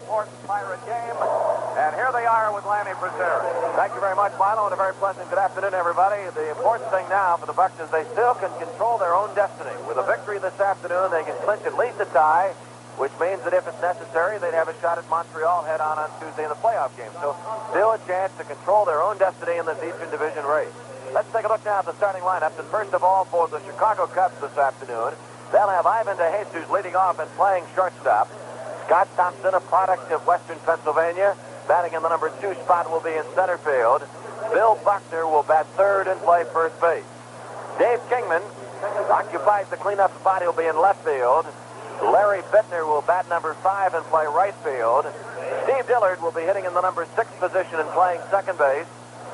Important Pirate game, and here they are with Lanny Brazier. Thank you very much, Milo, and a very pleasant good afternoon, everybody. The important thing now for the Bucks is they still can control their own destiny. With a victory this afternoon, they can clinch at least a tie, which means that if it's necessary, they'd have a shot at Montreal head-on Tuesday in the playoff game. So still a chance to control their own destiny in this Eastern Division race. Let's take a look now at the starting lineups. And first of all, for the Chicago Cubs this afternoon, they'll have Ivan DeJesus leading off and playing shortstop. Scott Thompson, a product of Western Pennsylvania, batting in the number 2 spot, will be in center field. Bill Buckner will bat third and play first base. Dave Kingman occupies the cleanup spot. He'll be in left field. Larry Bittner will bat number 5 and play right field. Steve Dillard will be hitting in the number 6 position and playing second base.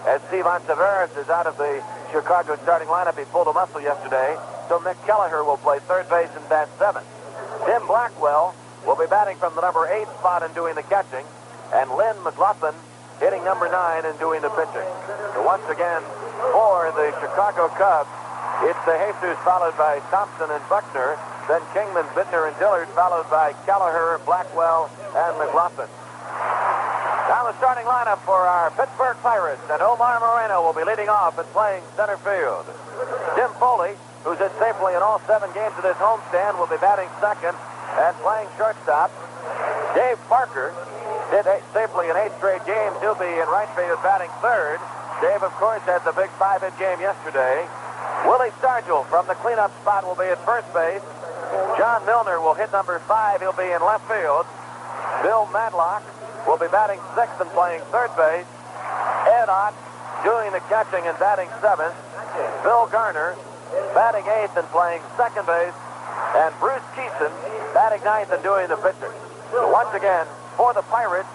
As Steve Ontiveros is out of the Chicago starting lineup, he pulled a muscle yesterday. So Mick Kelleher will play third base and bat 7th. Tim Blackwell will be batting from the number 8 spot and doing the catching. And Lynn McLaughlin hitting number 9 and doing the pitching. So once again, for the Chicago Cubs, it's DeJesus followed by Thompson and Buckner. Then Kingman, Bittner, and Dillard, followed by Kelleher, Blackwell, and McLaughlin. Now the starting lineup for our Pittsburgh Pirates, and Omar Moreno will be leading off and playing center field. Tim Foley, who's hit safely in all 7 games of this homestand, will be batting second and playing shortstop. Dave Parker did safely in 8 straight games. He'll be in right field batting third. Dave, of course, had the big 5-hit game yesterday. Willie Stargell from the cleanup spot will be at first base. John Milner will hit number 5. He'll be in left field. Bill Madlock will be batting 6th and playing third base. Ed Ott doing the catching and batting 7th. Bill Garner batting 8th and playing second base. And Bruce Keeson batting 9th and doing the pitching. So once again, for the Pirates,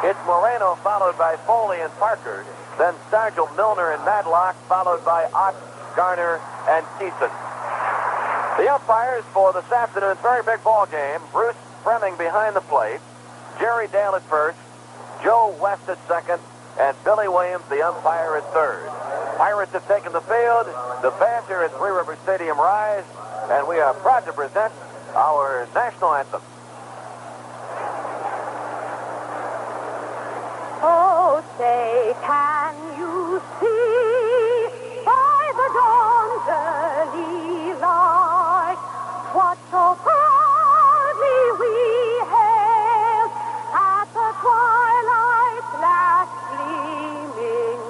it's Moreno followed by Foley and Parker. Then Stargell, Milner, and Madlock, followed by Ott, Garner, and Keeson. The umpires for this afternoon's very big ball game: Bruce Fremming behind the plate, Jerry Dale at first, Joe West at second, and Billy Williams, the umpire, at third. Pirates have taken the field. The fans here at Three River Stadium rise, and we are proud to present our national anthem. Oh, say, can you see by the dawn's early light what so proudly we hailed at the twilight's last gleaming,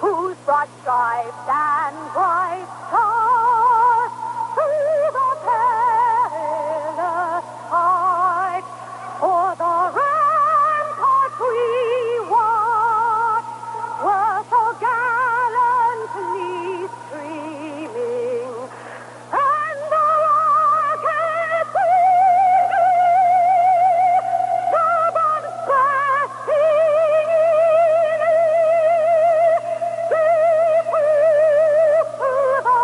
whose broad stripes and bright stars through the perilous height for the ramparts we watched were so gallantly streaming, and the rockets the bombs bursting deep through the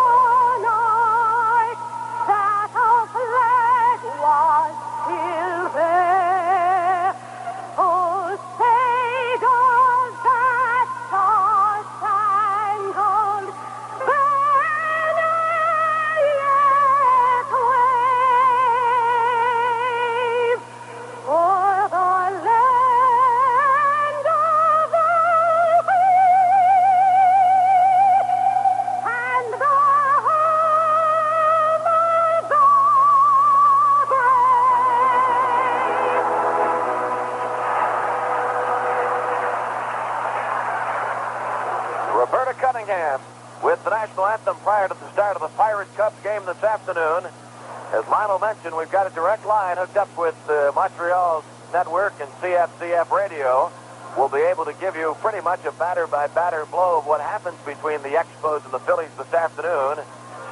night, that our flag was still there. Oh, say does that star-spangled banner yet wave for the land of the free and the home of the brave? Roberta Cunningham with the national anthem prior to the start of the Pirates-Cubs game this afternoon. As Milo mentioned, we've got a direct line hooked up with Montreal's network and CFCF radio. We'll be able to give you pretty much a batter-by-batter blow of what happens between the Expos and the Phillies this afternoon.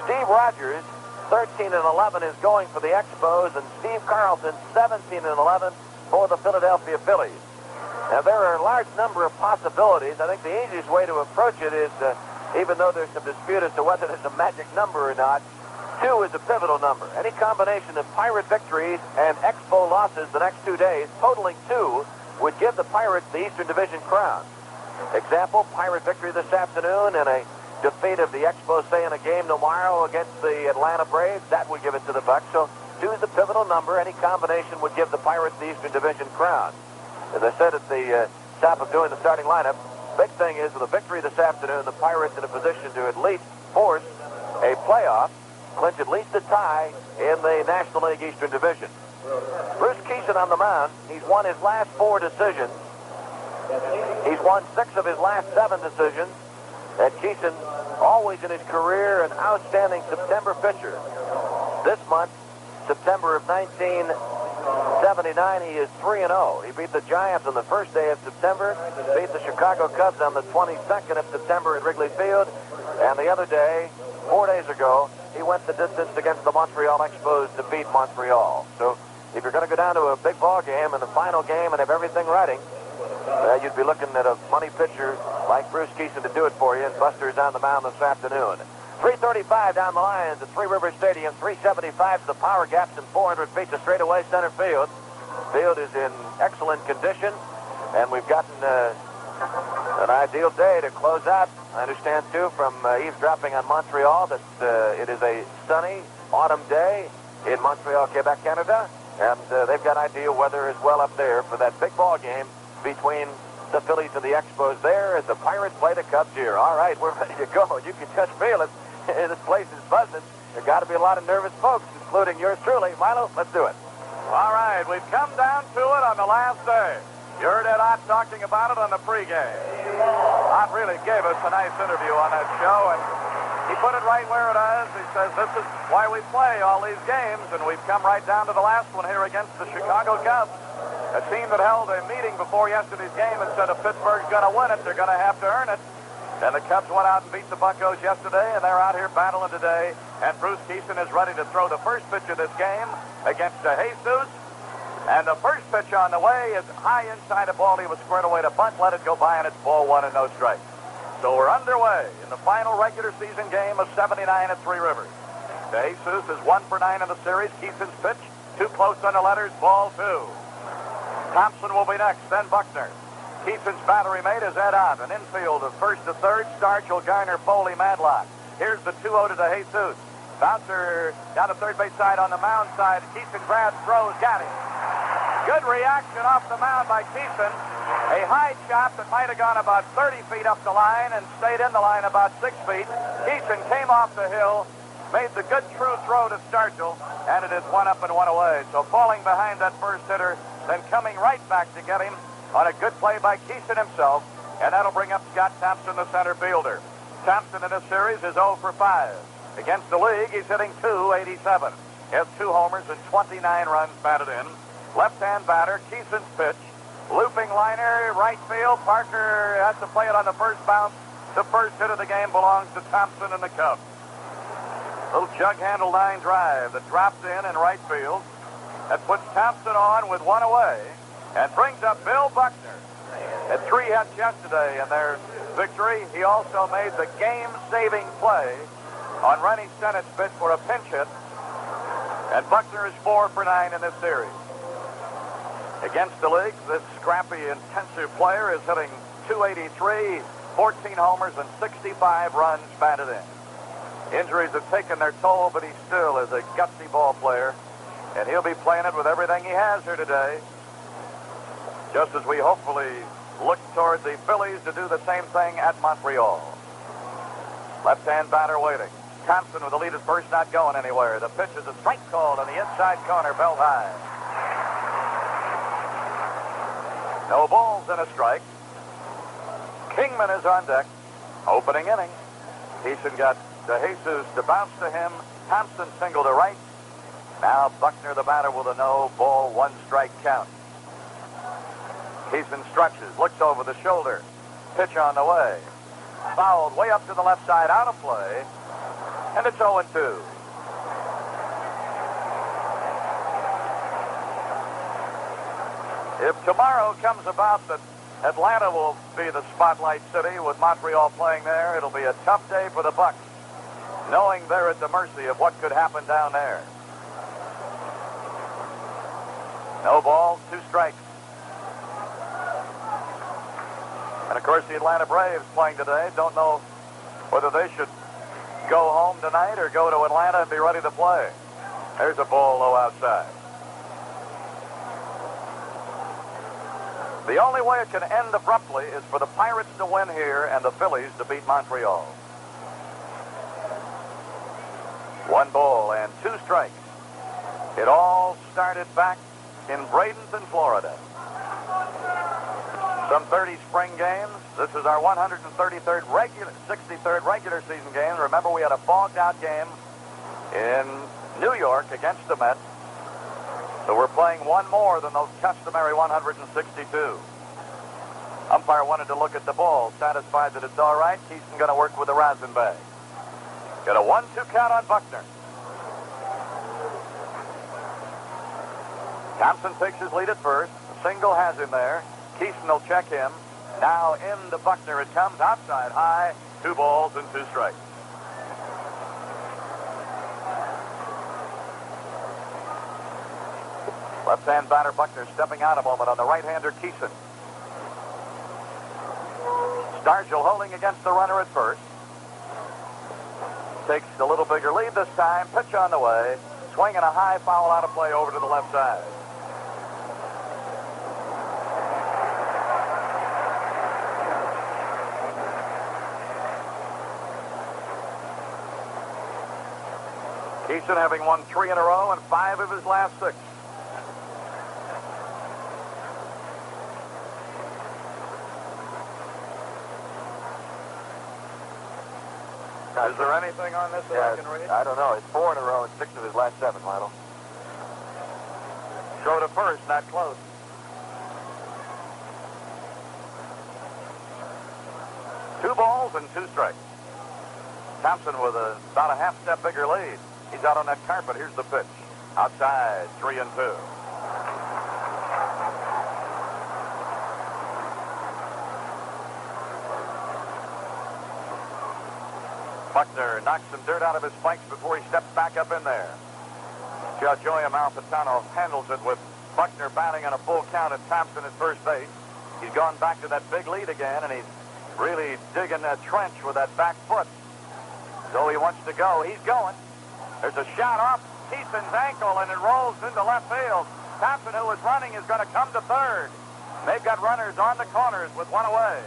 Steve Rogers, 13-11, is going for the Expos, and Steve Carlson, 17-11, for the Philadelphia Phillies. Now, there are a large number of possibilities. I think the easiest way to approach it is, even though there's some dispute as to whether there's a magic number or not, 2 is a pivotal number. Any combination of Pirate victories and Expo losses the next 2 days, totaling 2, would give the Pirates the Eastern Division crown. Example, Pirate victory this afternoon and a defeat of the Expos, say, in a game tomorrow against the Atlanta Braves, that would give it to the Bucks. So 2 is the pivotal number. Any combination would give the Pirates the Eastern Division crown. As I said at the top of doing the starting lineup, big thing is with a victory this afternoon, the Pirates in a position to at least force a playoff, clinch at least a tie in the National League Eastern Division. Bruce Kison on the mound. He's won his last 4 decisions. He's won 6 of his last 7 decisions. And Kison, always in his career, an outstanding September pitcher. This month, September of 1979, he is 3-0. He beat the Giants on the first day of September, beat the Chicago Cubs on the 22nd of September at Wrigley Field, and the other day, 4 days ago, he went the distance against the Montreal Expos to beat Montreal. So if you're going to go down to a big ball game and the final game and have everything riding, you'd be looking at a money pitcher like Bruce Kison to do it for you, and Buster's on the mound this afternoon. 335 down the lines at Three Rivers Stadium, 375 to the power gaps and 400 feet to straightaway center field. Field is in excellent condition, and we've gotten an ideal day to close out. I understand, too, from eavesdropping on Montreal that it is a sunny autumn day in Montreal, Quebec, Canada, and they've got ideal weather as well up there for that big ball game between the Phillies and the Expos there as the Pirates play the Cubs here. All right, we're ready to go. You can just feel it. This place is buzzing. There got to be a lot of nervous folks, including yours truly. Milo, let's do it. All right, we've come down to it on the last day. You heard Ed Ott talking about it on the pregame. Ott really gave us a nice interview on that show, and he put it right where it is. He says this is why we play all these games, and we've come right down to the last one here against the Chicago Cubs. A team that held a meeting before yesterday's game and said if Pittsburgh's going to win it, they're going to have to earn it. And the Cubs went out and beat the Buccos yesterday, and they're out here battling today. And Bruce Kison is ready to throw the first pitch of this game against Jesus. And the first pitch on the way is high inside the ball. He was squared away to bunt, let it go by, and it's ball 1 and no strike. So we're underway in the final regular season game of 79 at Three Rivers. Jesus is 1 for 9 in the series. Kison's pitch, too close on the letters, ball 2. Thompson will be next, then Buckner. Kison's battery mate is Ed Ott. An infield of first to third. Starch, Garner, Foley, Madlock. Here's the 2-0 to Jesus. Bouncer down the third base side on the mound side. Kison grabs, throws, got him. Good reaction off the mound by Kison. A high chop that might have gone about 30 feet up the line and stayed in the line about 6 feet. Kison came off the hill, made the good true throw to Starchel, and it is 1 up and 1 away. So falling behind that first hitter, then coming right back to get him on a good play by Kison himself, and that'll bring up Scott Thompson, the center fielder. Thompson in this series is 0 for 5. Against the league, he's hitting .287. He has 2 homers and 29 runs batted in. Left-hand batter, Kison's pitch. Looping liner, right field. Parker has to play it on the first bounce. The first hit of the game belongs to Thompson and the Cubs. Little jug handle line drive that drops in right field. That puts Thompson on with 1 away and brings up Bill Buckner. Had 3 hits yesterday in their victory. He also made the game-saving play on Rennie Sennett's pitch for a pinch hit. And Buckner is 4 for 9 in this series. Against the league, this scrappy, intensive player is hitting .283, 14 homers, and 65 runs batted in. Injuries have taken their toll, but he still is a gutsy ball player. And he'll be playing it with everything he has here today. Just as we hopefully look toward the Phillies to do the same thing at Montreal. Left-hand batter waiting. Thompson with the lead at first, not going anywhere. The pitch is a strike called on the inside corner, belt high. No balls and a strike. Kingman is on deck. Opening inning. Kison got Jesus to bounce to him. Thompson single to right. Now Buckner, the batter, with a no ball, 1 strike count. Kison stretches, looks over the shoulder. Pitch on the way. Fouled way up to the left side, out of play. And it's 0-2. If tomorrow comes about that Atlanta will be the spotlight city with Montreal playing there, it'll be a tough day for the Bucs, knowing they're at the mercy of what could happen down there. No balls, 2 strikes. And, of course, the Atlanta Braves playing today don't know whether they should go home tonight or go to Atlanta and be ready to play. There's a ball low outside. The only way it can end abruptly is for the Pirates to win here and the Phillies to beat Montreal. 1 ball and 2 strikes. It all started back in Bradenton, Florida. Some 30 spring games. This is our 63rd regular season game. Remember, we had a fogged-out game in New York against the Mets. So we're playing one more than those customary 162. Umpire wanted to look at the ball, satisfied that it's all right. Keeson going to work with the rosin bag. Got a 1-2 count on Buckner. Thompson takes his lead at first. A single has him there. Keeson will check him. Now into Buckner it comes, outside high. 2 balls and 2 strikes. Left-hand batter Buckner stepping out a moment on the right-hander Keeson. Stargell holding against the runner at first. Takes a little bigger lead this time. Pitch on the way. Swinging a high foul out of play over to the left side. Keeson having won 3 in a row and 5 of his last 6. Is there anything on this that I can read? I don't know. It's 4 in a row and 6 of his last 7, Lionel. Throw to first, not close. Two balls and 2 strikes. Thompson with about a half-step bigger lead. He's out on that carpet. Here's the pitch. Outside, 3-2. Buckner knocks some dirt out of his spikes before he steps back up in there. Joey Amalfitano handles it with Buckner batting on a full count and Thompson at first base. He's gone back to that big lead again, and he's really digging that trench with that back foot. So he wants to go. He's going. There's a shot off Keeson's ankle, and it rolls into left field. Thompson, who was running, is going to come to third. They've got runners on the corners with 1 away.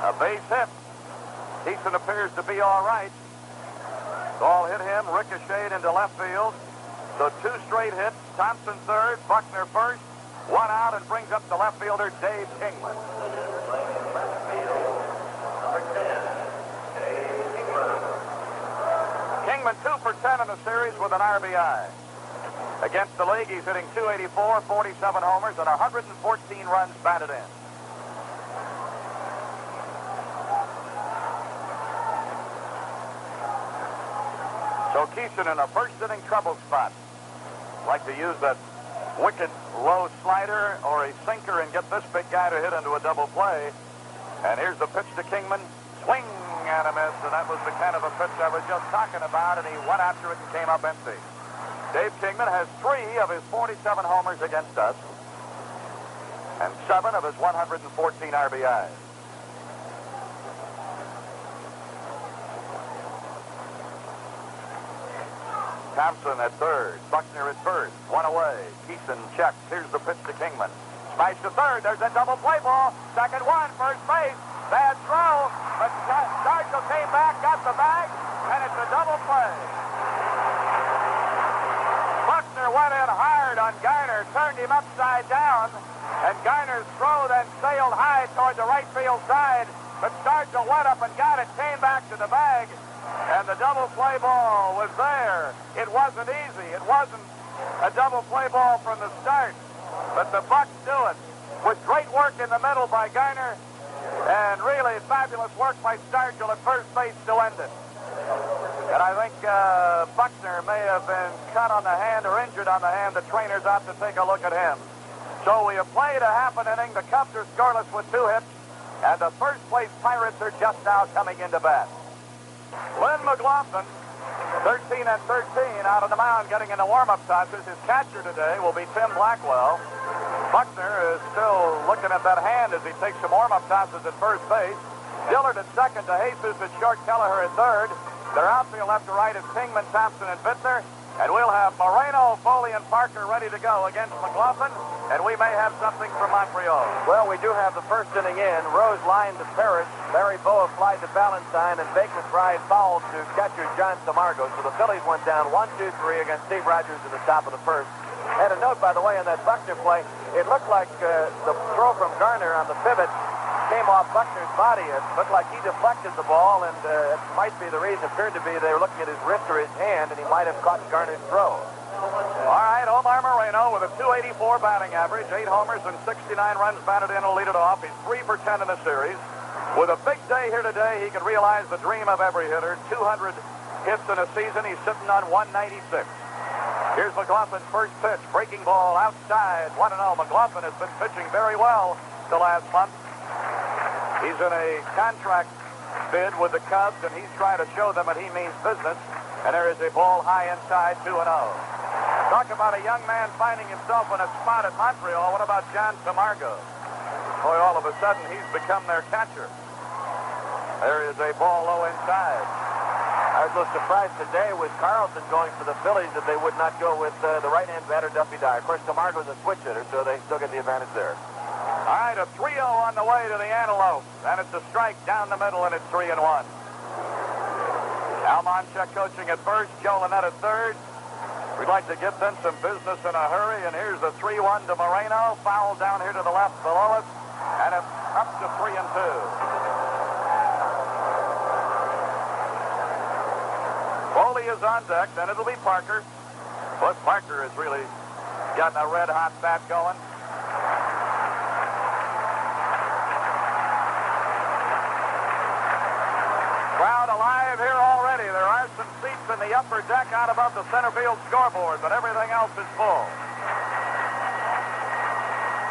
A base hit. Keeson appears to be all right. Ball hit him, ricocheted into left field. So 2 straight hits. Thompson third, Buckner first. 1 out, and brings up the left fielder, Dave Kingman. Kingman 2 for 10 in the series with an RBI. Against the league, he's hitting .284, 47 homers, and 114 runs batted in. So Keeson in a first-inning trouble spot. Like to use that wicked low slider or a sinker and get this big guy to hit into a double play. And here's the pitch to Kingman. Swing and a miss, and that was the kind of a pitch I was just talking about, and he went after it and came up empty. Dave Kingman has 3 of his 47 homers against us and 7 of his 114 RBIs. Thompson at third, Buckner at first, 1 away. Keeson checks. Here's the pitch to Kingman. Smash to third. There's a double play ball. Second one, first base. Bad throw, but Stargell came back, got the bag, and it's a double play. Buckner went in hard on Garner, turned him upside down, and Garner's throw then sailed high toward the right field side, but Stargell went up and got it, came back to the bag, and the double play ball was there. It wasn't easy. It wasn't a double play ball from the start, but the Bucks do it with great work in the middle by Garner, and really fabulous work by Stargell at first base to end it. And I think Buckner may have been cut on the hand or injured on the hand. The trainer's out to take a look at him. So we have played a half an inning. The Cubs are scoreless with 2 hits, and the first-place Pirates are just now coming into bat. Lynn McLaughlin, 13 and 13, out on the mound getting into warm-up tosses. His catcher today will be Tim Blackwell. Buckner is still looking at that hand as he takes some warm-up tosses at first base. Dillard at second, to Jesus at short, Kelleher at third. Their outfield left to right is Kingman, Thompson, and Bittner. And we'll have Moreno, Foley, and Parker ready to go against McLaughlin. and we may have something from Montreal. Well, we do have the first inning in. Rose lined to Parrish. Larry Boa flied to Valentine, and Bake McBride fouled to catcher John Tamargo. So the Phillies went down 1-2-3 against Steve Rogers in the top of the first. And a note, by the way, on that Buckner play, it looked like the throw from Garner on the pivot came off Buckner's body. It looked like he deflected the ball, and it might be the reason. Appeared to be they were looking at his wrist or his hand, and he might have caught Garner's throw. All right, Omar Moreno with a .284 batting average, 8 homers and 69 runs batted in will lead it off. He's 3 for 10 in the series. With a big day here today, he can realize the dream of every hitter. 200 hits in a season. He's sitting on 196. Here's McLaughlin's first pitch. Breaking ball outside. 1-0. McLaughlin has been pitching very well the last month. He's in a contract bid with the Cubs, and he's trying to show them that he means business. And there is a ball high inside, 2-0. Talk about a young man finding himself in a spot at Montreal. What about John Tamargo? Boy, all of a sudden, he's become their catcher. There is a ball low inside. I was a little surprised today with Carlson going for the Phillies that they would not go with the right-hand batter, Duffy Dye. Of course, Tamargo's a switch hitter, so they still get the advantage there. All right, a 3-0 on the way to the Antelope. And it's a strike down the middle, and it's 3-1. Al Monchek coaching at first, Joe Lynette at third. We'd like to get them some business in a hurry, and here's the 3-1 to Moreno. Foul down here to the left below us, and it's up to 3-2. Foley is on deck, then it'll be Parker. But Parker has really gotten a red-hot bat going. Crowd alive here already. There are some seats in the upper deck out above the center field scoreboard, but everything else is full.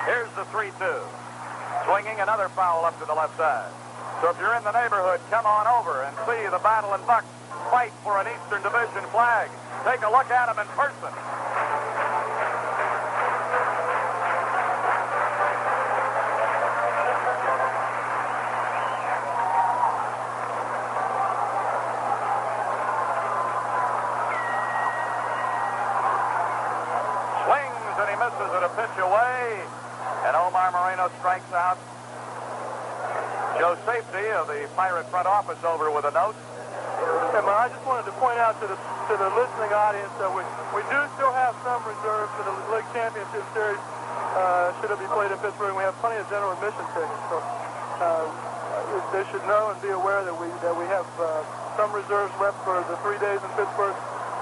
Here's the 3-2. Swinging another foul up to the left side. So if you're in the neighborhood, come on over and see the Battle and Bucks fight for an Eastern Division flag. Take a look at them in person. Swings and he misses it a pitch away. And Omar Moreno strikes out. Joe Safety of the Pirate front office over with a note. Yeah, I just wanted to point out to the listening audience that we do still have some reserves for the League Championship Series. Should it be played in Pittsburgh? We have plenty of general admission tickets, so they should know and be aware that we have some reserves left for the 3 days in Pittsburgh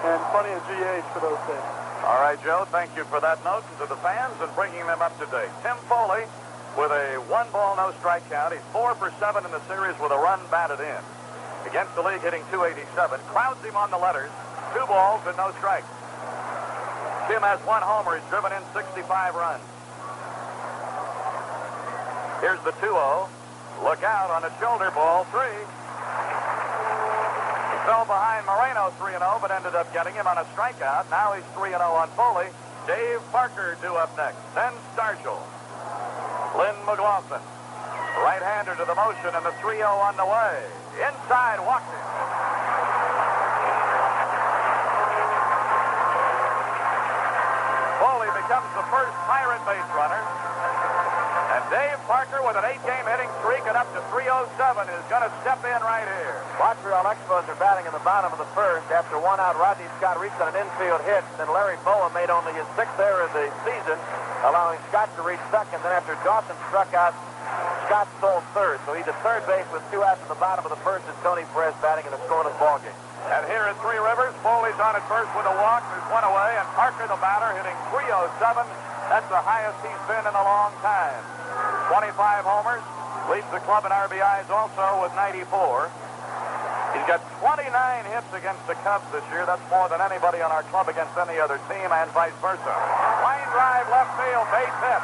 and plenty of GH for those days. All right, Joe, thank you for that note to the fans and bringing them up to date. Tim Foley with a 1-ball, no strike count. He's 4 for 7 in the series with a run batted in. Against the league, hitting .287. Crowds him on the letters. 2 balls and no strikes. Tim has 1 homer. He's driven in 65 runs. Here's the 2-0. Look out on a shoulder, ball 3. He fell behind Moreno 3-0, but ended up getting him on a strikeout. Now he's 3-0 on Foley. Dave Parker due up next. Then Starshall. Lynn McLaughlin. Right-hander to the motion, and the 3-0 on the way. Inside, walked him. Foley becomes the first Pirate base runner. And Dave Parker, with an 8-game hitting streak and up to .307, is going to step in right here. Montreal Expos are batting in the bottom of the first. After 1 out, Rodney Scott reached on an infield hit. Then Larry Boa made only his 6th error of the season, allowing Scott to reach second. Then after Dawson struck out, Scott stole third. So he's at third base with 2 outs in the bottom of the first, and Tony Perez batting in a scoreless ballgame. And here at Three Rivers, Foley's on at first with a walk. There's 1 away, and Parker, the batter, hitting .307. That's the highest he's been in a long time. 25 homers, leads the club in RBIs also with 94. He's got 29 hits against the Cubs this year. That's more than anybody on our club against any other team, and vice versa. Line drive, left field, base hit.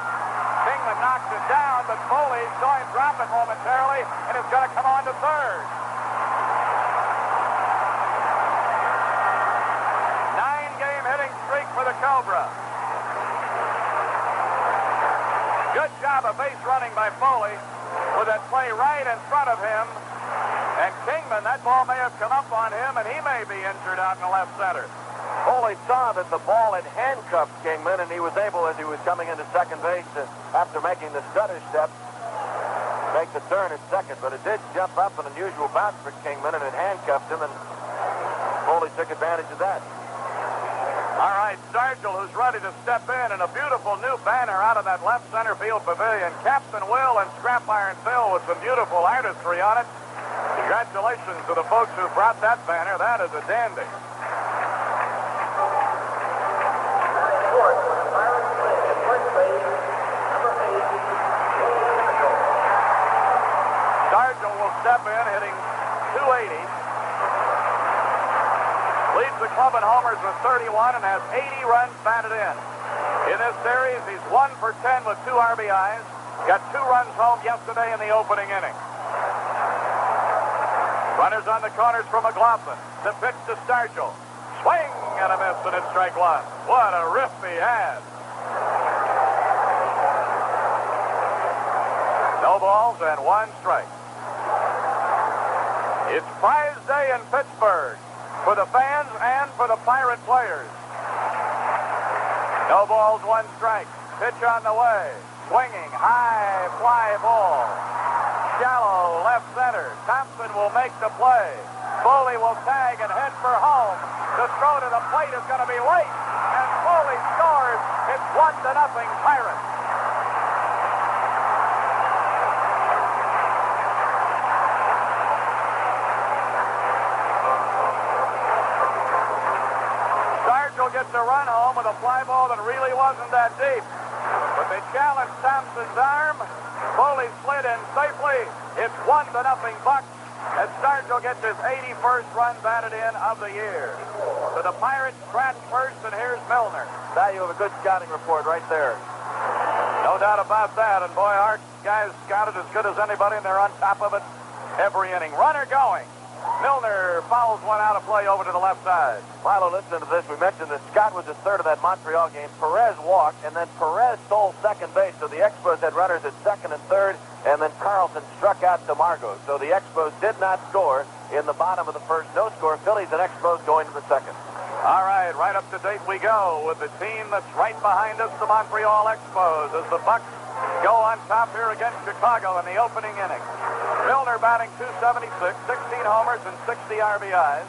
Kingman knocks it down, but Foley saw him drop it momentarily, and it's going to come on to third. 9-game hitting streak for the Cobra. Good job of base running by Foley with that play right in front of him. And Kingman, that ball may have come up on him, and he may be injured out in the left center. Foley saw that the ball had handcuffed Kingman, and he was able, as he was coming into second base, after making the stutter step, make the turn at second. But it did jump up an unusual bounce for Kingman, and it handcuffed him, and Foley took advantage of that. All right, Stargell, who's ready to step in, and a beautiful new banner out of that left center field pavilion. Captain Will and Scrap Iron Phil with some beautiful artistry on it. Congratulations to the folks who brought that banner. That is a dandy. Stargell will step in, hitting .280. Leads the club in homers with 31 and has 80 runs batted in. In this series, he's 1 for 10 with 2 RBIs. Got 2 runs home yesterday in the opening inning. Runners on the corners from McLaughlin. The pitch to Stargell. Swing and a miss, and it's strike one. What a riff he had. No balls and 1 strike. It's prize day in Pittsburgh for the fans and for the Pirate players. No balls, 1 strike. Pitch on the way. Swinging, high fly ball. Shallow left center. Thompson will make the play. Foley will tag and head for home. The throw to the plate is going to be late. And Foley scores. It's 1-0 Pirates. Gets a run home with a fly ball that really wasn't that deep. But they challenged Thompson's arm. Foley slid in safely. It's 1-0 Bucks as Stargell gets his 81st run batted in of the year. So the Pirates scratch first, and here's Milner. Value of a good scouting report right there. No doubt about that. And boy, our guys scouted as good as anybody, and they're on top of it every inning. Runner going. Milner fouls one out of play over to the left side. Milo, listen to this. We mentioned that Scott was the third of that Montreal game. Perez walked, and then Perez stole second base. So the Expos had runners at second and third, and then Carlson struck out DeMargo. So the Expos did not score in the bottom of the first. No score. Phillies and Expos going to the second. All right, right up to date we go with the team that's right behind us, the Montreal Expos, as the Bucks go on top here against Chicago in the opening inning. Milner batting .276, 16 homers and 60 RBIs.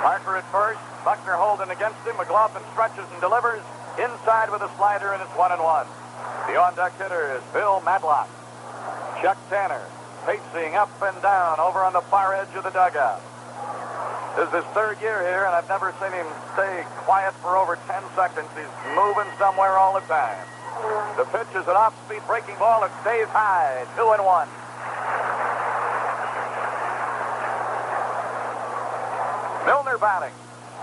Parker at first, Buckner holding against him. McLaughlin stretches and delivers inside with a slider, and it's 1-1. The on-deck hitter is Bill Madlock. Chuck Tanner pacing up and down over on the far edge of the dugout. This is his third year here, and I've never seen him stay quiet for over 10 seconds. He's moving somewhere all the time. The pitch is an off-speed breaking ball. It stays high. 2-1. Milner batting.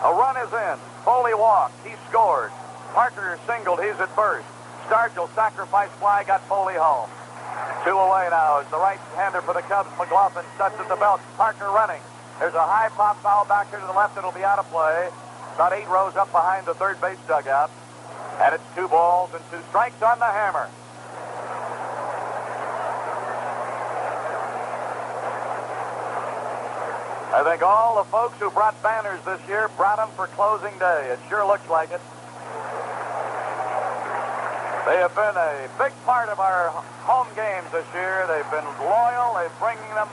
A run is in. Foley walked. He scored. Parker singled. He's at first. Stargell sacrifice fly. Got Foley home. 2 away now is the right-hander for the Cubs. McLaughlin studs at the belt. Parker running. There's a high pop foul back here to the left. It'll be out of play. About 8 rows up behind the third base dugout. And it's 2 balls and 2 strikes on the hammer. I think all the folks who brought banners this year brought them for closing day. It sure looks like it. They have been a big part of our home games this year. They've been loyal. They're bringing them,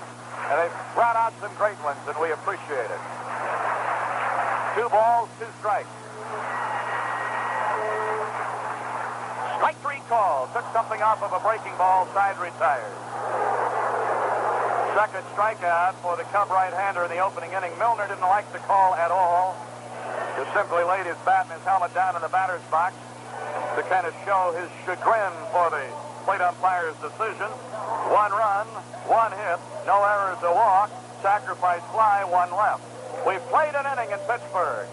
and they've brought out some great ones, and we appreciate it. 2 balls, 2 strikes. Strike 3 call. Took something off of a breaking ball. Side retired. Second strikeout for the Cub right-hander in the opening inning. Milner didn't like the call at all. Just simply laid his bat and his helmet down in the batter's box to kind of show his chagrin for the plate umpire's decision. 1 run, 1 hit, no errors, a walk, sacrifice fly, 1 left. We've played an inning in Pittsburgh.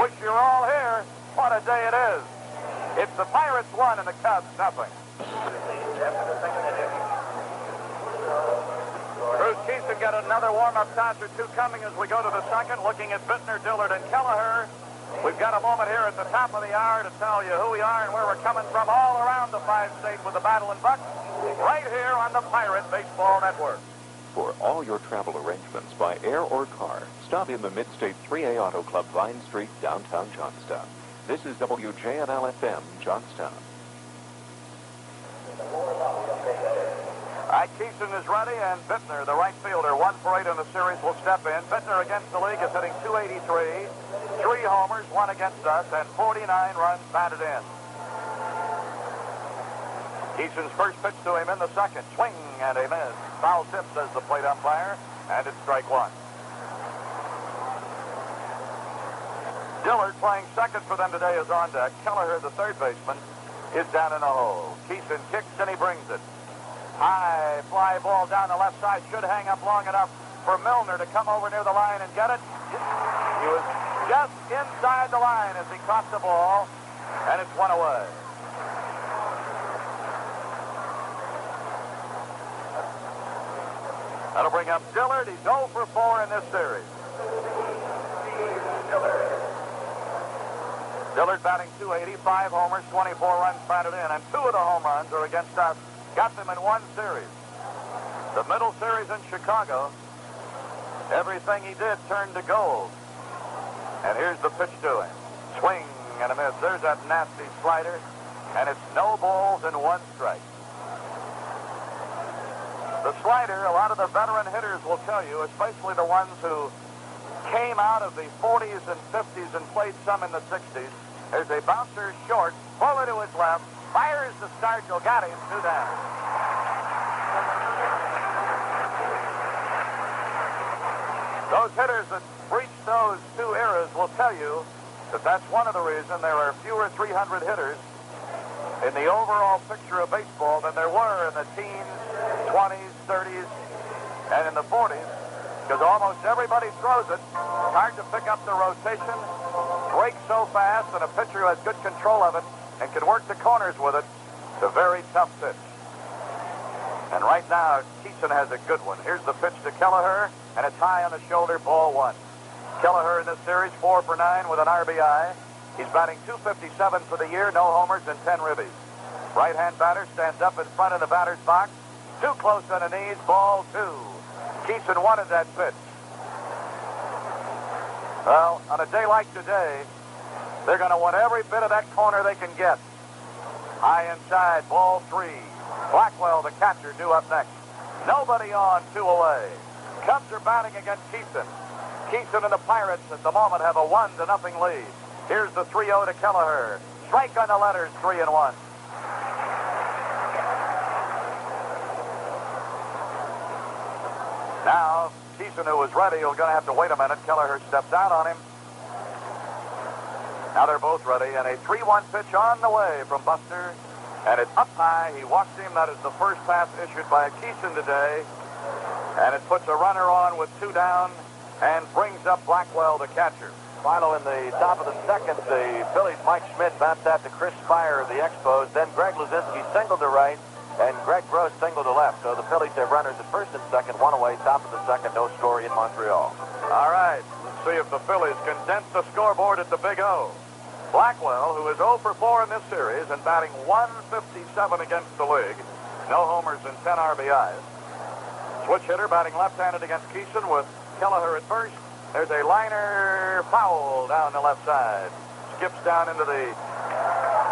Wish you were all here. What a day it is. It's the Pirates 1 and the Cubs nothing. Bruce Keeson got another warm-up toss or 2 coming as we go to the second, looking at Bittner, Dillard, and Kelleher. We've got a moment here at the top of the hour to tell you who we are and where we're coming from all around the 5 states with the Battle and Bucks, right here on the Pirate Baseball Network. For all your travel arrangements by air or car, stop in the Mid-State 3A Auto Club, Vine Street, downtown Johnstown. This is WJNL-FM, Johnstown. All right, Keeson is ready, and Bittner, the right fielder, 1 for 8 in the series, will step in. Bittner against the league is hitting .283, 3 homers, 1 against us, and 49 runs batted in. Keeson's first pitch to him in the second. Swing and a miss. Foul tip, says the plate umpire, and it's strike 1. Dillard, playing second for them today, is on deck. Kelleher, the third baseman, is down in the hole. Keeson kicks and he brings it. High fly ball down the left side. Should hang up long enough for Milner to come over near the line and get it. He was just inside the line as he caught the ball, and it's 1 away. That'll bring up Dillard. He's 0 for 4 in this series. Dillard batting .280, 5 homers, 24 runs batted in, and 2 of the home runs are against us. Got them in 1 series. The middle series in Chicago, everything he did turned to gold. And here's the pitch to him. Swing and a miss. There's that nasty slider, and it's no balls and 1 strike. The slider, a lot of the veteran hitters will tell you, especially the ones who came out of the 40s and 50s and played some in the 60s. There's a bouncer short, fuller to his left, fires the start, you'll got him, 2 down. Those hitters that breached those 2 eras will tell you that that's one of the reasons there are fewer 300 hitters in the overall picture of baseball than there were in the teens, 20s, 30s, and in the 40s, because almost everybody throws it. It's hard to pick up the rotation, breaks so fast, and a pitcher who has good control of it and can work the corners with it. It's a very tough pitch. And right now, Keeson has a good one. Here's the pitch to Kelleher, and it's high on the shoulder, ball 1. Kelleher in this series, 4 for 9 with an RBI. He's batting .257 for the year, no homers and 10 ribbies. Right-hand batter stands up in front of the batter's box. Too close on the knees, ball 2. Keeson wanted that pitch. Well, on a day like today, they're going to want every bit of that corner they can get. High inside, ball 3. Blackwell, the catcher, due up next. Nobody on, 2 away. Cubs are batting against Keeson. Keeson and the Pirates at the moment have a 1-0 lead. Here's the 3-0 to Kelleher. Strike on the letters, 3-1. Now, Keeson, who was ready, is going to have to wait a minute. Kelleher stepped out on him. Now they're both ready, and a 3-1 pitch on the way from Buster. And it's up high. He walks him. That is the first pass issued by Keeson today. And it puts a runner on with 2 down and brings up Blackwell, the catcher. Final in the top of the second, the Phillies' Mike Schmidt bounced out to Chris Spire of the Expos. Then Greg Luzinski singled to right, and Greg Gross singled to left. So the Phillies have runners at first and second, 1 away, top of the second, no score in Montreal. All right, let's see if the Phillies can dent the scoreboard at the Big O. Blackwell, who is 0 for 4 in this series and batting .157 against the league, no homers and 10 RBIs. Switch hitter batting left-handed against Keeson with Kelleher at first. There's a liner foul down the left side. Skips down into the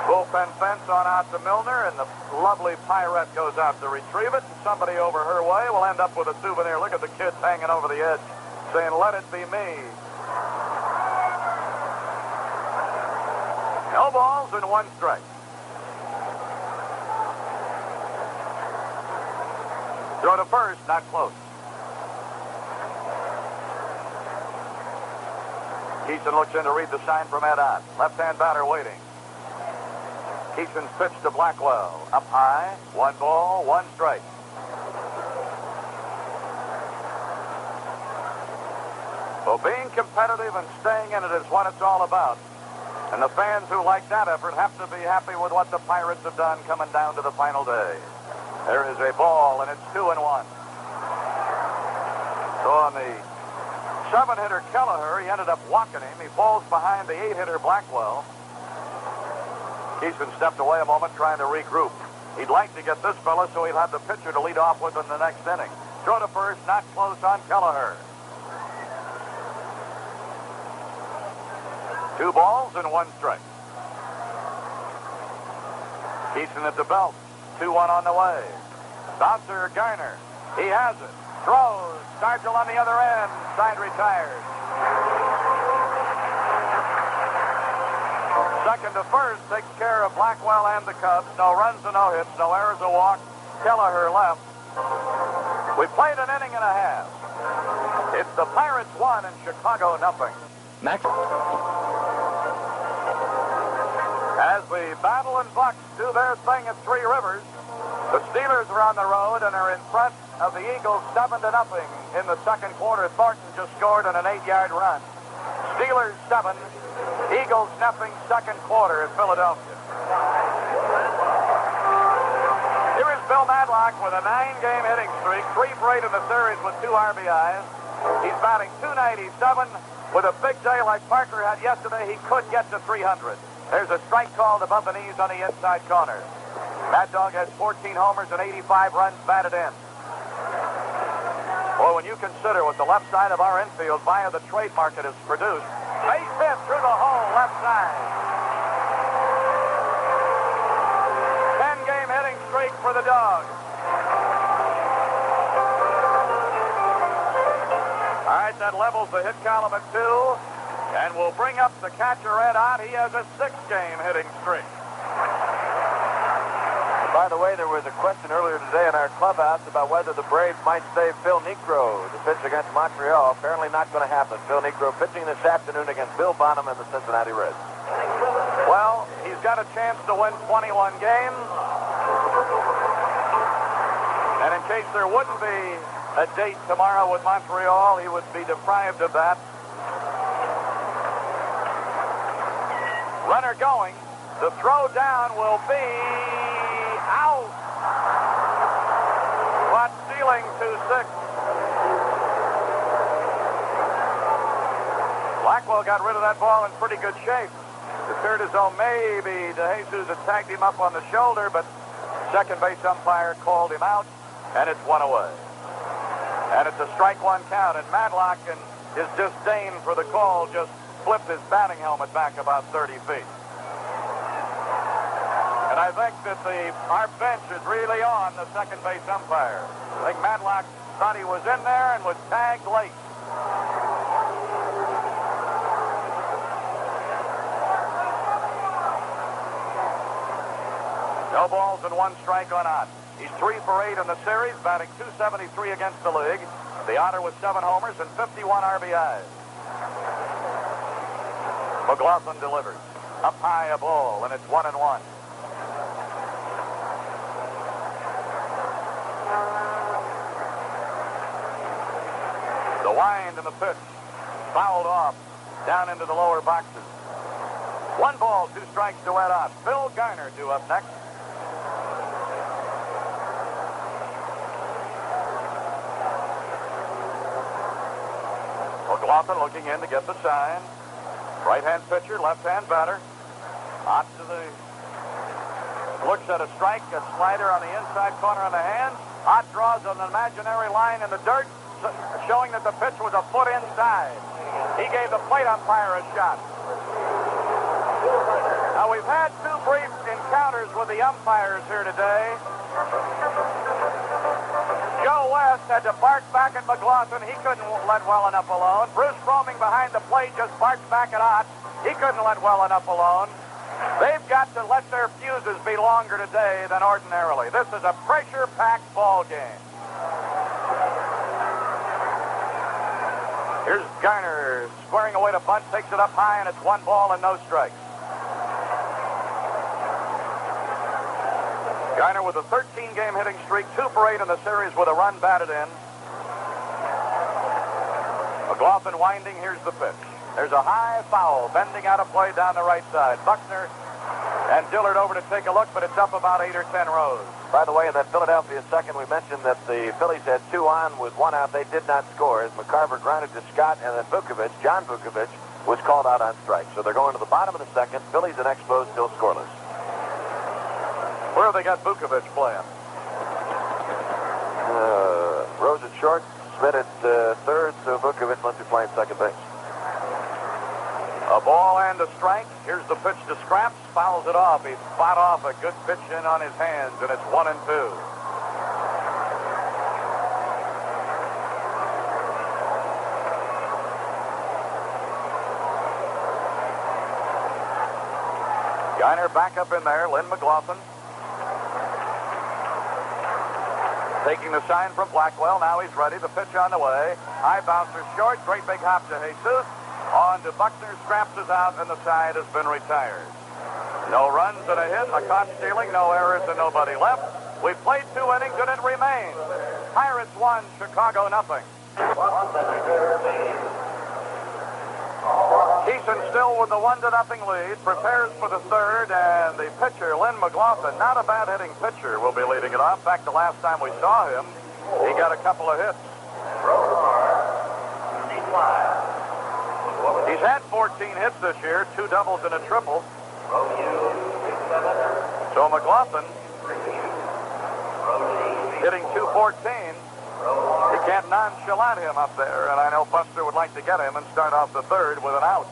bullpen fence on out to Milner, and the lovely Pirate goes out to retrieve it. And somebody over her way will end up with a souvenir. Look at the kids hanging over the edge saying, "Let it be me." No balls and 1 strike. Throw to first, not close. Keeson looks in to read the sign from Ed Ott. Left-hand batter waiting. Keeson's pitch to Blackwell. Up high, 1 ball, 1 strike. Well, being competitive and staying in it is what it's all about. And the fans who like that effort have to be happy with what the Pirates have done coming down to the final day. There is a ball, and it's 2-1. So on the 7-hitter Kelleher, he ended up walking him. He falls behind the 8-hitter Blackwell. Keeson stepped away a moment trying to regroup. He'd like to get this fella so he'll have the pitcher to lead off with in the next inning. Throw to first, not close on Kelleher. 2 balls and 1 strike. Keeson at the belt. 2-1 on the way. Bouncer Garner. He has it. Throws. Stargell on the other end. Side retired. Second to first takes care of Blackwell and the Cubs. No runs and no hits. No errors, a walk. Kelleher left. We played an inning and a half. It's the Pirates 1 and Chicago nothing. Max. As the Battle and Bucks do their thing at Three Rivers, the Steelers are on the road and are in front of the Eagles 7-0 in the second quarter. Thornton just scored on an 8-yard run. Steelers 7, Eagles nothing, second quarter at Philadelphia. Here is Bill Madlock with a 9-game hitting streak, 3 for 8 in the series with 2 RBIs. He's batting .297 with a big day like Parker had yesterday. He could get to 300. There's a strike called above the knees on the inside corner. Mad Dog has 14 homers and 85 runs batted in. Boy, when you consider what the left side of our infield via the trade market has produced, base hit through the hole, left side. 10-game hitting streak for the Dog. All right, that levels the hit column at 2. And we'll bring up the catcher, Ed Ott. He has a 6-game hitting streak. By the way, there was a question earlier today in our clubhouse about whether the Braves might save Phil Niekro to pitch against Montreal. Apparently not going to happen. Phil Niekro pitching this afternoon against Bill Bonham and the Cincinnati Reds. Well, he's got a chance to win 21 games. And in case there wouldn't be a date tomorrow with Montreal, he would be deprived of that. Runner going. The throw down will be out. But stealing 2-6. Blackwell got rid of that ball in pretty good shape. It appeared as though maybe DeJesus had tagged him up on the shoulder, but second base umpire called him out, and it's 1 away. And it's a strike 1 count, and Madlock, in his disdain for the call, just flipped his batting helmet back about 30 feet. And I think that our bench is really on the second base umpire. I think Madlock thought he was in there and was tagged late. No balls and 1 strike on Ott. He's 3 for 8 in the series, batting .273 against the league. The Otter with 7 homers and 51 RBIs. McLaughlin delivers. Up high a ball, and it's 1-1. The wind and the pitch fouled off down into the lower boxes. 1 ball, 2 strikes to Ed Ott. Phil Garner due up next. McLaughlin looking in to get the sign. Right-hand pitcher, left-hand batter. Ott to the... Looks at a strike, a slider on the inside corner on the hand. Ott draws an imaginary line in the dirt, showing that the pitch was a foot inside. He gave the plate umpire a shot. Now, we've had 2 brief encounters with the umpires here today. Joe West had to bark back at McLaughlin. He couldn't let well enough alone. Bruce Fromming behind the plate just barked back at Ott. He couldn't let well enough alone. They've got to let their fuses be longer today than ordinarily. This is a pressure-packed ball game. Here's Garner squaring away to bunt, takes it up high, and it's 1 ball and no strikes. Garner with a 13-game hitting streak, 2 for 8 in the series with a run batted in. McLaughlin winding, here's the pitch. There's a high foul, bending out of play down the right side. Buckner and Dillard over to take a look, but it's up about 8 or 10 rows. By the way, in that Philadelphia second, we mentioned that the Phillies had 2 on with 1 out. They did not score as McCarver grounded to Scott, and then Vukovich, John Vukovich, was called out on strike. So they're going to the bottom of the second. Phillies and Expos still scoreless. Where have they got Vukovich playing? Rosich short, Smith at third, so Vukovic must be playing second base. A ball and a strike. Here's the pitch to Scraps. Fouls it off. He fought off a good pitch in on his hands, and it's 1-2. Geiner back up in there. Lynn McLaughlin taking the sign from Blackwell. Now he's ready. The pitch on the way. High bouncer short. Great big hop to Jesus. On to Buckner. Scraps is out, and the side has been retired. No runs and a hit, a caught stealing, no errors, and nobody left. We've played 2 innings, and it remains Pirates 1, Chicago nothing. Keeson still with the 1-0 lead, prepares for the third, and the pitcher, Lynn McLaughlin, not a bad hitting pitcher, will be leading it off. In fact, the last time we saw him, he got a couple of hits. He's had 14 hits this year, 2 doubles and a triple. So McLaughlin hitting .214. You can't nonchalant him up there, and I know Buster would like to get him and start off the third with an out.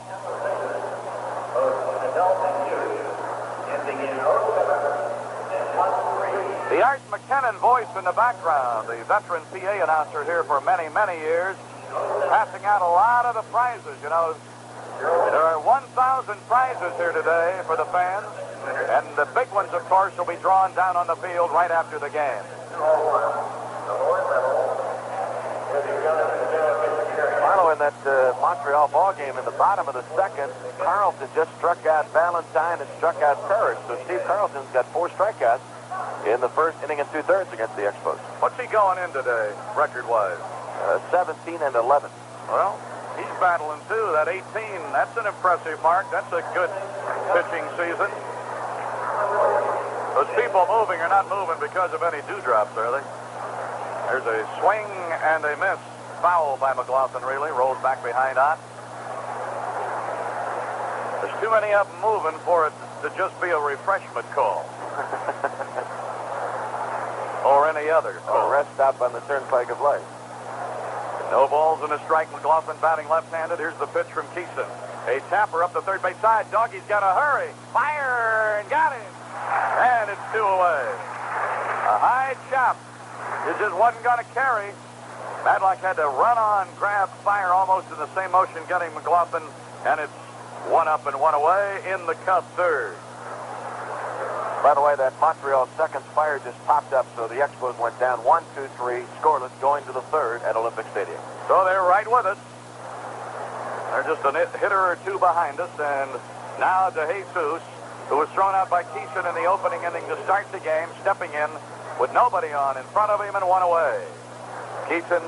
The Art McKinnon voice in the background, the veteran PA announcer here for many, many years, passing out a lot of the prizes. You know, there are 1,000 prizes here today for the fans, and the big ones, of course, will be drawn down on the field right after the game. Milo, in that Montreal ball game, in the bottom of the second, Carlson just struck out Valentine and struck out Parrish. So Steve Carlson's got 4 strikeouts in the first inning and 2/3 against the Expos. What's he going in today, record-wise? 17 and 11. Well, he's battling too. That 18, that's an impressive mark. That's a good pitching season. Those people moving are not moving because of any dewdrops, are they? There's a swing and a miss. Foul by McLaughlin, really. Rolls back behind Ott. There's too many of them moving for it to just be a refreshment call. Or any other call. Or rest stop on the turnpike of life. No balls and a strike. McLaughlin batting left-handed. Here's the pitch from Keeson. A tapper up the third base side. Doggie's got to hurry. Fire, and got him. And it's 2 away. A high chop. It just wasn't going to carry. Madlock had to run on, grab Fire almost in the same motion, getting McLaughlin, and it's 1 up and 1 away in the Cub third. By the way, that Montreal second Fire just popped up, so the Expos went down 1-2-3, scoreless, going to the third at Olympic Stadium. So they're right with us. They're just a hitter or 2 behind us, and now DeJesus, who was thrown out by Keeson in the opening inning to start the game, stepping in with nobody on in front of him and 1 away. Keeson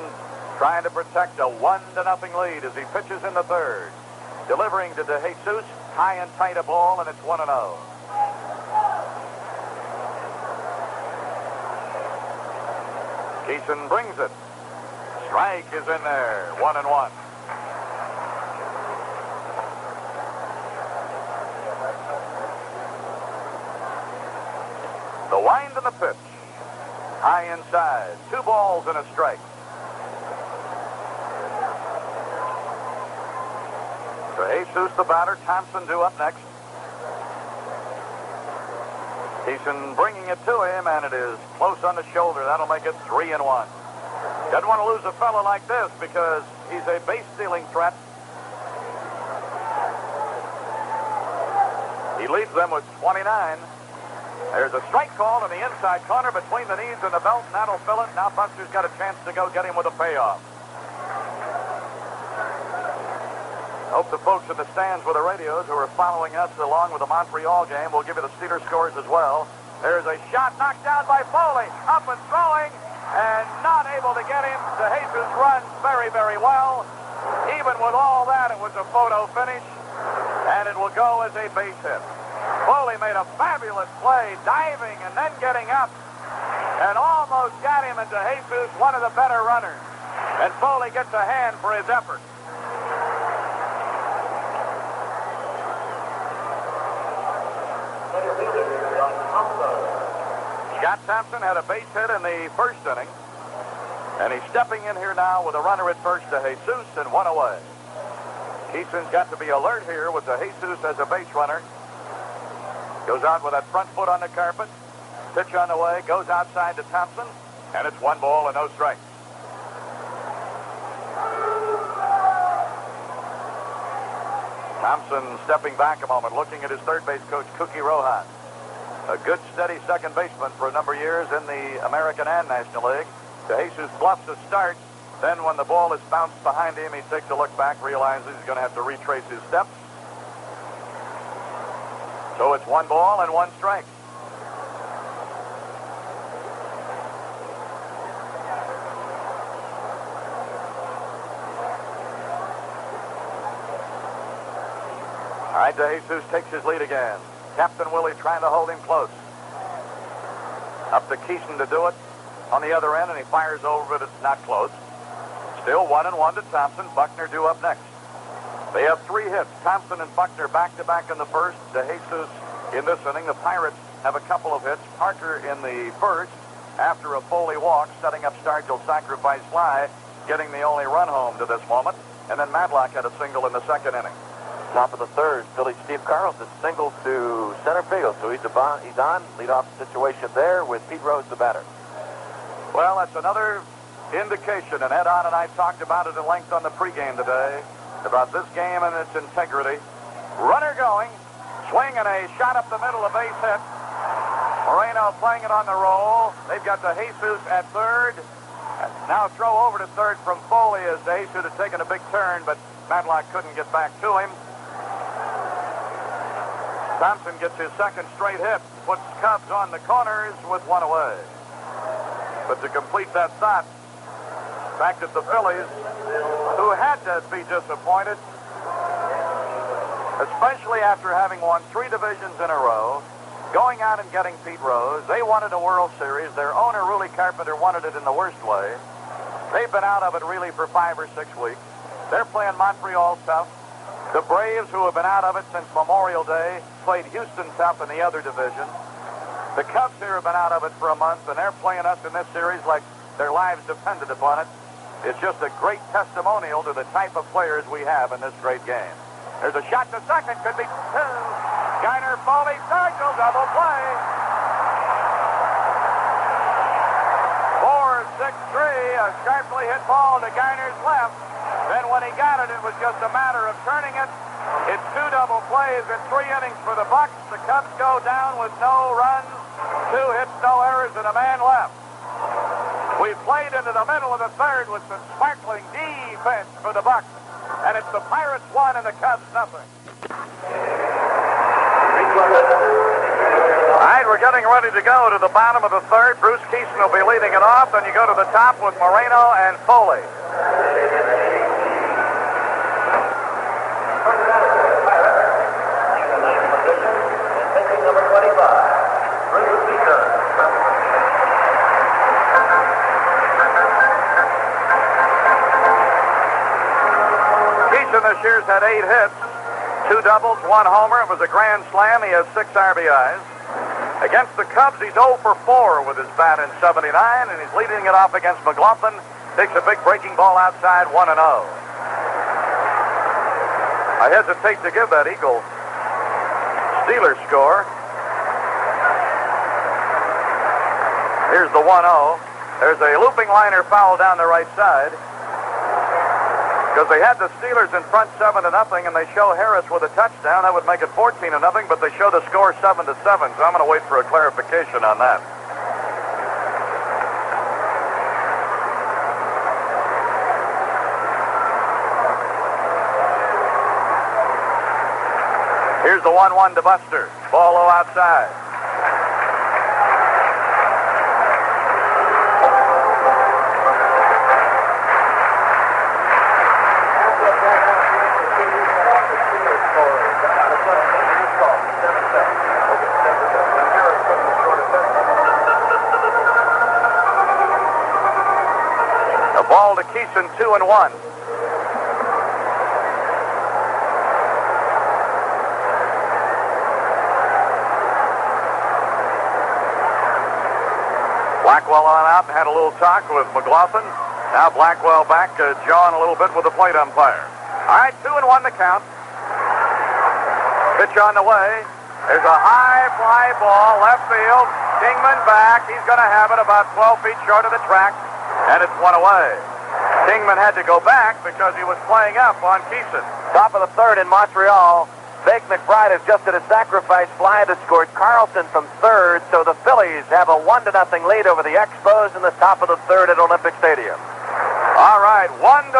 trying to protect a 1-0 lead as he pitches in the third. Delivering to DeJesus, high and tight a ball, and it's 1-0. Keeson brings it. Strike is in there. 1-1. The wind and the pitch. High inside. 2 balls and a strike. Jesus, the batter. Thompson due up next. Keeson bringing it to him, and it is close on the shoulder. That'll make it 3-1. Doesn't want to lose a fellow like this because he's a base-stealing threat. He leads them with 29. There's a strike call in the inside corner between the knees and the belt, and that'll fill it. Now Buster's got a chance to go get him with a payoff. Hope the folks in the stands with the radios who are following us along with the Montreal game will give you the Steelers scores as well. There's a shot knocked down by Foley. Up and throwing, and not able to get him. DeJesus runs very, very well. Even with all that, it was a photo finish, and it will go as a base hit. Foley made a fabulous play, diving and then getting up, and almost got him into DeJesus, one of the better runners. And Foley gets a hand for his effort. Scott Thompson had a base hit in the first inning. And he's stepping in here now with a runner at first to Jesus and one away. Keeson's got to be alert here with the Jesus as a base runner. Goes out with that front foot on the carpet. Pitch on the way, goes outside to Thompson, and it's 1 ball and no strikes. Thompson stepping back a moment, looking at his third base coach, Cookie Rojas. A good, steady second baseman for a number of years in the American and National League. DeJesus bluffs a start. Then when the ball is bounced behind him, he takes a look back, realizes he's going to have to retrace his steps. So it's 1 ball and 1 strike. All right, DeJesus takes his lead again. Captain Willie trying to hold him close. Up to Keeson to do it on the other end, and he fires over, but it's not close. Still 1-1 to Thompson. Buckner due up next. They have 3 hits. Thompson and Buckner back-to-back in the first. DeJesus in this inning. The Pirates have a couple of hits. Parker in the first after a Foley walk, setting up Stargell's sacrifice fly, getting the only run home to this moment. And then Madlock had a single in the second inning. Top of the third, Philly Steve Carlson single to center field, so he's on. Leadoff situation there with Pete Rose, the batter. Well, that's another indication, and Ed On and I talked about it at length on the pregame today, about this game and its integrity. Runner going, swing and a shot up the middle, a base hit. Moreno playing it on the roll. They've got DeJesus at third. And now throw over to third from Foley as DeJesus had taken a big turn, but Madlock couldn't get back to him. Thompson gets his second straight hit, puts Cubs on the corners with 1 away. But to complete that thought, the fact that the Phillies, who had to be disappointed, especially after having won 3 divisions in a row, going out and getting Pete Rose, they wanted a World Series. Their owner, Ruly Carpenter, wanted it in the worst way. They've been out of it really for 5 or 6 weeks. They're playing Montreal tough. The Braves, who have been out of it since Memorial Day, played Houston tough in the other division. The Cubs here have been out of it for a month, and they're playing us in this series like their lives depended upon it. It's just a great testimonial to the type of players we have in this great game. There's a shot to second, could be 2. Geiner, Foley, Stargell, double play. 4-6-3, a sharply hit ball to Geiner's left. Then when he got it, it was just a matter of turning it. It's 2 double plays in 3 innings for the Bucks. The Cubs go down with no runs, 2 hits, no errors, and a man left. We've played into the middle of the third with some sparkling defense for the Bucks. And it's the Pirates 1 and the Cubs nothing. All right, we're getting ready to go to the bottom of the third. Bruce Keeson will be leading it off. Then you go to the top with Moreno and Foley. Keeson this year's had 8 hits, 2 doubles, 1 homer. It was a grand slam. He has 6 RBIs. Against the Cubs, he's 0 for 4 with his bat in 79, and he's leading it off against McLaughlin. Takes a big breaking ball outside, 1-0. I hesitate to give that Eagle Steelers score. Here's the 1-0. There's a looping liner foul down the right side. Because they had the Steelers in front 7-0, and they show Harris with a touchdown. That would make it 14-0, but they show the score 7-7. So I'm going to wait for a clarification on that. Here's the 1-1 to Buster. Ball low outside. A ball to Keeson, 2-1. Blackwell on out and had a little talk with McLaughlin. Now Blackwell back, jawing a little bit with the plate umpire. All right, 2-1 the count. Pitch on the way. There's a high fly ball, left field. Kingman back. He's going to have it about 12 feet short of the track, and it's one away. Kingman had to go back because he was playing up on Keeson. Top of the third in Montreal. Fake McBride has just hit a sacrifice fly that scored Carlson from third, so the Phillies have a 1-0 lead over the Expos in the top of the third at Olympic Stadium. All right, 1-0.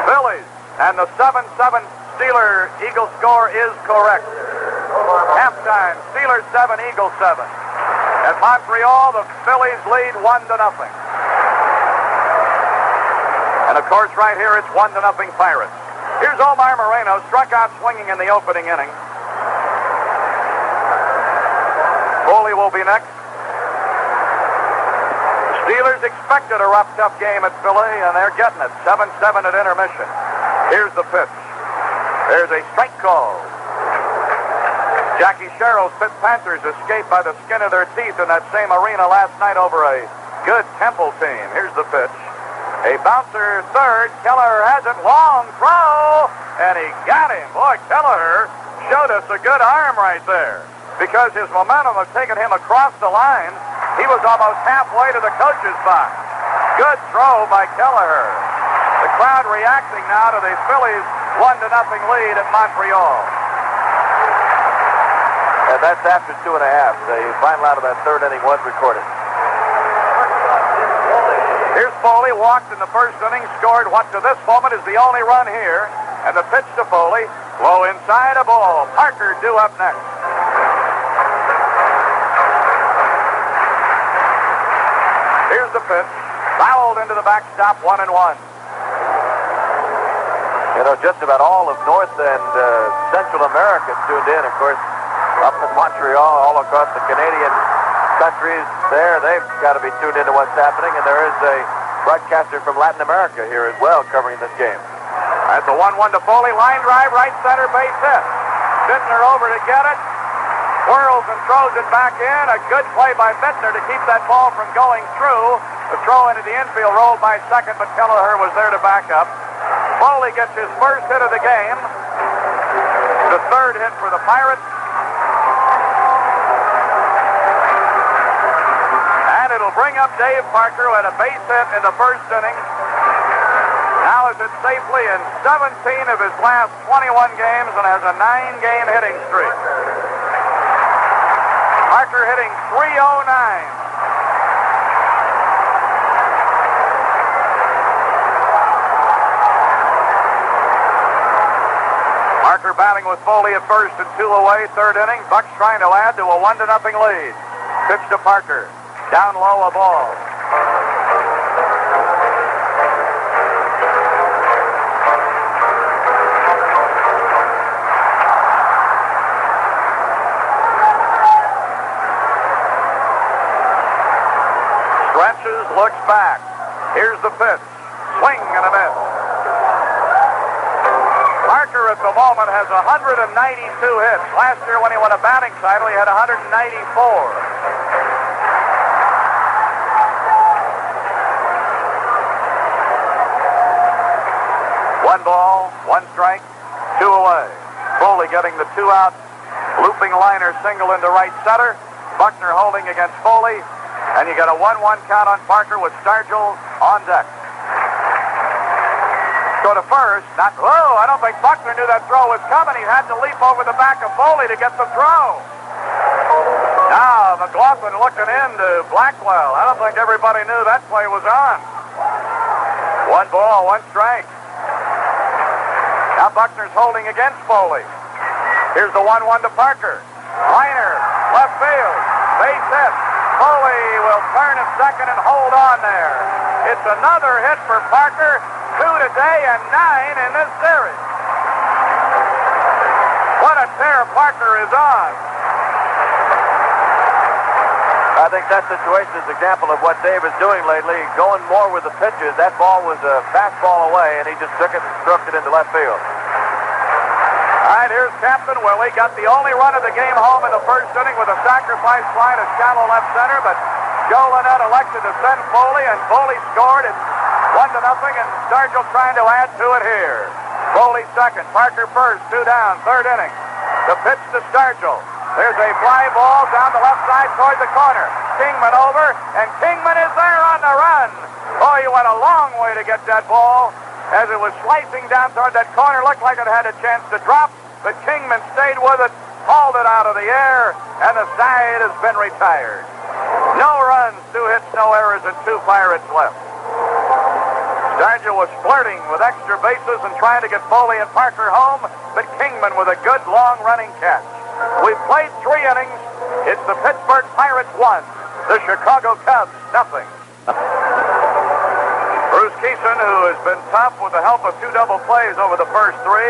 Phillies, and the 7-7 Steeler-Eagle score is correct. Halftime, Steelers 7, Eagles 7. At Montreal, the Phillies lead 1-0. And of course, right here, it's 1-0 Pirates. Here's Omar Moreno, struck out swinging in the opening inning. Foley will be next. Steelers expected a rough, tough game at Philly, and they're getting it. 7-7 at intermission. Here's the pitch. There's a strike call. Jackie Sherrill's Pitt Panthers escaped by the skin of their teeth in that same arena last night over a good Temple team. Here's the pitch. A bouncer third. Kelleher has it. Long throw. And he got him. Boy, Kelleher showed us a good arm right there because his momentum had taken him across the line. He was almost halfway to the coach's box. Good throw by Kelleher. The crowd reacting now to the Phillies' 1-0 lead at Montreal. And that's after 2.5. The final out of that third inning was recorded. Here's Foley, walked in the first inning, scored what to this moment is the only run here. And the pitch to Foley, low inside a ball. Parker due up next. Here's the pitch, fouled into the backstop, 1-1. You know, just about all of North and Central America tuned in, of course, up in Montreal, all across the Canadian countries there. They've got to be tuned into what's happening, and there is a broadcaster from Latin America here as well covering this game. That's a 1-1 to Foley. Line drive, right center, base hit. Bittner over to get it. Whirls and throws it back in. A good play by Bittner to keep that ball from going through. The throw into the infield rolled by second, but Kelleher was there to back up. Foley gets his first hit of the game. The third hit for the Pirates. And it'll bring up Dave Parker, who had a base hit in the first inning. Now is it safely in 17 of his last 21 games and has a 9-game hitting streak. Parker hitting .309. Parker batting with Foley at first and 2 away, third inning. Bucks trying to add to a 1-0 lead. Pitch to Parker. Down low, a ball. Stretches, looks back. Here's the pitch. Swing and a miss. Parker at the moment has 192 hits. Last year when he won a batting title, he had 194. One ball, one strike, 2 away. Foley getting the 2-out looping liner single into right center. Buckner holding against Foley. And you got a 1-1 count on Parker with Stargell on deck. Go to first. I don't think Buckner knew that throw was coming. He had to leap over the back of Foley to get the throw. Now McLaughlin looking into Blackwell. I don't think everybody knew that play was on. 1 ball, 1 strike. Now Buckner's holding against Foley. Here's the 1-1 to Parker. Liner, left field, base hit. Foley will turn at second and hold on there. It's another hit for Parker. 2 today and 9 in this series. What a tear Parker is on. I think that situation is an example of what Dave is doing lately, going more with the pitches. That ball was a fastball away, and he just took it and stroked it into left field. All right, here's Captain Willie. Got the only run of the game home in the first inning with a sacrifice fly to shallow left center, but Joe Lynette elected to send Foley, and Foley scored. It's 1-0, and Stargell trying to add to it here. Foley second, Parker first, 2 down, third inning. The pitch to Stargell. There's a fly ball down the left side toward the corner. Kingman over, and Kingman is there on the run. Oh, he went a long way to get that ball. As it was slicing down toward that corner, looked like it had a chance to drop, but Kingman stayed with it, hauled it out of the air, and the side has been retired. No runs, 2 hits, no errors, and 2 Pirates left. Stargell was flirting with extra bases and trying to get Foley and Parker home, but Kingman with a good long-running catch. We've played 3 innings. It's the Pittsburgh Pirates 1, the Chicago Cubs 0. Bruce Keeson, who has been tough with the help of 2 double plays over the first 3,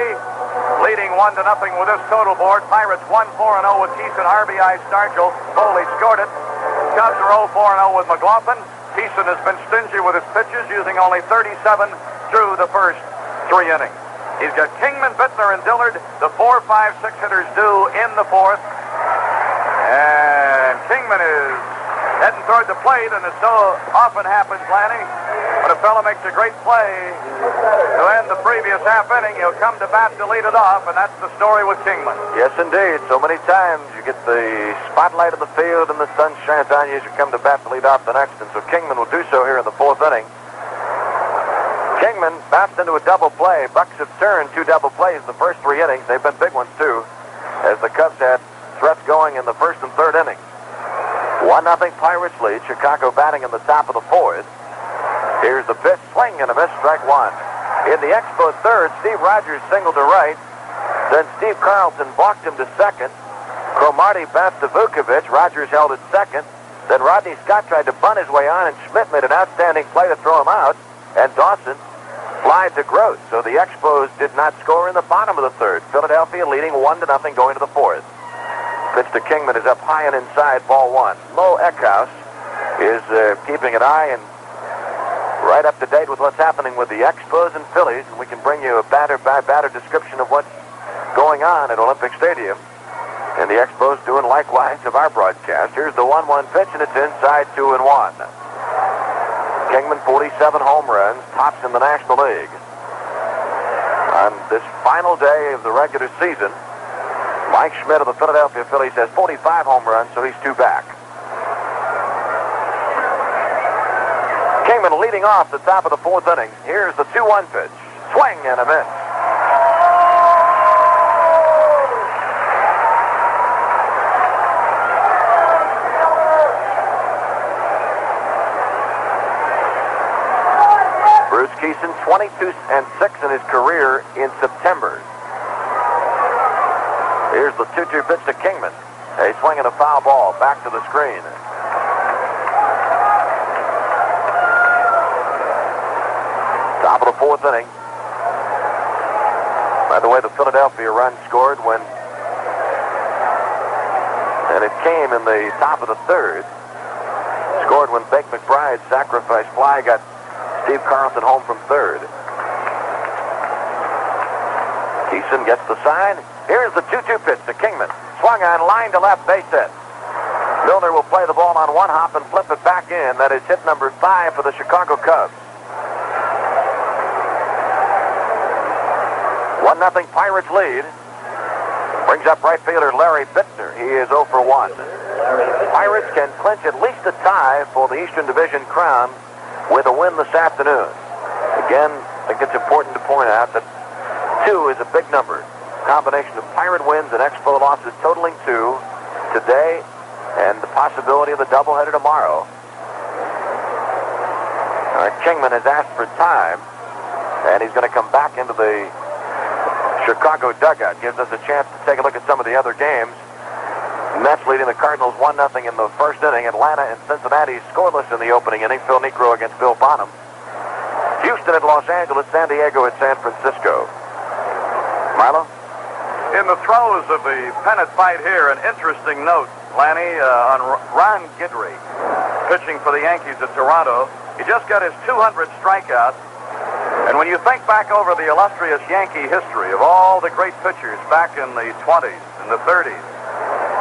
leading 1-0 with this total board. Pirates 1-4-0 with Keeson, RBI Stargell. Foley scored it. Cubs are 0-4-0 with McLaughlin. Keeson has been stingy with his pitches, using only 37 through the first 3 innings. He's got Kingman, Bittner, and Dillard, the 4, 5, 6 hitters due in the 4th. And Kingman is heading toward the plate, and it so often happens, Lanny, when a fellow makes a great play to end the previous half inning, he'll come to bat to lead it off, and that's the story with Kingman. Yes, indeed. So many times you get the spotlight of the field and the sun shines on you as you come to bat to lead off the next, and so Kingman will do so here in the 4th inning. Kingman bounced into a double play. Bucks have turned 2 double plays in the first 3 innings. They've been big ones, too, as the Cubs had threats going in the 1st and 3rd innings. 1-0 Pirates lead. Chicago batting in the top of the 4th. Here's the pitch, swing and a miss, strike 1. In the Expos 3rd, Steve Rogers singled to right. Then Steve Carlson balked him to second. Cromartie bounced to Vukovic. Rogers held at second. Then Rodney Scott tried to bunt his way on, and Schmidt made an outstanding play to throw him out. And Dawson flied to Gross. So the Expos did not score in the bottom of the 3rd. Philadelphia leading 1-0 going to the 4th. Pitch to Kingman is up high and inside, ball 1. Mo Eckhouse is keeping an eye and right up to date with what's happening with the Expos and Phillies, and we can bring you a batter-by-batter description of what's going on at Olympic Stadium. And the Expos doing likewise of our broadcast. Here's the 1-1 pitch, and it's inside, 2-1. Kingman, 47 home runs, tops in the National League. On this final day of the regular season, Mike Schmidt of the Philadelphia Phillies has 45 home runs, so he's 2 back. Kingman leading off the top of the 4th inning. Here's the 2-1 pitch. Swing and a miss. Bruce Keeson, 22-6 in his career in September. Here's the 2-2 pitch to Kingman. A swing and a foul ball back to the screen. Top of the 4th inning. By the way, the Philadelphia run scored when, and it came in the top of the 3rd. Scored when Bake McBride's sacrifice fly got Steve Carlson home from 3rd. Keeson gets the sign. Here's the 2-2 pitch to Kingman. Swung on, line to left, base hit. Milner will play the ball on 1 hop and flip it back in. That is hit number 5 for the Chicago Cubs. 1-0 Pirates lead. Brings up right fielder Larry Bittner. He is 0 for 1. Pirates can clinch at least a tie for the Eastern Division crown with a win this afternoon. Again, I think it's important to point out that 2 is a big number. Combination of Pirate wins and Expo losses totaling 2 today, and the possibility of the doubleheader tomorrow. Kingman has asked for time, and he's going to come back into the Chicago dugout. Gives us a chance to take a look at some of the other games. Mets leading the Cardinals 1-0 in the 1st inning. Atlanta and Cincinnati scoreless in the opening inning. Phil Niekro against Bill Bonham. Houston at Los Angeles, San Diego at San Francisco. Milo? In the throes of the pennant fight here, an interesting note, Lanny, on Ron Guidry, pitching for the Yankees at Toronto. He just got his 200th strikeout. And when you think back over the illustrious Yankee history of all the great pitchers back in the 20s and the 30s,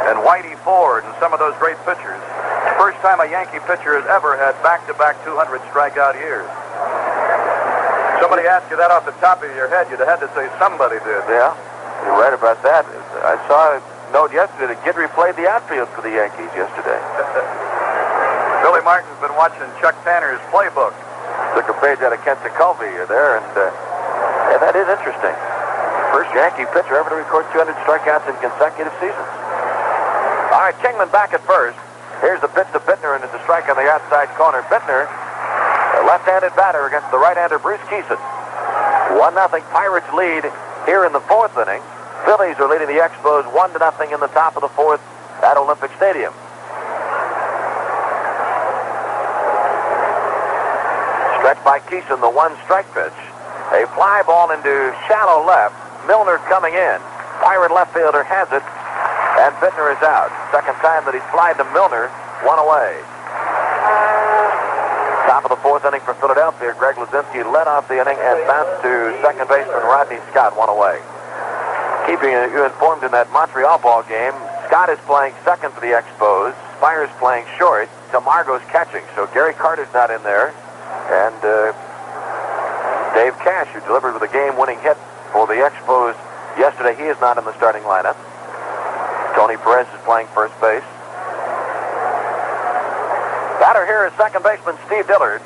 and Whitey Ford and some of those great pitchers, First time a Yankee pitcher has ever had back-to-back 200 strikeout years. Somebody asked you that off the top of your head, you'd have had to say somebody did. Yeah, you're right about that. I saw a note yesterday that Guidry played the outfield for the Yankees yesterday. Billy Martin's been watching Chuck Tanner's playbook. Took a page out of Kent Tekulve there, and yeah, that is interesting. First Yankee pitcher ever to record 200 strikeouts in consecutive seasons. All right, Kingman back at first. Here's the pitch to Bittner, and it's a strike on the outside corner. Bittner, a left-handed batter against the right-hander Bruce Keeson. 1-0 Pirates lead here in the fourth inning. Phillies are leading the Expos 1-0 in the top of the fourth at Olympic Stadium. Stretched by Keeson, the one-strike pitch. A fly ball into shallow left. Milner coming in. Pirate left fielder has it, and Bittner is out. Second time that he's flied to Milner, one away. Top of the fourth inning for Philadelphia. Greg Luzinski led off the inning and bounced to second baseman Rodney Scott, one away. Keeping you informed in that Montreal ball game, Scott is playing second for the Expos. Spires playing short. Tamargo's catching, so Gary Carter's not in there. And Dave Cash, who delivered with a game-winning hit for the Expos yesterday, he is not in the starting lineup. Tony Perez is playing first base. Batter here is second baseman Steve Dillard.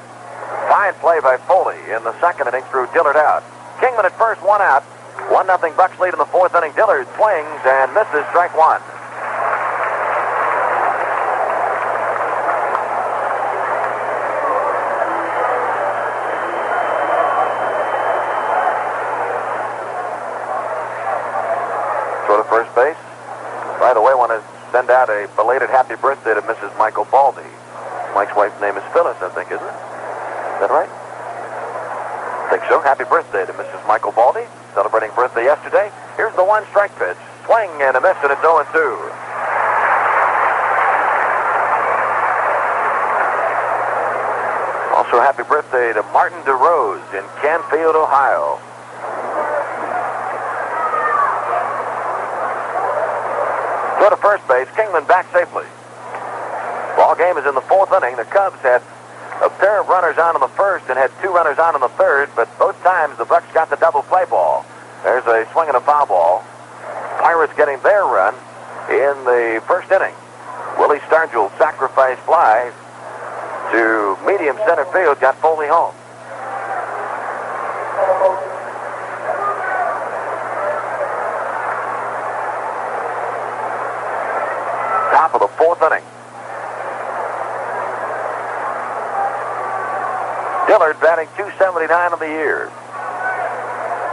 Fine play by Foley in the second inning, threw Dillard out. Kingman at first, one out. 1-0 Bucks lead in the fourth inning. Dillard swings and misses, strike one. Throw to first base. By the way, I want to send out a belated happy birthday to Mrs. Michael Baldy. Mike's wife's name is Phyllis, I think, isn't it? Is that right? I think so. Happy birthday to Mrs. Michael Baldy, celebrating birthday yesterday. Here's the one-strike pitch. Swing and a miss, and it's 0-2. Also, happy birthday to Martin DeRose in Canfield, Ohio. Throw to first base. Kingman back safely. Ball game is in the fourth inning. The Cubs had a pair of runners on in the first and had two runners on in the third, but both times the Bucks got the double play ball. There's a swing and a foul ball. Pirates getting their run in the first inning. Willie Stargell sacrifice fly to medium center field, got Foley home. Top of the fourth inning. Dillard batting .279 on the year.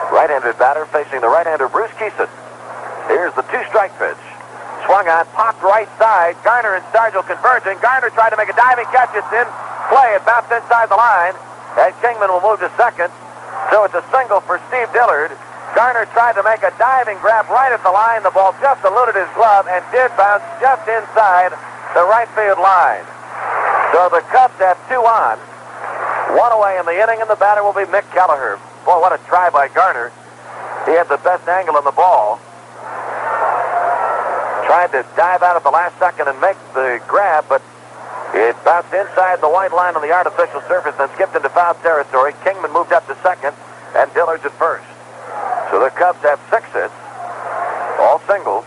Right-handed batter facing the right-hander Bruce Keeson. Here's the two-strike pitch. Swung on, popped right side. Garner and Stargell converging. Garner tried to make a diving catch. It's in play. It bounced inside the line. And Kingman will move to second. So it's a single for Steve Dillard. Garner tried to make a diving grab right at the line. The ball just eluded his glove and did bounce just inside the right field line. So the Cubs have two on. One away in the inning, and the batter will be Mick Kelleher. Boy, what a try by Garner. He had the best angle on the ball. Tried to dive out at the last second and make the grab, but it bounced inside the white line on the artificial surface and skipped into foul territory. Kingman moved up to second, and Dillard's at first. So the Cubs have 6 hits, all singles.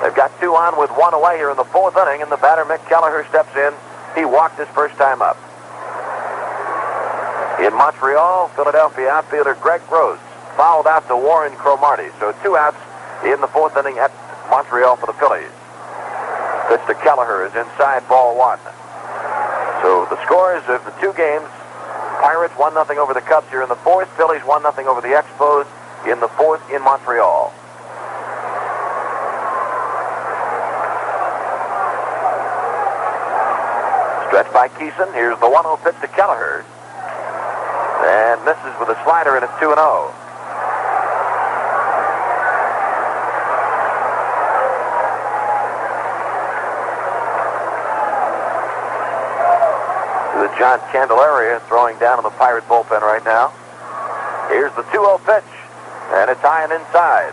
They've got 2 on with 1 away here in the fourth inning, and the batter, Mick Kelleher, steps in. He walked his first time up. In Montreal, Philadelphia outfielder Greg Gross fouled out to Warren Cromartie. So 2 outs in the fourth inning at Montreal for the Phillies. Pitch to Kelleher is inside, ball 1. So the scores of the 2 games, Pirates 1-0 over the Cubs here in the fourth. Phillies 1-0 over the Expos in the fourth in Montreal. Stretched by Keeson. Here's the 1-0 pitch to Kelleher. And misses with a slider, and it's 2-0. The John Candelaria throwing down in the Pirate bullpen right now. Here's the 2-0 pitch, and it's high and inside.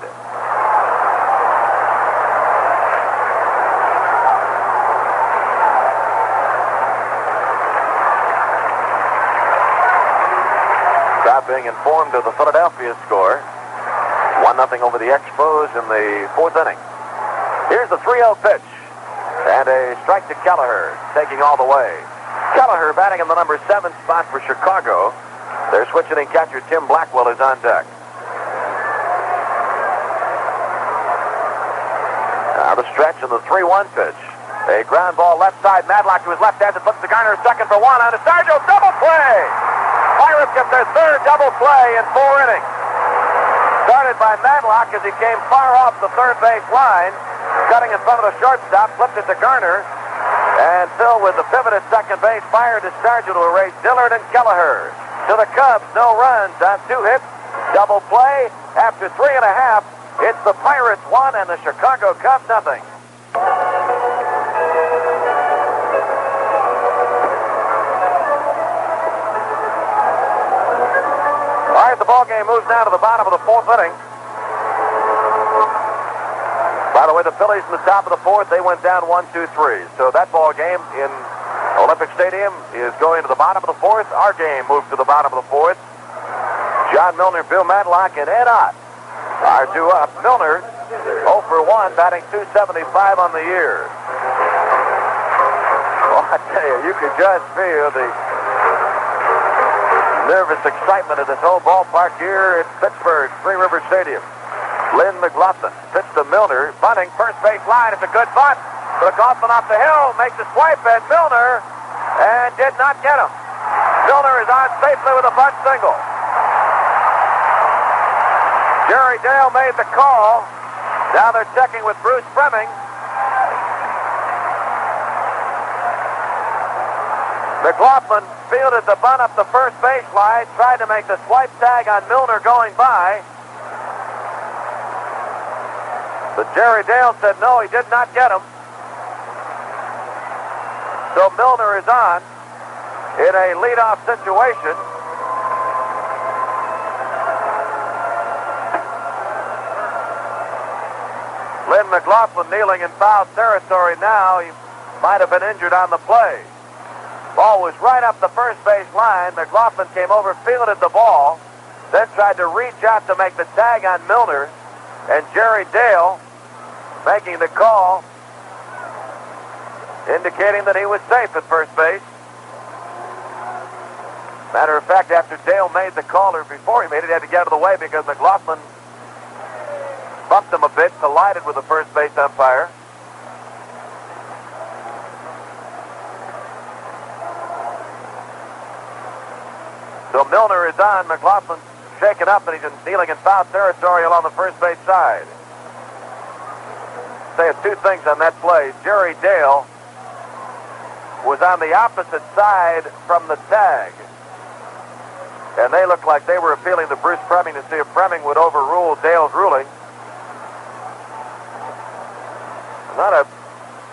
Crowd being informed of the Philadelphia score. 1-0 over the Expos in the 4th inning. Here's the 3-0 pitch. And a strike to Kelleher, taking all the way. Kelleher batting in the number 7 spot for Chicago. Their switch-hitting catcher Tim Blackwell is on deck. Now the stretch and the 3-1 pitch. A ground ball left side. Madlock to his left hand. It flips to Garner, second for one. On to Sargio, double play. Pirates get their 3rd double play in 4 innings. Started by Madlock as he came far off the 3rd base line, cutting in front of the shortstop, flipped it to Garner, and Phil with the pivot at second base fired to Sargio to erase Dillard and Kelleher. To the Cubs, no runs on 2 hits, double play. After 3.5, it's the Pirates 1 and the Chicago Cubs nothing. All right, the ball game moves now to the bottom of the 4th inning. By the way, the Phillies in the top of the 4th, they went down 1-2-3. So that ball game in Olympic Stadium is going to the bottom of the 4th. Our game moves to the bottom of the 4th. John Milner, Bill Madlock, and Ed Ott are 2 up. Milner, 0 for 1, batting .275 on the year. Well, I tell you, you could just feel the nervous excitement of this whole ballpark here at Pittsburgh, Three River Stadium. Lynn McLaughlin pitched to Milner, bunting, first base line. It's a good bunt. McLaughlin off the hill, makes a swipe at Milner, and did not get him. Milner is on safely with a bunt single. Jerry Dale made the call. Now they're checking with Bruce Fremming. McLaughlin fielded the bunt up the first baseline, tried to make the swipe tag on Milner going by. But Jerry Dale said no, he did not get him. So Milner is on in a leadoff situation. Lynn McLaughlin kneeling in foul territory now. He might have been injured on the play. Ball was right up the first base line. McLaughlin came over, fielded the ball, then tried to reach out to make the tag on Milner, and Jerry Dale making the call, indicating that he was safe at first base. Matter of fact, after Dale made the call, or before he made it, he had to get out of the way because McLaughlin bumped him a bit, collided with the first base umpire. So Milner is on. McLaughlin shaken up, and he's kneeling in foul territory along the first base side. Say 2 things on that play. Jerry Dale was on the opposite side from the tag, and they looked like they were appealing to Bruce Fremming to see if Fremming would overrule Dale's ruling. Not a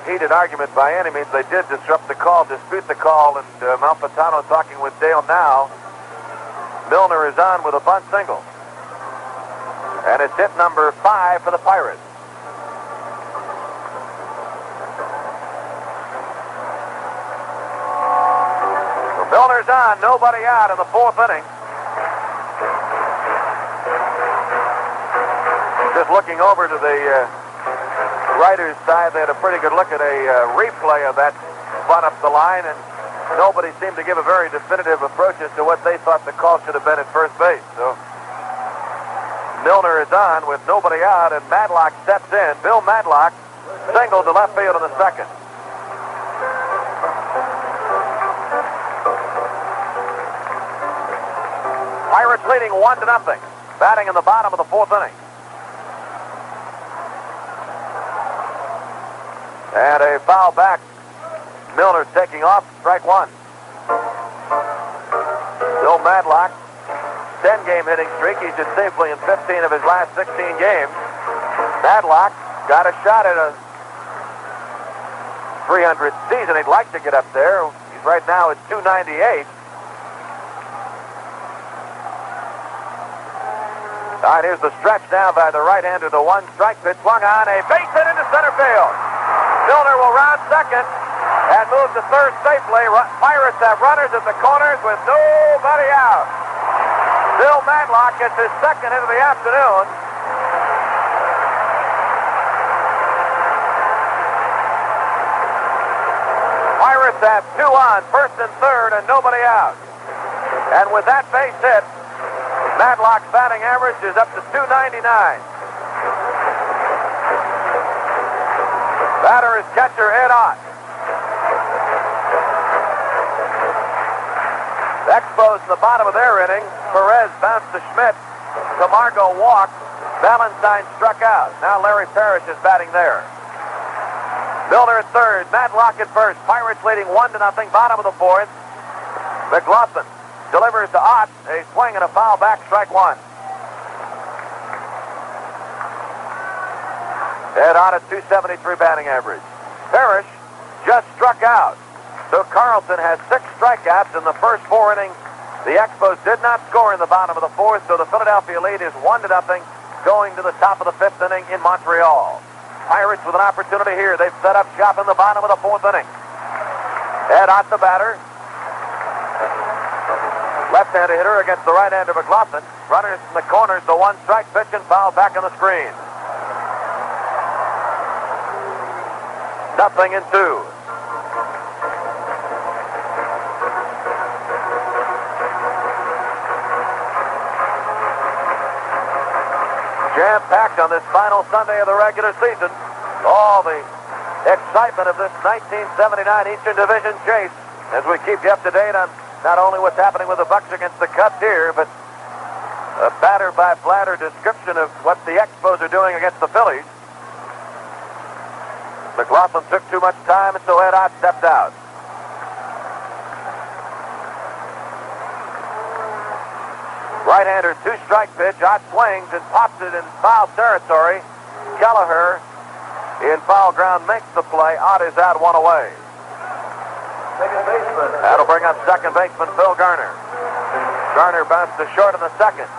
heated argument by any means. They did disrupt the call, dispute the call, and Malfitano talking with Dale now. Milner is on with a bunt single. And it's hit number 5 for the Pirates. So Milner's on, nobody out in the 4th inning. Just looking over to the writer's side, they had a pretty good look at a replay of that bunt up the line, and nobody seemed to give a very definitive approach as to what they thought the call should have been at first base. So Milner is on with nobody out, and Madlock steps in. Bill Madlock singled to left field in the 2nd. Pirates leading 1-0, batting in the bottom of the 4th inning. And a foul back. Milner taking off, strike 1. Bill Madlock, 10-game hitting streak. He's hit safely in 15 of his last 16 games. Madlock got a shot at a 300 season. He'd like to get up there. He's right now at 298. All right, here's the stretch now by the right-hander. The 1-strike pitch swung on, a base hit into center field. Milner will round second and move to third safely. Pirates have runners at the corners with nobody out. Bill Madlock gets his second hit of the afternoon. Pirates have 2 on, first and third, and nobody out. And with that base hit, Madlock's batting average is up to .299. Batter is catcher Ed Ott. The Expos in the bottom of their inning. Perez bounced to Schmidt. Camargo walked. Valentine struck out. Now Larry Parrish is batting there. Milner at third. Madlock at first. Pirates leading 1-0. Bottom of the fourth. McLaughlin delivers to Ott. A swing and a foul back. Strike one. Ed Ott at .273 batting average. Parrish just struck out. So Carlton has 6 strikeouts in the first 4 innings. The Expos did not score in the bottom of the fourth, so the Philadelphia lead is 1-0 going to the top of the 5th inning in Montreal. Pirates with an opportunity here. They've set up shop in the bottom of the 4th inning. Ed Ott the batter. Left-handed hitter against the right-hander McLaughlin. Runners in the corners, the 1-strike pitch and foul back on the screen. 0-2. Jam-packed on this final Sunday of the regular season. All the excitement of this 1979 Eastern Division chase as we keep you up to date on not only what's happening with the Bucks against the Cubs here, but a batter-by-batter description of what the Expos are doing against the Phillies. McLaughlin took too much time, and so Ed Ott stepped out. Right-hander, 2-strike pitch. Ott swings and pops it in foul territory. Kelleher in foul ground makes the play. Ott is out, 1 away. That'll bring up second baseman Phil Garner. Garner bounced to short in the second.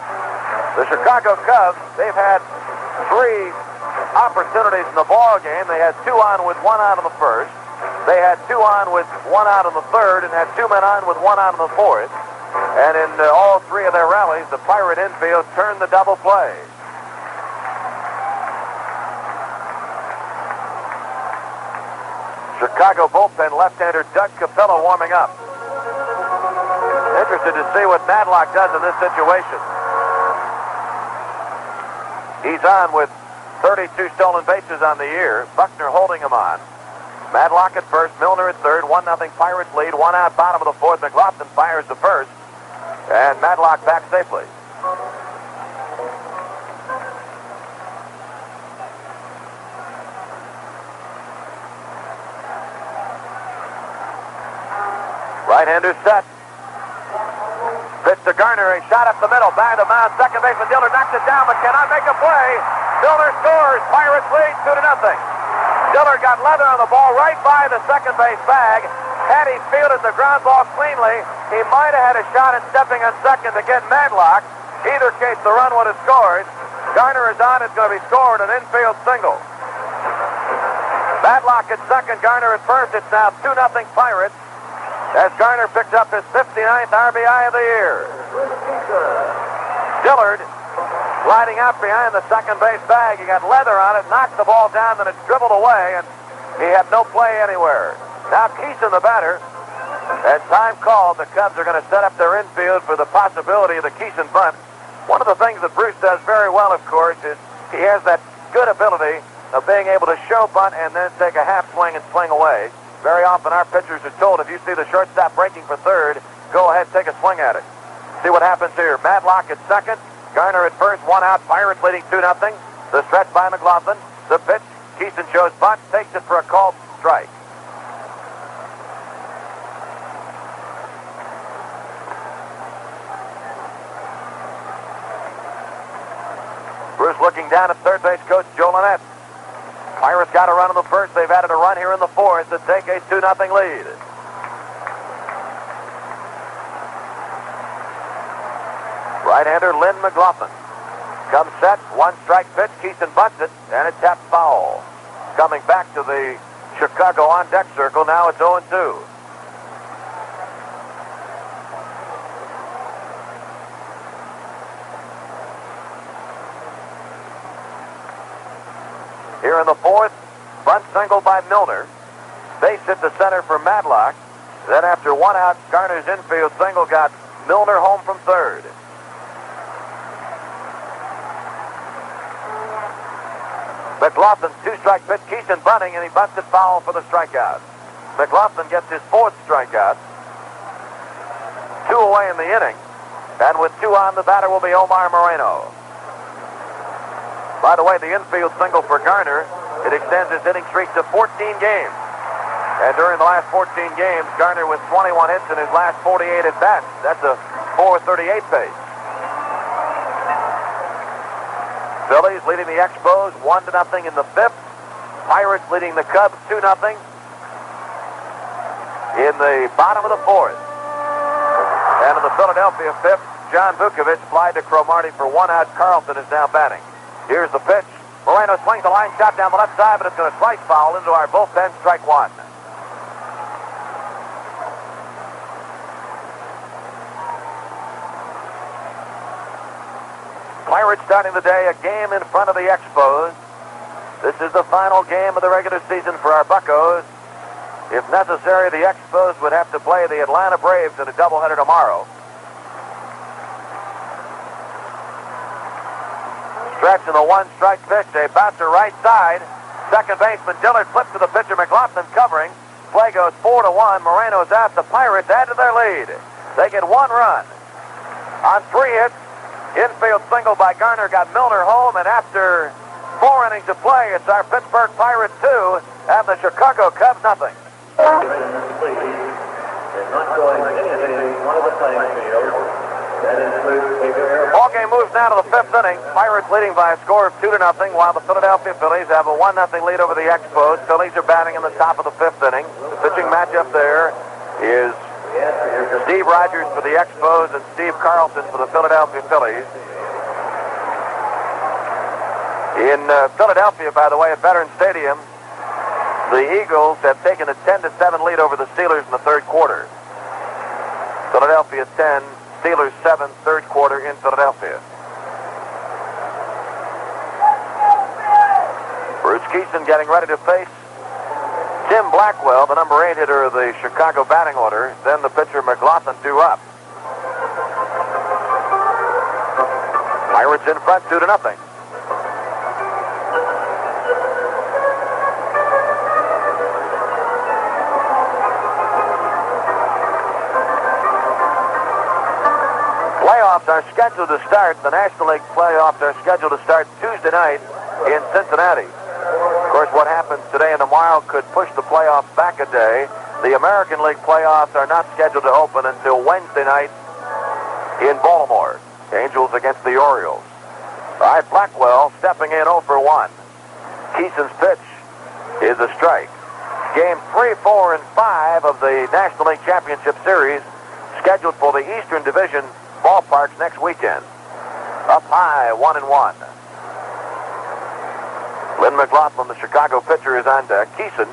The Chicago Cubs, they've had 3 opportunities in the ball game. They had 2 on with 1 out in the first. They had 2 on with 1 out in the third and had 2 men on with 1 out in the fourth. And in all 3 of their rallies, the Pirate infield turned the double play. Chicago bullpen left-hander Doug Capella warming up. Interested to see what Madlock does in this situation. He's on with 32 stolen bases on the year. Buckner holding him on. Madlock at first, Milner at third. 1-0 Pirates lead. 1 out, bottom of the fourth. McLaughlin fires the first. And Madlock back safely. Right-hander set. Pitch to Garner. A shot up the middle. Back of the mound. Second baseman Dillard knocks it down but cannot make a play. Milner scores. Pirates lead 2-0. Dillard got leather on the ball right by the second base bag. Had he fielded the ground ball cleanly, he might have had a shot at stepping on second to get Madlock. Either case, the run would have scored. Garner is on. It's going to be scored, an infield single. Madlock at second, Garner at first. It's now 2-0 Pirates as Garner picks up his 59th RBI of the year. Dillard sliding out behind the second base bag. He got leather on it, knocked the ball down, then it dribbled away, and he had no play anywhere. Now Keeson, the batter, at time called, the Cubs are going to set up their infield for the possibility of the Keeson bunt. One of the things that Bruce does very well, of course, is he has that good ability of being able to show bunt and then take a half swing and swing away. Very often our pitchers are told, if you see the shortstop breaking for third, go ahead, take a swing at it. See what happens here. Madlock at second, Garner at first, 1 out, Pirates leading 2-0. The stretch by McLaughlin. The pitch, Keeson shows bunt, takes it for a called strike. Bruce looking down at third base coach Joe Lynette. Pirates got a run in the first. They've added a run here in the fourth to take a 2-0 lead. Right-hander Lynn McLaughlin comes set. 1-strike pitch. Keeson bunts it, and it tapped foul. Coming back to the Chicago on-deck circle. Now it's 0-2. Here in the fourth, bunt single by Milner. Base hit to center for Madlock. Then after one out, Garner's infield single got Milner home from third. McLaughlin's two-strike pitch. Keeson bunting, and he bunts it foul for the strikeout. McLaughlin gets his fourth strikeout. 2 away in the inning. And with 2 on, the batter will be Omar Moreno. By the way, the infield single for Garner, it extends his hitting streak to 14 games. And during the last 14 games, Garner with 21 hits in his last 48 at-bats. That's a .438 pace. Phillies leading the Expos 1-0 in the fifth. Pirates leading the Cubs 2-0 in the bottom of the fourth. And in the Philadelphia fifth, John Vukovich flied to Cromartie for 1 out. Carlson is now batting. Here's the pitch. Moreno swings the line shot down the left side, but it's going to slice foul into our bullpen, strike one. Pirates starting the day a game in front of the Expos. This is the final game of the regular season for our Buccos. If necessary, the Expos would have to play the Atlanta Braves in a doubleheader tomorrow. Stretch in the one-strike pitch. A bouncer right side. Second baseman Dillard flips to the pitcher. McLaughlin covering. Play goes 4-1. Moreno's out. The Pirates add to their lead. They get 1 run. On 3 hits, infield single by Garner got Milner home, and after 4 innings of play, it's our Pittsburgh Pirates 2 and the Chicago Cubs nothing. Not going anything one of the playing field. That includes Ball game moves now to the 5th inning. Pirates leading by a score of 2-0, while the Philadelphia Phillies have a 1-0 lead over the Expos. Phillies are batting in the top of the 5th inning. The pitching matchup there is Steve Rogers for the Expos and Steve Carlson for the Philadelphia Phillies. In Philadelphia, by the way, at Veterans Stadium, the Eagles have taken a 10-7 lead over the Steelers in the third quarter. Philadelphia 10, Steelers 7, third quarter in Philadelphia. Bruce Keeson getting ready to face Tim Blackwell, the number 8 hitter of the Chicago batting order. Then the pitcher McLaughlin due up. Pirates in front 2-0. Playoffs are scheduled to start. The National League playoffs are scheduled to start Tuesday night in Cincinnati. Of course, what happens today and tomorrow could push the playoffs back a day. The American League playoffs are not scheduled to open until Wednesday night in Baltimore. Angels against the Orioles. All right, Blackwell stepping in 0 for 1. Keeson's pitch is a strike. Game 3, 4, and 5 of the National League Championship Series scheduled for the Eastern Division ballparks next weekend. Up high, 1-1. Lynn McLaughlin, the Chicago pitcher, is on deck. Keeson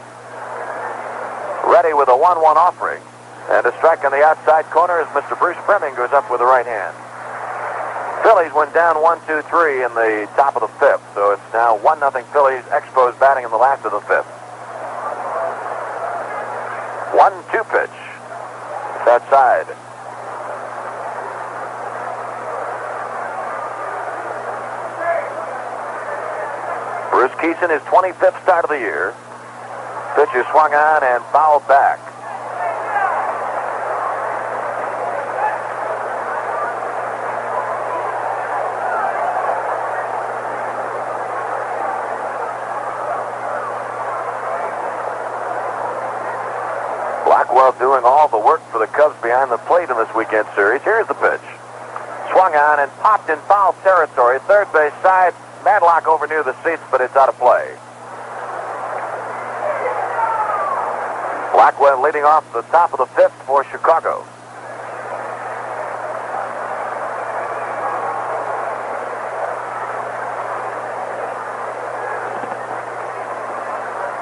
ready with a 1-1 offering. And a strike on the outside corner as Mr. Bruce Fleming goes up with the right hand. Phillies went down 1-2-3 in the top of the 5th. So it's now 1-0 Phillies. Expos batting in the last of the 5th. 1-2 pitch. It's outside. Bruce Keeson, his 25th start of the year. Pitch is swung on and fouled back. Blackwell doing all the work for the Cubs behind the plate in this weekend series. Here's the pitch. Swung on and popped in foul territory. Third base side. Madlock over near the seats, but it's out of play. Blackwell leading off the top of the 5th for Chicago.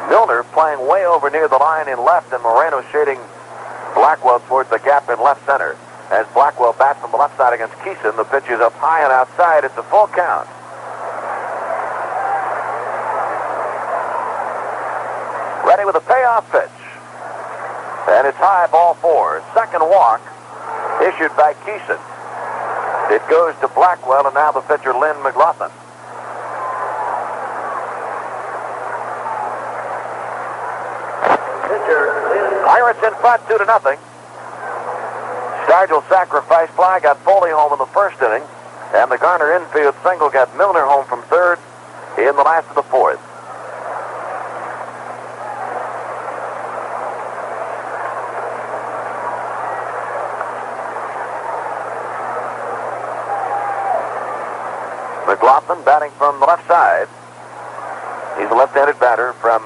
Milner playing way over near the line in left, and Moreno shading Blackwell towards the gap in left center. As Blackwell bats from the left side against Keeson, the pitch is up high and outside. It's a full count. Ready with a payoff pitch. And it's high, ball 4. Second walk issued by Keeson. It goes to Blackwell, and now the pitcher, Lynn McLaughlin. Pirates in front, 2-0. Stargell sacrifice fly got Foley home in the first inning, and the Garner infield single got Milner home from third in the last of the fourth. McLaughlin batting from the left side. He's a left-handed batter from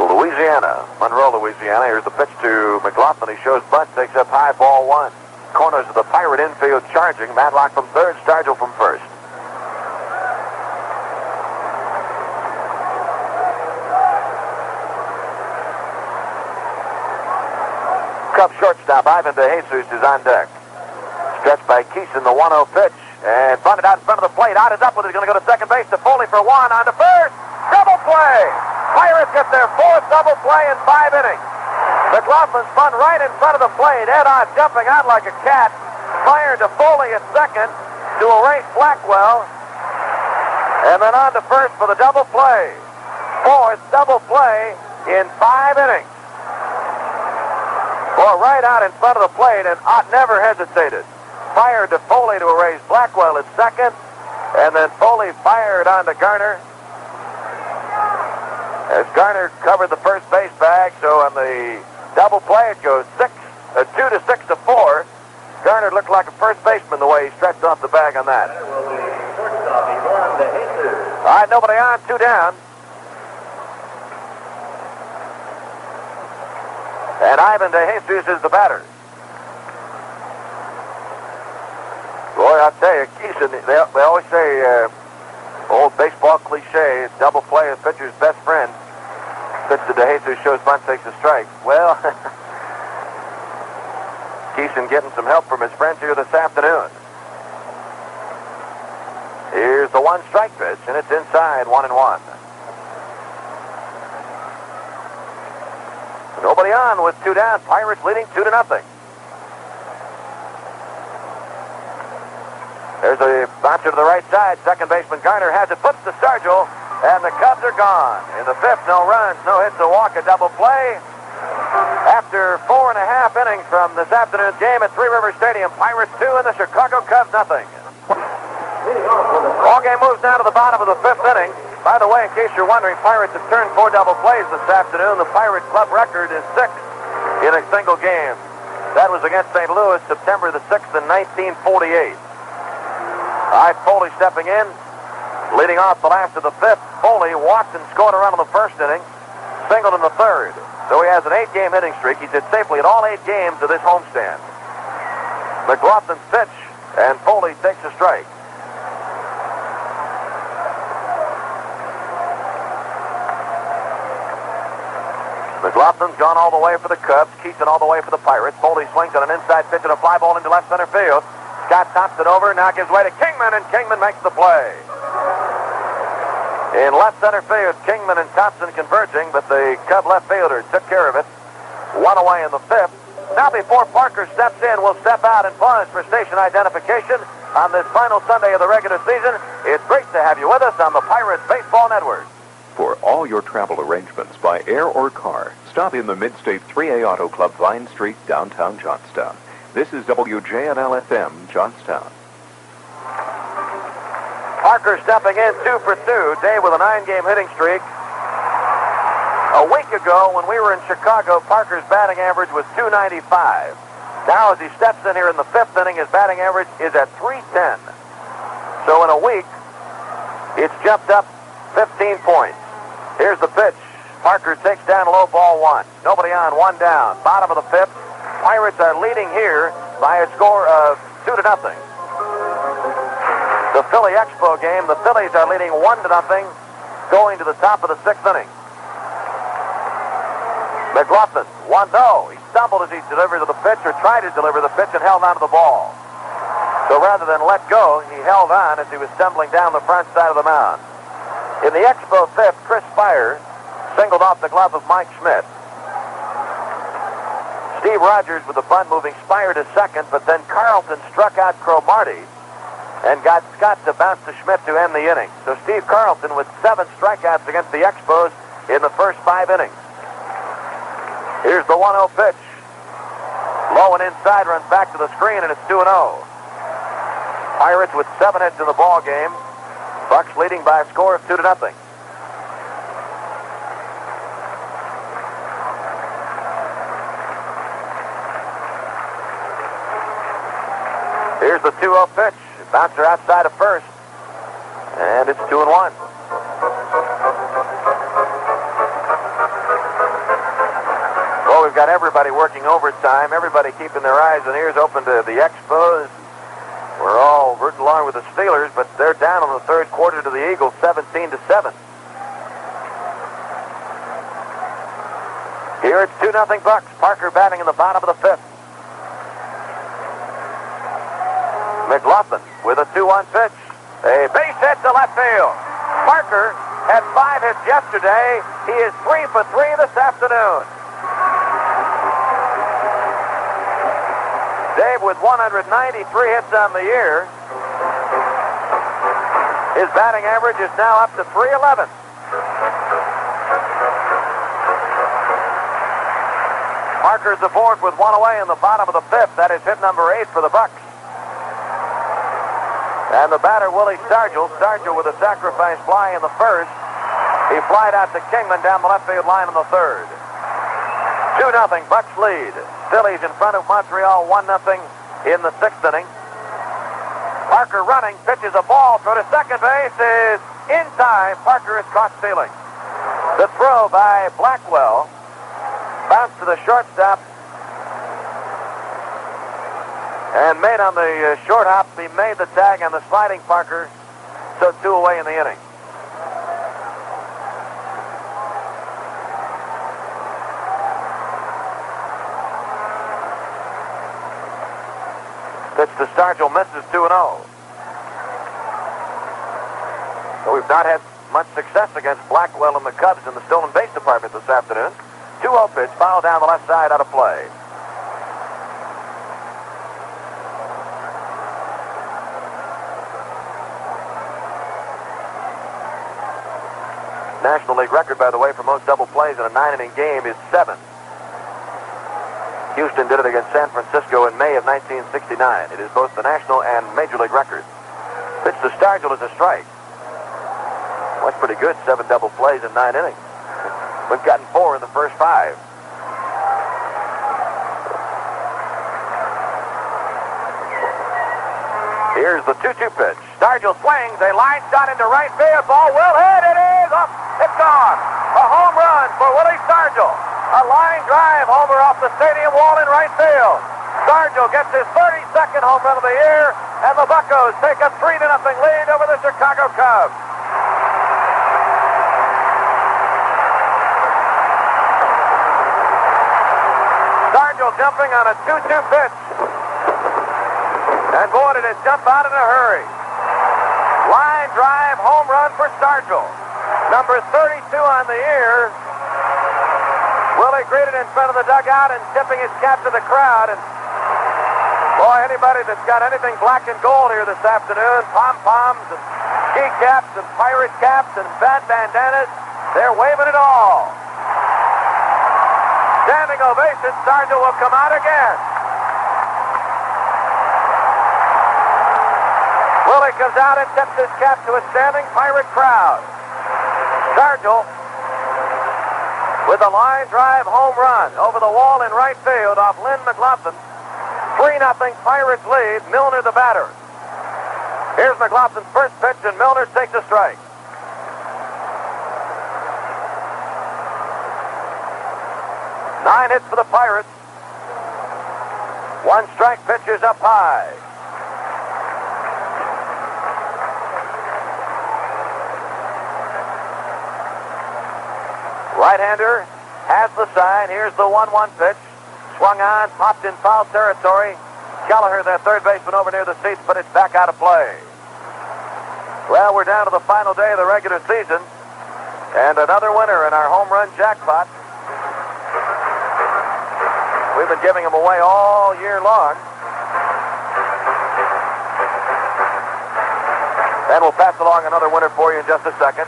Louisiana, Monroe, Louisiana. Here's the pitch to McLaughlin. He shows bunt, takes up high, ball 1. Corners of the Pirate infield charging. Matlock from third, Stargell from first. Cub shortstop Ivan DeJesus is on deck. Stretched by Keeson, the 1-0 pitch, and bunted out in front of the plate. Out is up with it. Going to go to second base to Foley for 1. On to first. Double play. Pirates get their 4th double play in 5 innings. McLaughlin spun right in front of the plate. Head on, jumping out like a cat. Fired to Foley at second to erase Blackwell. And then on to first for the double play. 4th double play in 5 innings. Boy, right out in front of the plate, and Ott never hesitated. Fired to Foley to erase Blackwell at second, and then Foley fired on to Garner. As Garner covered the first base bag, so on the double play it goes 2 to 6 to 4. Garner looked like a first baseman the way he stretched off the bag on that. All right, nobody on, 2 down. And Ivan DeJesus is the batter. Boy, I'll tell you, Keeson, they always say, old baseball cliche, double play is pitcher's best friend. Pitch to DeJesus, shows bunt, takes a strike. Well, Keeson getting some help from his friends here this afternoon. Here's the 1-strike pitch, and it's inside, 1-1. Nobody on with 2 down. Pirates leading 2-0. There's a bouncer to the right side. Second baseman Garner has it, puts to Stargell, and the Cubs are gone. In the 5th, no runs, no hits, a walk, a double play. After 4.5 innings from this afternoon's game at Three Rivers Stadium, Pirates 2 and the Chicago Cubs nothing. Ball game moves now to the bottom of the 5th inning. By the way, in case you're wondering, Pirates have turned 4 double plays this afternoon. The Pirate Club record is 6 in a single game. That was against St. Louis, September the 6th in 1948. All right, Foley stepping in, leading off the last of the 5th. Foley walked and scored a run in the 1st inning, singled in the 3rd. So he has an 8-game hitting streak. He's hit safely in all 8 games of this homestand. McLaughlin's pitch, and Foley takes a strike. McLaughlin's gone all the way for the Cubs. Keeson all the way for the Pirates. Foley swings on an inside pitch and a fly ball into left center field. Scott Thompson over, now gives way to Kingman, and Kingman makes the play. In left center field, Kingman and Thompson converging, but the Cub left fielder took care of it. 1 away in the 5th. Now before Parker steps in, we'll step out and pause for station identification on this final Sunday of the regular season. It's great to have you with us on the Pirates Baseball Network. For all your travel arrangements by air or car, stop in the Mid-State 3A Auto Club, Vine Street, downtown Johnstown. This is WJNL-FM, Johnstown. Parker stepping in 2 for 2. Dave with a 9-game hitting streak. A week ago, when we were in Chicago, Parker's batting average was .295. Now, as he steps in here in the 5th inning, his batting average is at .310. So in a week, it's jumped up 15 points. Here's the pitch. Parker takes down a low ball 1. Nobody on, 1 down. Bottom of the 5th. Pirates are leading here by a score of 2-0. The Philly Expo game, the Phillies are leading 1-0 going to the top of the 6th inning. McLaughlin, 1-0. He stumbled as he delivered to the pitch, or tried to deliver the pitch, and held on to the ball. So rather than let go, he held on as he was stumbling down the front side of the mound. In the Expo fifth, Chris Spire singled off the glove of Mike Schmidt. Steve Rogers with the bunt moving Spire to second, but then Carlton struck out Cromartie and got Scott to bounce to Schmidt to end the inning. So Steve Carlton with 7 strikeouts against the Expos in the first 5 innings. Here's the 1-0 pitch. Low and inside, runs back to the screen, and it's 2-0. Pirates with 7 hits in the ball game. Bucks leading by a score of 2-0. Here's the 2-0 pitch. Bouncer outside of first, and it's 2-1. Well, we've got everybody working overtime, everybody keeping their eyes and ears open to the Expos. We're all rooting along with the Steelers, but they're down in the third quarter to the Eagles, 17-7. Here it's 2-0 Bucks. Parker batting in the bottom of the 5th. McLaughlin with a 2-1 pitch. A base hit to left field. Parker had 5 hits yesterday. He is 3 for 3 this afternoon. Dave with 193 hits on the year. His batting average is now up to 311. Parker's aboard with 1 away in the bottom of the 5th. That is hit number 8 for the Bucks. And the batter, Willie Stargell. Stargell with a sacrifice fly in the first. He flied out to Kingman down the left field line in the third. 2-0, Bucks lead. Phillies in front of Montreal 1-0 in the 6th inning. Parker running, pitches a ball, throw to second base is in time. Parker is caught stealing. The throw by Blackwell. Bounced to the shortstop. And made on the short hop. He made the tag on the sliding Parker. So 2 away in the inning. Pitch to Stargell, misses 2-0. So we've not had much success against Blackwell and the Cubs in the stolen base department this afternoon. 2-0 pitch, foul down the left side, out of play. National League record, by the way, for most double plays in a 9-inning game is 7. Houston did it against San Francisco in May of 1969. It is both the National and Major League record. Pitch to Stargell is a strike. That's pretty good, 7 double plays in 9 innings. We've gotten 4 in the first 5. Here's the 2-2 pitch. Stargell swings, a line shot into right field. Ball well hit, it is up. It's gone. A home run for Willie Stargell. A line drive homer off the stadium wall in right field. Stargell gets his 32nd home run of the year, and the Buccos take a 3-0 lead over the Chicago Cubs. Stargell jumping on a 2-2 pitch. And boy, did it jump out in a hurry. Line drive home run for Stargell. Number 32 on the year. Willie greeted in front of the dugout and tipping his cap to the crowd. And boy, anybody that's got anything black and gold here this afternoon, pom-poms and ski caps and pirate caps and bad bandanas, they're waving it all. Standing ovation. Stargell will come out again. Willie comes out and tips his cap to a standing pirate crowd. Stargell with a line drive home run over the wall in right field off Lynn McLaughlin. 3-0 Pirates lead. Milner the batter. Here's McLaughlin's first pitch, and Milner takes a strike. Nine hits for the Pirates. 1 strike, pitches up high. Right-hander has the sign. Here's the 1-1 pitch. Swung on, popped in foul territory. Kelleher, their third baseman, over near the seats, but it's back out of play. Well, we're down to the final day of the regular season. And another winner in our home run jackpot. We've been giving them away all year long. And we'll pass along another winner for you in just a second.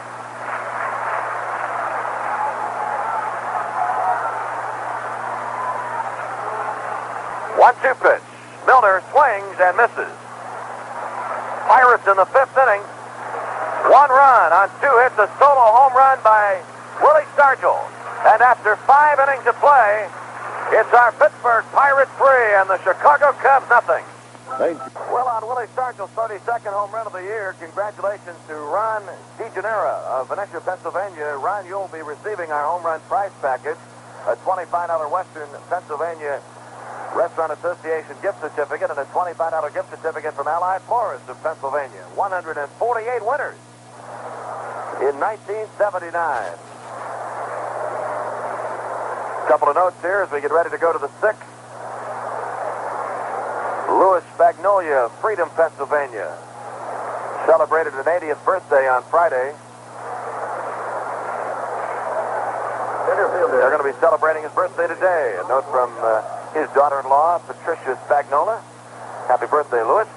One-two pitch. Milner swings and misses. Pirates in the fifth inning. One run on 2 hits, a solo home run by Willie Stargell. And after 5 innings of play, it's our Pittsburgh Pirates 3 and the Chicago Cubs nothing. Well, on Willie Stargell's 32nd home run of the year, congratulations to Ron DeGenera of Venetia, Pennsylvania. Ron, you'll be receiving our home run prize package, a $25 Western Pennsylvania Restaurant Association gift certificate and a $25 gift certificate from Allied Florists of Pennsylvania. 148 winners in 1979. Couple of notes here as we get ready to go to the 6th. Louis Spagnolia of Freedom, Pennsylvania, celebrated an 80th birthday on Friday. They're going to be celebrating his birthday today. A note from his daughter-in-law, Patricia Spagnola. Happy birthday, Louis.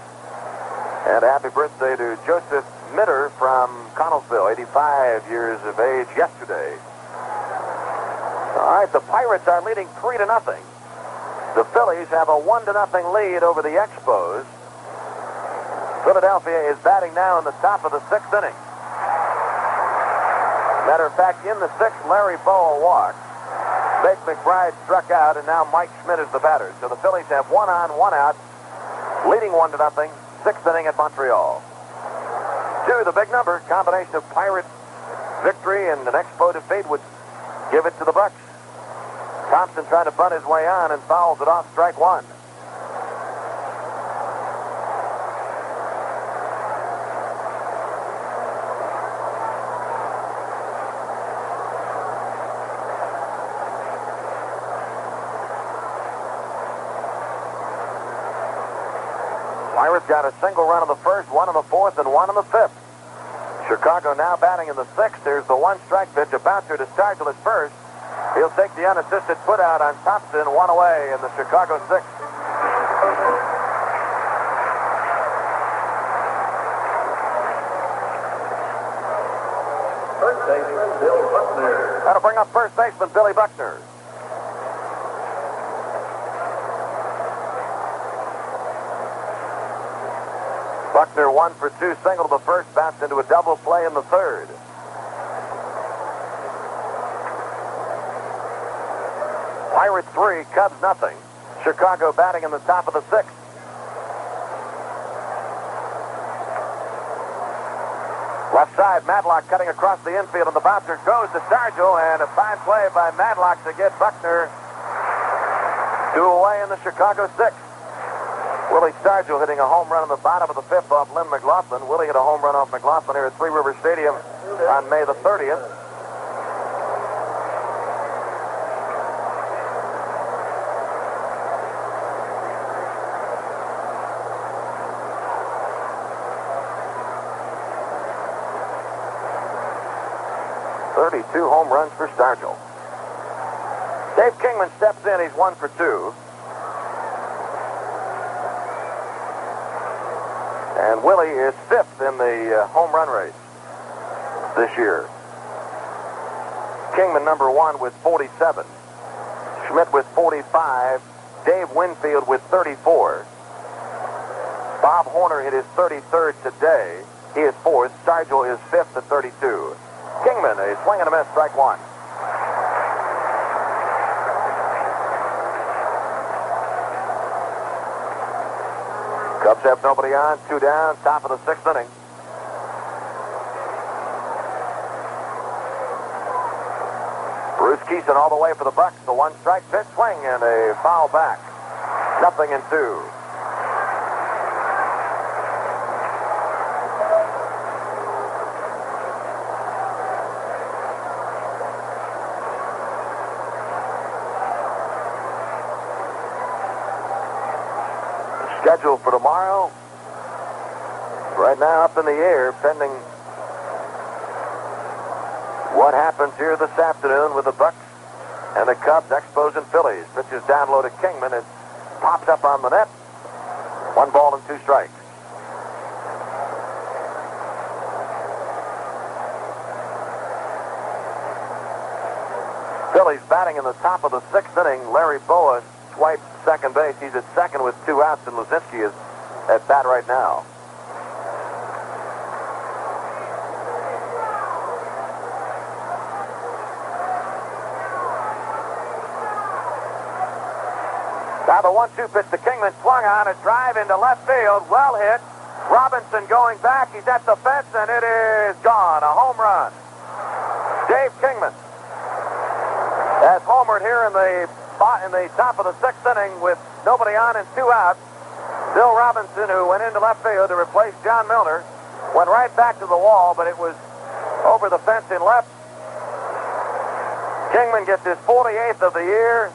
And a happy birthday to Joseph Mitter from Connellsville, 85 years of age yesterday. All right, the Pirates are leading 3-0. The Phillies have a 1-0 lead over the Expos. Philadelphia is batting now in the top of the 6th inning. Matter of fact, in the 6th, Larry Bowa walked. Big McBride struck out, and now Mike Schmidt is the batter. So the Phillies have 1 on, 1 out, leading 1-0, 6th inning at Montreal. 2, the big number, combination of Pirate victory and an Expo defeat would give it to the Bucks. Thompson trying to bunt his way on and fouls it off, strike 1. Pirates got a single run in the 1st, 1 in the 4th, and 1 in the 5th. Chicago now batting in the 6th. There's the 1-strike pitch, a bouncer to Stargell at first. He'll take the unassisted put-out on Thompson, 1 away in the Chicago 6th. First baseman, Bill Buckner. That'll bring up first baseman Billy Buckner. Buckner 1 for 2, single to the 1st, bounced into a double play in the 3rd. Pirates 3, Cubs nothing. Chicago batting in the top of the 6th. Left side, Matlock cutting across the infield, and the bouncer goes to Stargell, and a fine play by Matlock to get Buckner 2 away in the Chicago 6th. Willie Stargell hitting a home run in the bottom of the 5th off Lynn McLaughlin. Willie hit a home run off McLaughlin here at Three River Stadium on May the 30th. Home runs for Stargell. Dave Kingman steps in. He's 1 for 2. And Willie is 5th in the home run race this year. Kingman number 1 with 47. Schmidt with 45. Dave Winfield with 34. Bob Horner hit his 33rd today. He is 4th. Stargell is 5th at 32. Kingman, a swing and a miss, strike 1. Cubs have nobody on, 2 down, top of the 6th inning. Bruce Keeson all the way for the Bucks. The 1-strike pitch, swing, and a foul back. 0-2. Schedule for tomorrow, right now up in the air, pending what happens here this afternoon with the Bucks and the Cubs, Expos, and Phillies. Pitches down low to Kingman. It pops up on the net. 1 ball and 2 strikes. Phillies batting in the top of the 6th inning. Larry Boa swiped second base. He's at second with 2 outs, and Luzinski is at bat right now. Now the 1-2 pitch to Kingman, swung on, a drive into left field, well hit. Robinson going back, he's at the fence, and it is gone, a home run. Dave Kingman has homered here in the top of the 6th inning with nobody on and 2 outs. Bill Robinson, who went into left field to replace John Milner, went right back to the wall, but it was over the fence in left. Kingman gets his 48th of the year.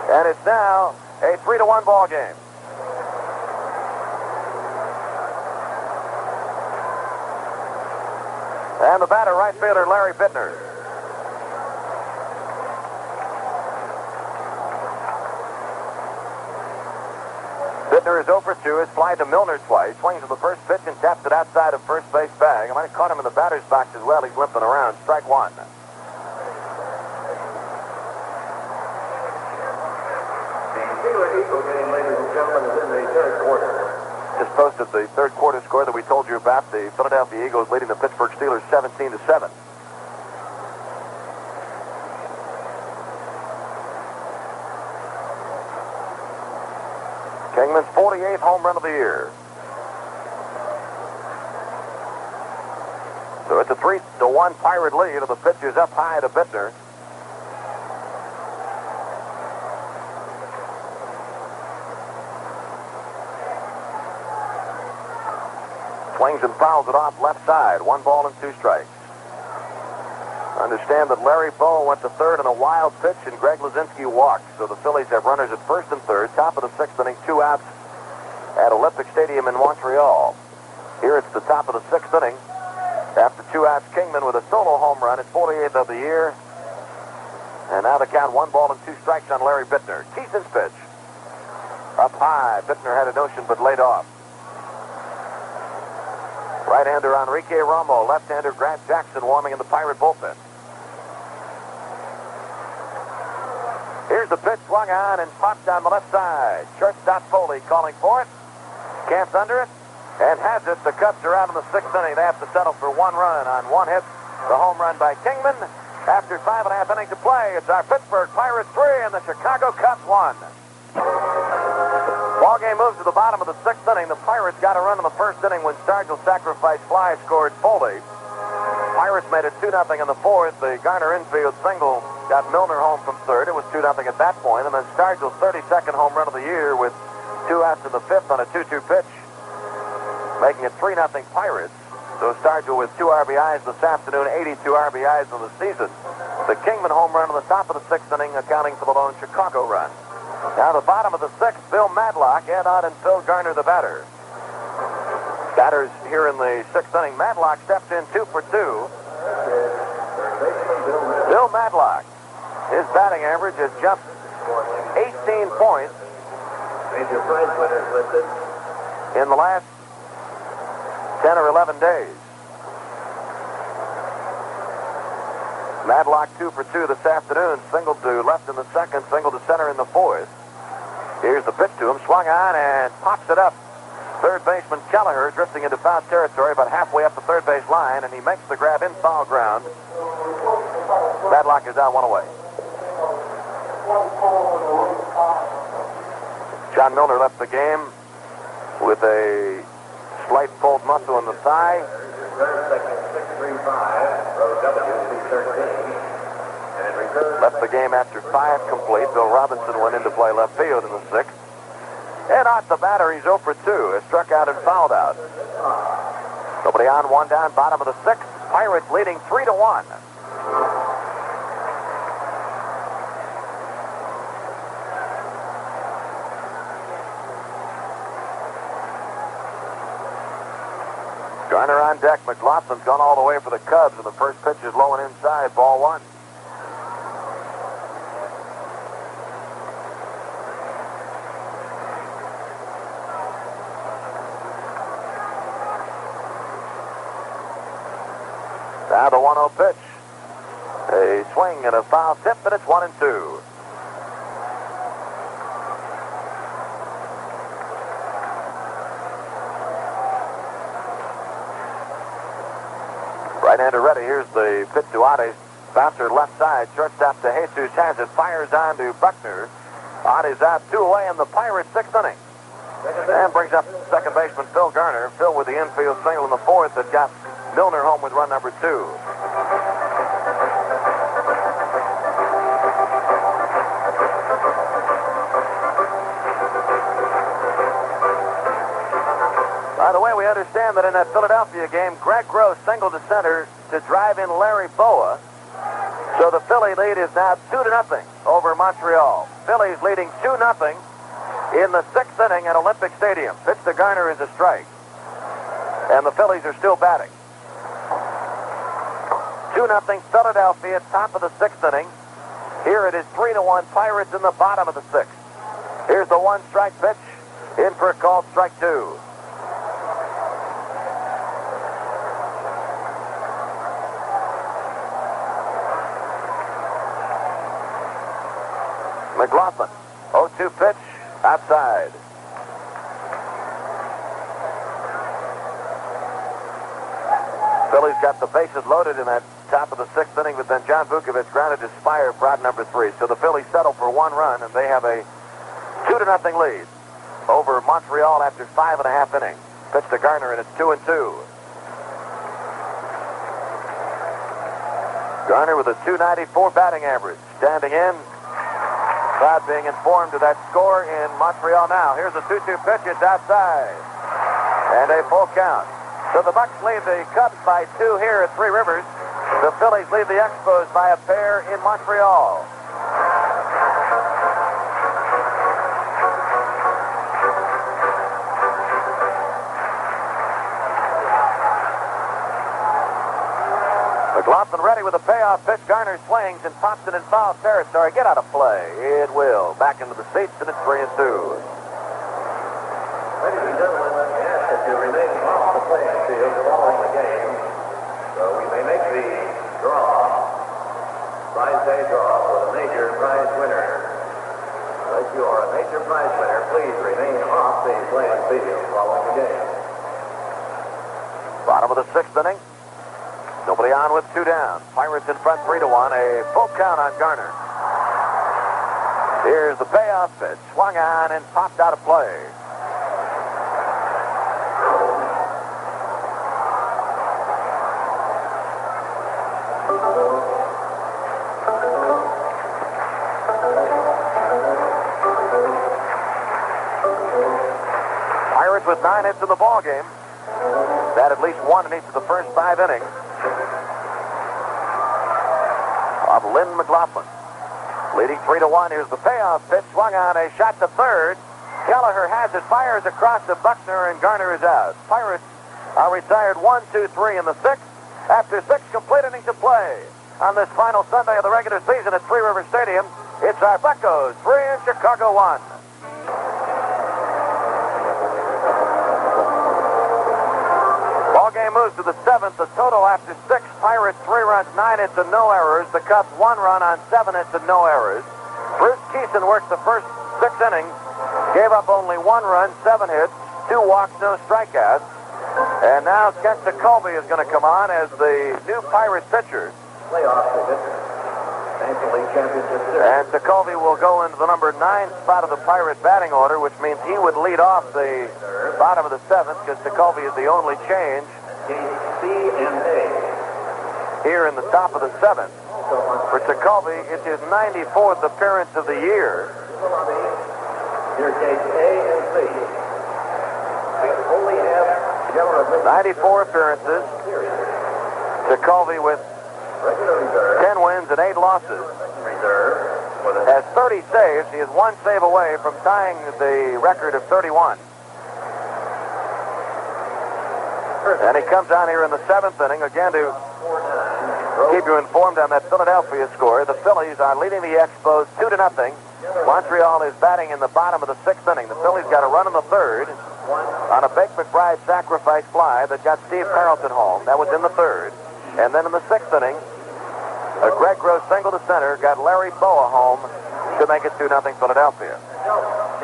And it's now a 3-1 ball game. And the batter, right fielder Larry Bittner. Bittner is 0 for 2. Has flied to Milner twice. Swings to the first pitch and taps it outside of first base bag. I might have caught him in the batter's box as well. He's limping around. Strike 1. Eagle game, ladies and gentlemen, is in the 3rd quarter. Just posted the 3rd quarter score that we told you about. The Philadelphia Eagles leading the Pittsburgh Steelers 17-7. Kingman's 48th home run of the year. So it's a 3-1 Pirate lead, and the pitch is up high to Bittner. Swings and fouls it off left side. 1 ball and 2 strikes. Understand that Larry Bowa went to third on a wild pitch, and Greg Luzinski walked. So the Phillies have runners at first and third. Top of the 6th inning, 2 outs at Olympic Stadium in Montreal. Here it's the top of the 6th inning. After 2 outs, Kingman with a solo home run at 48th of the year. And now the count, 1 ball and 2 strikes on Larry Bittner. Keeson's pitch. Up high. Bittner had a notion but laid off. Right-hander Enrique Romo, left-hander Grant Jackson warming in the Pirate bullpen. Here's the pitch, swung on and popped down the left side. Shortstop Foley calling for it. Camps under it and has it. The Cubs are out in the 6th inning. They have to settle for 1 run on 1 hit. The home run by Kingman. After 5.5 innings to play, it's our Pittsburgh Pirates 3 and the Chicago Cubs 1. Ball game moves to the bottom of the 6th inning. The Pirates got a run in the 1st inning when Stargell sacrifice fly scored Foley. Pirates made it 2-0 in the 4th. The Garner infield single got Milner home from third. It was 2-0 at that point. And then Stargell's 32nd home run of the year with 2 outs in the 5th on a 2-2 pitch, making it 3-0 Pirates. So Stargell with 2 RBIs this afternoon, 82 RBIs in the season. The Kingman home run on the top of the 6th inning, accounting for the lone Chicago run. Now the bottom of the 6th, Bill Madlock, Ed Ott, and Phil Garner the batter. Batters here in the 6th inning. Madlock steps in 2 for 2. Bill Madlock, his batting average has jumped 18 points Major prize winners listed. in the last 10 or 11 days. Madlock 2 for 2 this afternoon. Single to left in the 2nd, single to center in the 4th. Here's the pitch to him. Swung on and pops it up. Third baseman Kelleher drifting into foul territory about halfway up the third base line, and he makes the grab in foul ground. Madlock is out 1 away. John Milner left the game with a slight pulled muscle in the thigh. Section 635, row W, 13. Left the game after 5 complete. Bill Robinson went into play left field in the 6th. Ed Ott, the batter, he's 0 for 2. Has struck out and fouled out. Nobody on, 1 down, bottom of the 6th. Pirates leading 3-1. Garner on deck. McLaughlin's gone all the way for the Cubs, and the first pitch is low and inside. Ball one. Now the 1-0 pitch. A swing and a foul tip, and it's 1-2. Right-hander ready. Here's the pitch to Ade. Bouncer left side. Shortstop to Jesus has it. Fires on to Buckner. Ade's out 2 away in the Pirates' 6th inning. And brings up second baseman Phil Garner. Phil with the infield single in the 4th that got Milner home with run number 2. By the way, we understand that in that Philadelphia game, Greg Gross singled to center to drive in Larry Boa. So the Philly lead is now 2-0 over Montreal. Phillies leading 2-0 in the 6th inning at Olympic Stadium. Pitch to Garner is a strike. And the Phillies are still batting. 2-0 Philadelphia, top of the 6th inning. Here it is 3-1 Pirates in the bottom of the 6th. Here's the 1-strike pitch. In for a called strike 2. McLaughlin, 0-2 pitch, outside. Phillies got the bases loaded in that top of the 6th inning, but then John Vukovich grounded to Spire for out number 3. So the Phillies settle for 1 run, and they have a 2-0 lead over Montreal after 5.5 innings. Pitch to Garner, and it's 2-2. Garner with a .294 batting average. Standing in. Crowd being informed of that score in Montreal now. Here's a 2-2 pitch. It's outside. And a full count. So the Bucks lead the Cubs by 2 here at Three Rivers. The Phillies lead the Expos by a pair in Montreal. McLaughlin ready with a payoff pitch. Garner swings and pops it in foul territory. Get out of play. It will. Back into the seats, and it's 3-2. Ladies and gentlemen, let me ask that you remain off the playing field following the game, so we may make the prize day draw for the major prize winner. If you are a major prize winner, please remain off the playing field following the game. Bottom of the 6th inning. Nobody on with 2 down. Pirates in front 3-1. A full count on Garner. Here's the payoff pitch. Swung on and popped out of play. Pirates with 9 hits in the ball game. That at least 1 in each of the first 5 innings. Of Lynn McLaughlin. Leading 3-1. Here's the payoff pitch. Swung on, a shot to third. Kelleher has it, fires across to Buckner, and Garner is out. Pirates are retired 1-2-3 in the 6th after 6 complete innings of play. On this final Sunday of the regular season at Three River Stadium, it's our Buccos 3 and Chicago 1. Ball game moves to the 7th. The total after 6. Pirates 3 runs, 9 hits, and no errors. The Cubs 1 run on 7 hits and no errors. Bruce Keeson worked the first 6 innings, gave up only 1 run, 7 hits, 2 walks, no strikeouts. And now Kent Tekulve is going to come on as the new Pirates pitcher. Playoff ticket. National League Championship Series. And Tekulve will go into the number 9 spot of the Pirate batting order, which means he would lead off the bottom of the 7th because Tekulve is the only change. C and A. Here in the top of the 7th. For Tekulve, it's his 94th appearance of the year. Here's gauge A and C. We only have general admission. 94 appearances. Tekulve with 10 wins and 8 losses. Has 30 saves. He is 1 save away from tying the record of 31. And he comes on here in the 7th inning again to keep you informed on that Philadelphia score. The Phillies are leading the Expos 2-0. Montreal is batting in the bottom of the 6th inning. The Phillies got a run in the 3rd on a Bake McBride sacrifice fly that got Steve Carrollton home. That was in the 3rd. And then in the 6th inning, a Greg Gross single to center got Larry Boa home to make it 2-0 Philadelphia.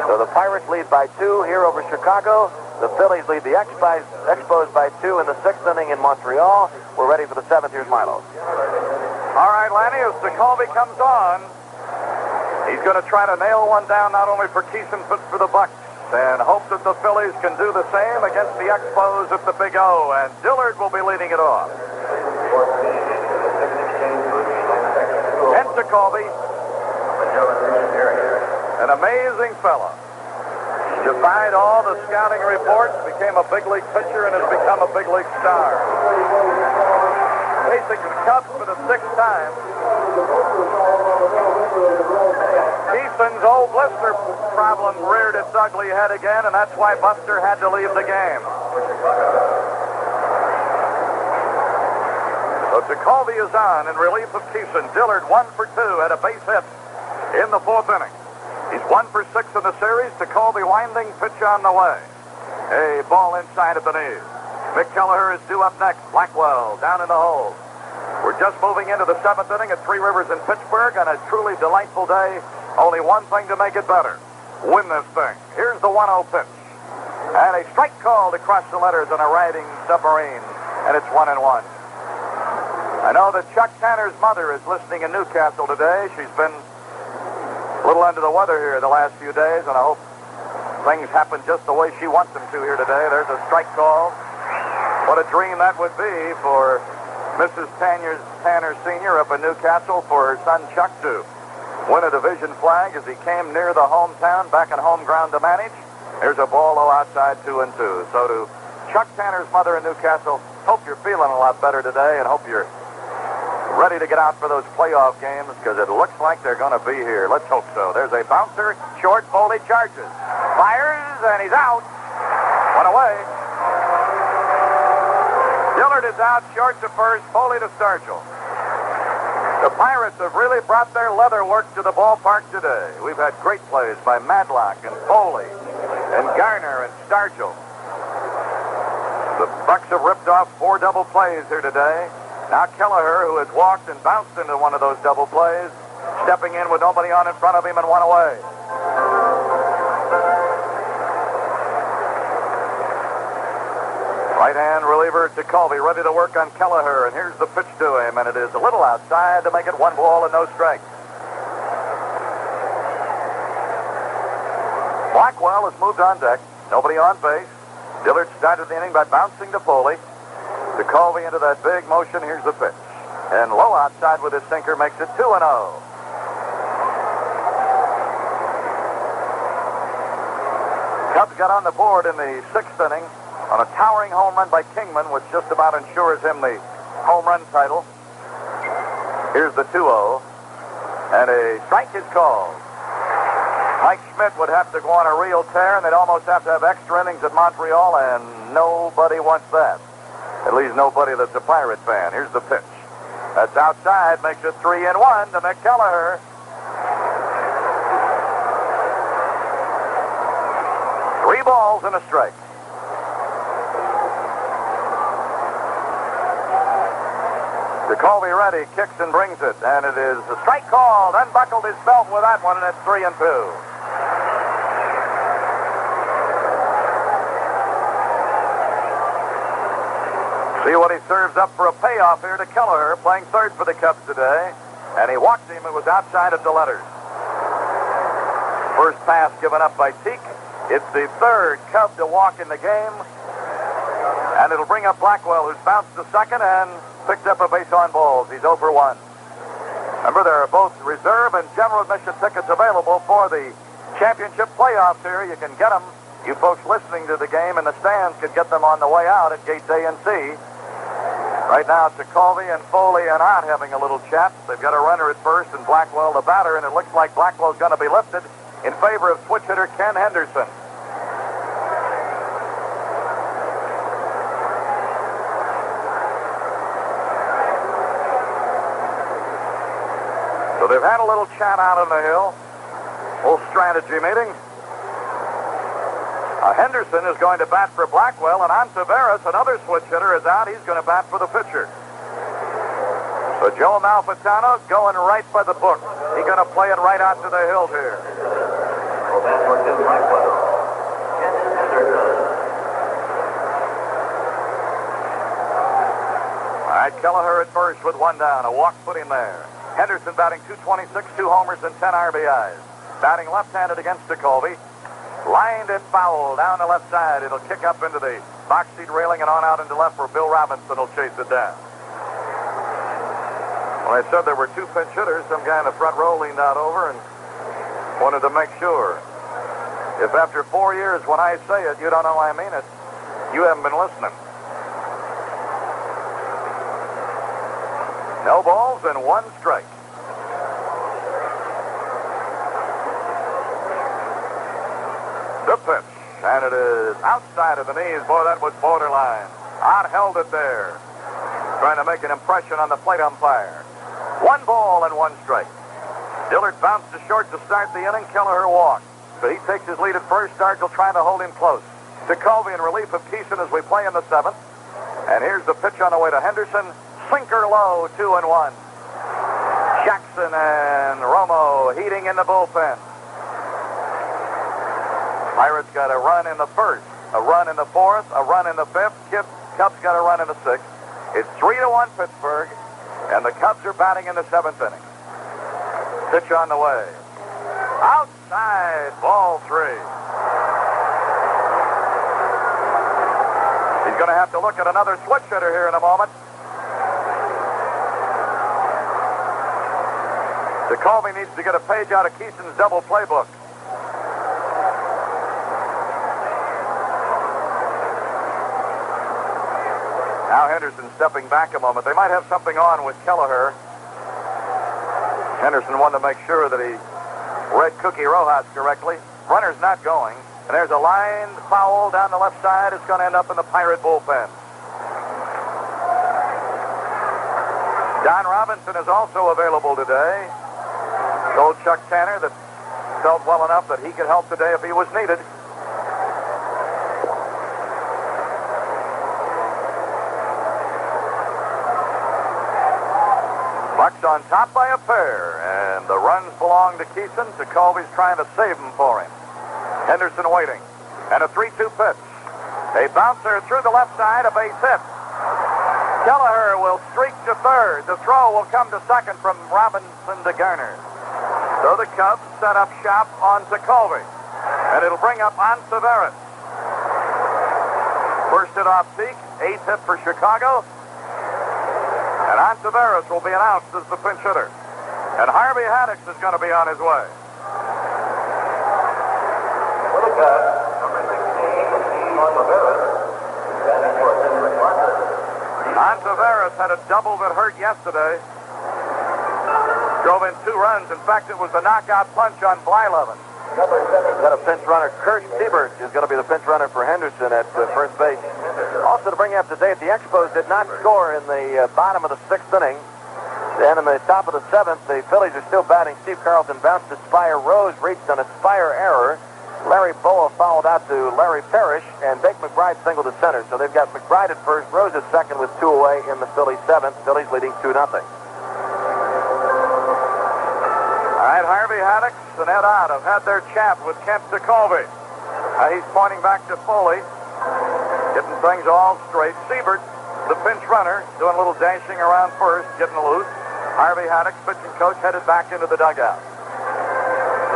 So the Pirates lead by 2 here over Chicago. The Phillies lead the Expos by 2 in the 6th inning in Montreal. We're ready for the 7th. Here's Milo. All right, Lanny, as Jacoby comes on, he's going to try to nail one down not only for Keeson but for the Bucks, and hope that the Phillies can do the same against the Expos at the Big O, and Dillard will be leading it off. And Jacoby, an amazing fella. Defied all the scouting reports, became a big league pitcher, and has become a big league star. Facing the Cubs for the 6th time. Keeson's old blister problem reared its ugly head again, and that's why Buster had to leave the game. So Jacoby is on in relief of Keeson. Dillard 1 for 2 at a base hit in the 4th inning. He's 1 for 6 in the series. Jacoby winding pitch on the way. A ball inside of the knees. Mick Kelleher is due up next. Blackwell down in the hole. We're just moving into the 7th inning at Three Rivers in Pittsburgh on a truly delightful day. Only one thing to make it better. Win this thing. Here's the 1-0 pitch. And a strike call to cross the letters on a riding submarine. And it's 1-1. I know that Chuck Tanner's mother is listening in Newcastle today. She's been a little under the weather here the last few days, and I hope things happen just the way she wants them to here today. There's a strike call. What a dream that would be for Mrs. Tanner Sr. up in Newcastle for her son Chuck to win a division flag as he came near the hometown, back in home ground to manage. There's a ball low outside, 2-2. So to Chuck Tanner's mother in Newcastle, hope you're feeling a lot better today, and hope you're ready to get out for those playoff games, because it looks like they're going to be here. Let's hope so. There's a bouncer, short, Foley charges. Fires, and he's out. One away. Dillard is out, short to first, Foley to Stargell. The Pirates have really brought their leather work to the ballpark today. We've had great plays by Madlock and Foley and Garner and Stargell. The Bucks have ripped off 4 double plays here today. Now Kelleher, who has walked and bounced into one of those double plays, stepping in with nobody on in front of him and 1 away. Right-hand reliever Jacoby ready to work on Kelleher, and here's the pitch to him, and it is a little outside to make it 1 ball and no strikes. Blackwell has moved on deck. Nobody on base. Dillard started the inning by bouncing to Foley. Jacoby into that big motion. Here's the pitch. And low outside with his sinker makes it 2-0. Cubs got on the board in the 6th inning on a towering home run by Kingman, which just about ensures him the home run title. Here's the 2-0. And a strike is called. Mike Schmidt would have to go on a real tear, and they'd almost have to have extra innings at Montreal, and nobody wants that. At least nobody that's a Pirate fan. Here's the pitch. That's outside, makes it 3-1 to Mick Kelleher. Three balls and a strike. Jacoby ready, kicks and brings it, and it is a strike called. Unbuckled his belt with that one, and it's 3-2. See what he serves up for a payoff here to Kelleher, playing third for the Cubs today. And he walked him. It was outside of the letters. First pass given up by Teak. It's the 3rd Cub to walk in the game. And it'll bring up Blackwell, who's bounced to second and picked up a base on balls. He's 0 for 1. Remember, there are both reserve and general admission tickets available for the championship playoffs here. You can get them. You folks listening to the game in the stands could get them on the way out at gates A and C. Right now, Jacoby and Foley are not having a little chat. They've got a runner at first and Blackwell the batter, and it looks like Blackwell's going to be lifted in favor of switch hitter Ken Henderson. they've had a little chat out on the hill. Little strategy meeting. Henderson is going to bat for Blackwell, and Ontiveros, another switch hitter, is out. He's going to bat for the pitcher. So Joe Malfitano going right by the book. He's going to play it right out to the hill here. Well, that's for Jim Blackwell. All right, Kelleher at first with one down. A walk put him there. Henderson batting .226, 2 homers and 10 RBIs. Batting left-handed against Jacoby. Lined it foul down the left side. It'll kick up into the box seat railing and on out into left where Bill Robinson will chase it down. Well, I said there were 2 pinch hitters. Some guy in the front row leaned out over and wanted to make sure. If after 4 years when I say it, you don't know I mean it, you haven't been listening. No balls and 1 strike. The pitch, and it is outside of the knees. Boy, that was borderline. Ott held it there, trying to make an impression on the plate umpire. 1 ball and 1 strike. Dillard bounced to short to start the inning. Kelleher walked. So he takes his lead at first. Stargell trying to hold him close. Jacoby in relief of Keeson as we play in the 7th. And here's the pitch on the way to Henderson. Sinker low, 2-1. Jackson and Romo heating in the bullpen. Pirates got a run in the 1st, a run in the 4th, a run in the 5th. Cubs got a run in the 6th. It's 3-1 Pittsburgh, and the Cubs are batting in the 7th inning. Pitch on the way. Outside, ball 3. He's going to have to look at another switch hitter here in a moment. Jacoby needs to get a page out of Keeson's double playbook. Now Henderson stepping back a moment. They might have something on with Kelleher. Henderson wanted to make sure that he read Cookie Rojas correctly. Runner's not going. And there's a lined foul down the left side. It's going to end up in the Pirate bullpen. Don Robinson is also available today. Told Chuck Tanner that felt well enough that he could help today if he was needed. Bucks on top by a pair, and the runs belong to Keeson. Jacoby's trying to save them for him. Henderson waiting, and a 3-2 pitch. A bouncer through the left side, a base hit. Kelleher will streak to third. The throw will come to second from Robinson to Garner. So the Cubs set up shop on Jacoby, and it'll bring up Ontiveros. First hit off Zeke, 8th hit for Chicago. And Ontiveros will be announced as the pinch hitter. And Harvey Haddix is going to be on his way. For the Cubs, number 16, Ontiveros. Standing for Jim McLaughlin. Ontiveros had a double that hurt yesterday. Drove in 2 runs. In fact, it was a knockout punch on Blyleven. Got a pinch runner. Kurt Siebert is going to be the pinch runner for Henderson at first base. Also to bring you up to date, the Expos did not score in the bottom of the 6th inning. Then in the top of the 7th, the Phillies are still batting. Steve Carlton bounced to Spire. Rose reached on a Spire error. Larry Boa fouled out to Larry Parrish, and Bake McBride singled to center. So they've got McBride at first, Rose at second with 2 away in the Phillies 7th. Phillies leading 2-0. All right, Harvey Haddix and Ed Ott have had their chat with Kent Jacoby. He's pointing back to Foley, getting things all straight. Siebert, the pinch runner, doing a little dashing around first, getting loose. Harvey Haddix, pitching coach, headed back into the dugout.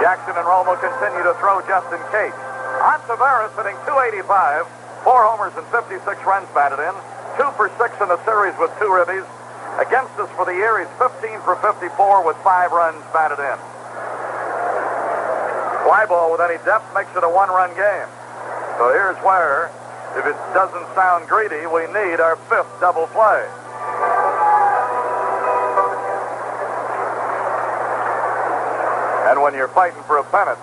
Jackson and Romo continue to throw just in case. Ontiveros hitting .285, 4 homers and 56 runs batted in, 2 for 6 in the series with 2 ribbies. Against us for the year, he's 15 for 54 with 5 runs batted in. Fly ball with any depth makes it a 1-run game. So here's where, if it doesn't sound greedy, we need our 5th double play. And when you're fighting for a pennant,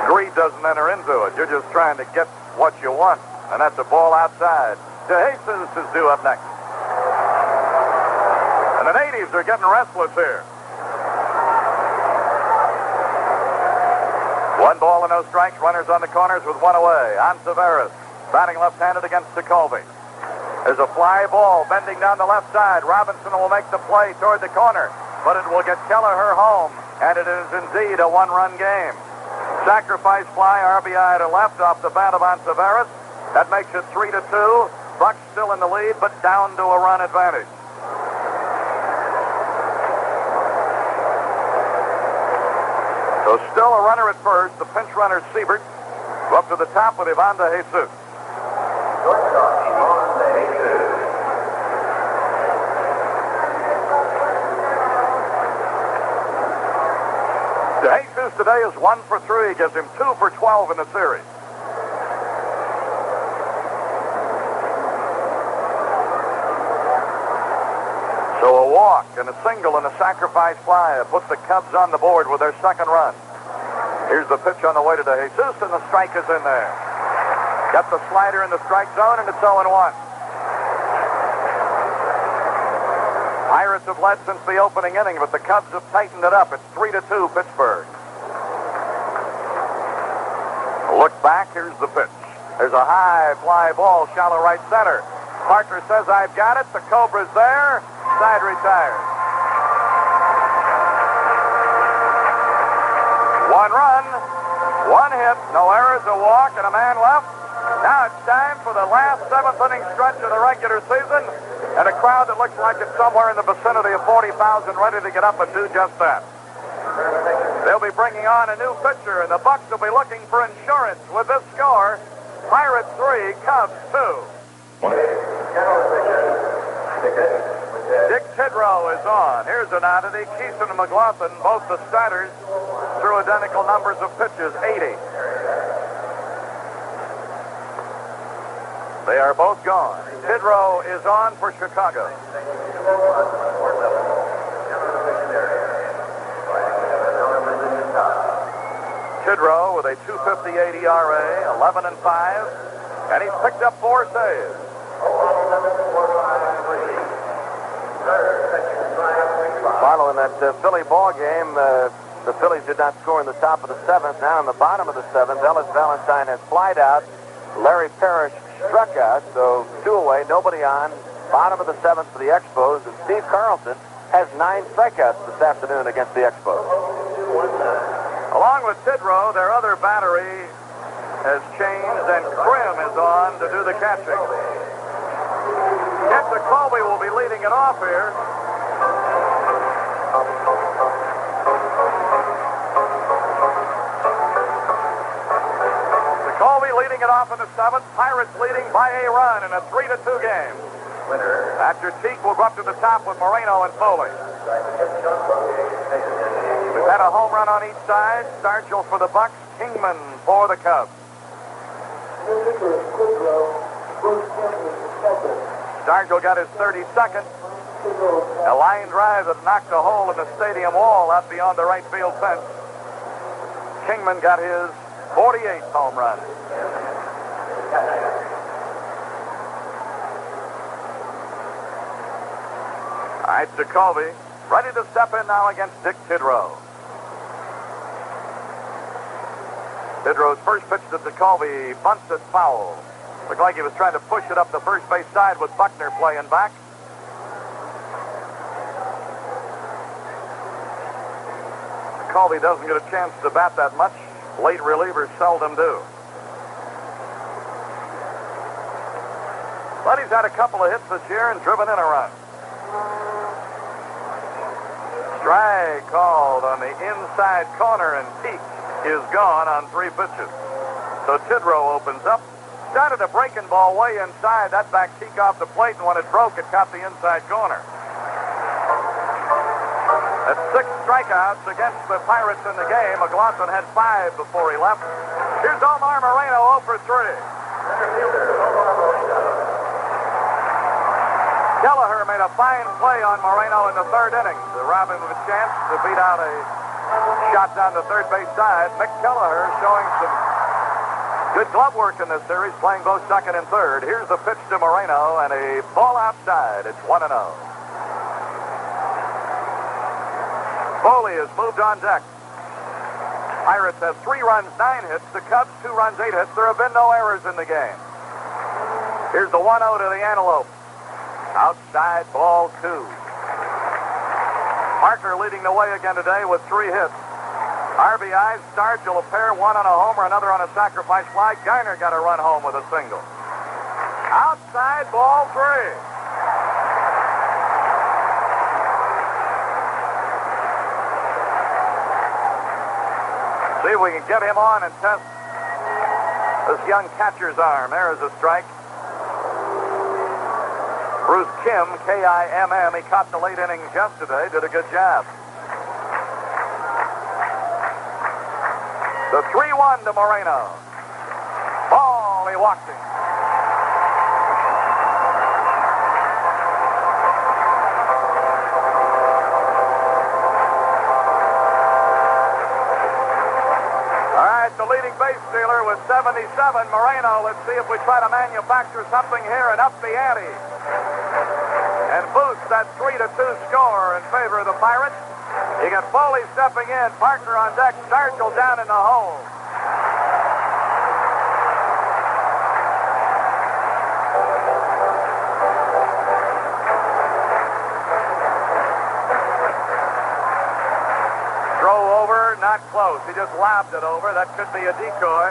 greed doesn't enter into it. You're just trying to get what you want. And that's a ball outside. DeJesus is due up next. And the natives are getting restless here. 1 ball and no strikes. Runners on the corners with 1 away. On Severus, batting left-handed against Jacoby. There's a fly ball bending down the left side. Robinson will make the play toward the corner, but it will get Kelleher home, and it is indeed a 1-run game. Sacrifice fly, RBI to left off the bat of Severus. That makes it 3-2. Bucks still in the lead, but down to a run advantage. So still a runner at first. The pinch runner, Siebert, go up to the top with Ivan de Jesus. Shortstop, Ivan de Jesus. De Jesus today is 1 for 3. Gives him 2 for 12 in the series. So a walk and a single and a sacrifice fly puts the Cubs on the board with their second run. Here's the pitch on the way to De Jesus, and the strike is in there. Got the slider in the strike zone, and it's 0-1. Pirates have led since the opening inning, but the Cubs have tightened it up. It's 3-2 Pittsburgh. Look back, here's the pitch. There's a high fly ball, shallow right center. Parker says, I've got it. The Cobra's there. Side retired. 1 run, 1 hit, no errors, a walk, and a man left. Now it's time for the last 7th inning stretch of the regular season, and a crowd that looks like it's somewhere in the vicinity of 40,000 ready to get up and do just that. They'll be bringing on a new pitcher, and the Bucks will be looking for insurance with this score. Pirates 3, Cubs 2. Dick Tidrow is on. Here's an oddity. Keeson and McLaughlin, both the starters, threw identical numbers of pitches, 80. They are both gone. Tidrow is on for Chicago. Tidrow with a 2.58 ERA, 11-5, and he's picked up 4 saves. Following that Philly ball game, the Phillies did not score in the top of the 7th. Now in the bottom of the 7th, Ellis Valentine has flied out. Larry Parrish struck out, so 2 away, nobody on. Bottom of the 7th for the Expos, and Steve Carlson has 9 strikeouts this afternoon against the Expos. Along with Tidrow, their other battery has changed, and Krim is on to do the catching. Kent Jacoby will be leading it off here. Jacoby leading it off in the 7th. Pirates leading by a run in a 3-2 game. After Teague will go up to the top with Moreno and Foley. We've had a home run on each side. Stargell for the Bucks, Kingman for the Cubs. Stargell got his 32nd. A line drive that knocked a hole in the stadium wall out beyond the right field fence. Kingman got his 48th home run. All right, Jacoby ready to step in now against Dick Tidrow. Tidrow's first pitch to Jacoby bunts it foul. Looked like he was trying to push it up the first base side with Buckner playing back. Jacoby doesn't get a chance to bat that much. Late relievers seldom do. But he's had a couple of hits this year and driven in a run. Strike called on the inside corner, and Teague is gone on 3 pitches. So Tidrow opens up. Started a breaking ball way inside. That back Teague off the plate, and when it broke, it caught the inside corner. That's 6 strikeouts against the Pirates in the game. McLaughlin had 5 before he left. Here's Omar Moreno 0 for 3. Kelleher made a fine play on Moreno in the 3rd inning to rob him of a chance to beat out a shot down the third base side. Mick Kelleher showing some good glove work in this series, playing both 2nd and 3rd. Here's the pitch to Moreno, and a ball outside. It's 1-0. Foley has moved on deck. Pirates have 3 runs, 9 hits. The Cubs 2 runs, 8 hits. There have been no errors in the game. Here's the 1-0 to the Antelope. Outside ball 2. Parker leading the way again today with 3 hits. RBIs, Stargell a pair, 1 on a homer, another on a sacrifice fly. Garner got a run home with a single. Outside ball 3. See if we can get him on and test this young catcher's arm. There is a strike. Bruce Kim, K-I-M-M, he caught the late innings yesterday, did a good job. The 3-1 to Moreno. Ball, he walked him. The leading base stealer with 77, Moreno. Let's see if we try to manufacture something here and up the ante. And boost that 3-2 score in favor of the Pirates. You got Foley stepping in, Parker on deck, Stargell down in the hole. Not close. He just lobbed it over. That could be a decoy.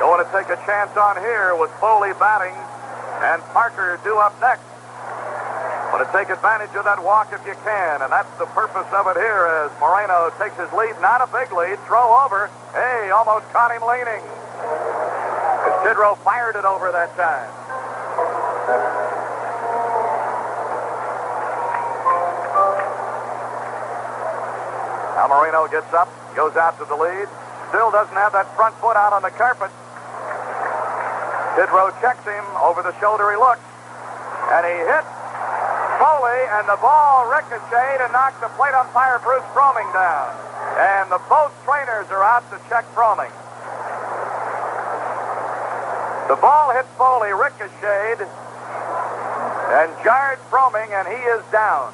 Don't want to take a chance on here with Foley batting and Parker due up next. Want to take advantage of that walk if you can, and that's the purpose of it here as Moreno takes his lead. Not a big lead. Throw over. Hey, almost caught him leaning. As Tidrow fired it over that time. Now Moreno gets up, goes out to the lead. Still doesn't have that front foot out on the carpet. Tidrow checks him. Over the shoulder he looks. And he hit Foley, and the ball ricocheted and knocked the plate umpire Bruce Fromming down. And both trainers are out to check Fromming. The ball hit Foley, ricocheted, and jarred Fromming, and he is down.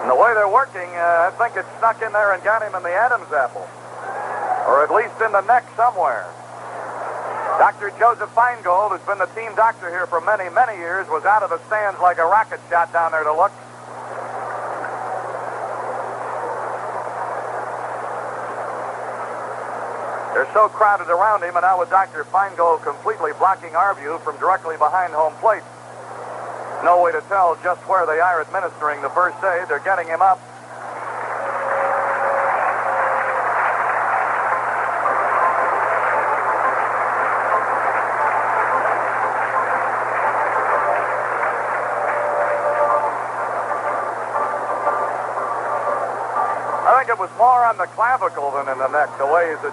And the way they're working, I think it snuck in there and got him in the Adam's apple. Or at least in the neck somewhere. Dr. Joseph Feingold, who's been the team doctor here for many, many years, was out of the stands like a rocket shot down there to look. They're so crowded around him, and now with Dr. Feingold completely blocking our view from directly behind home plate. No way to tell just where they are administering the first aid. They're getting him up. I think it was more on the clavicle than in the neck, the way he's the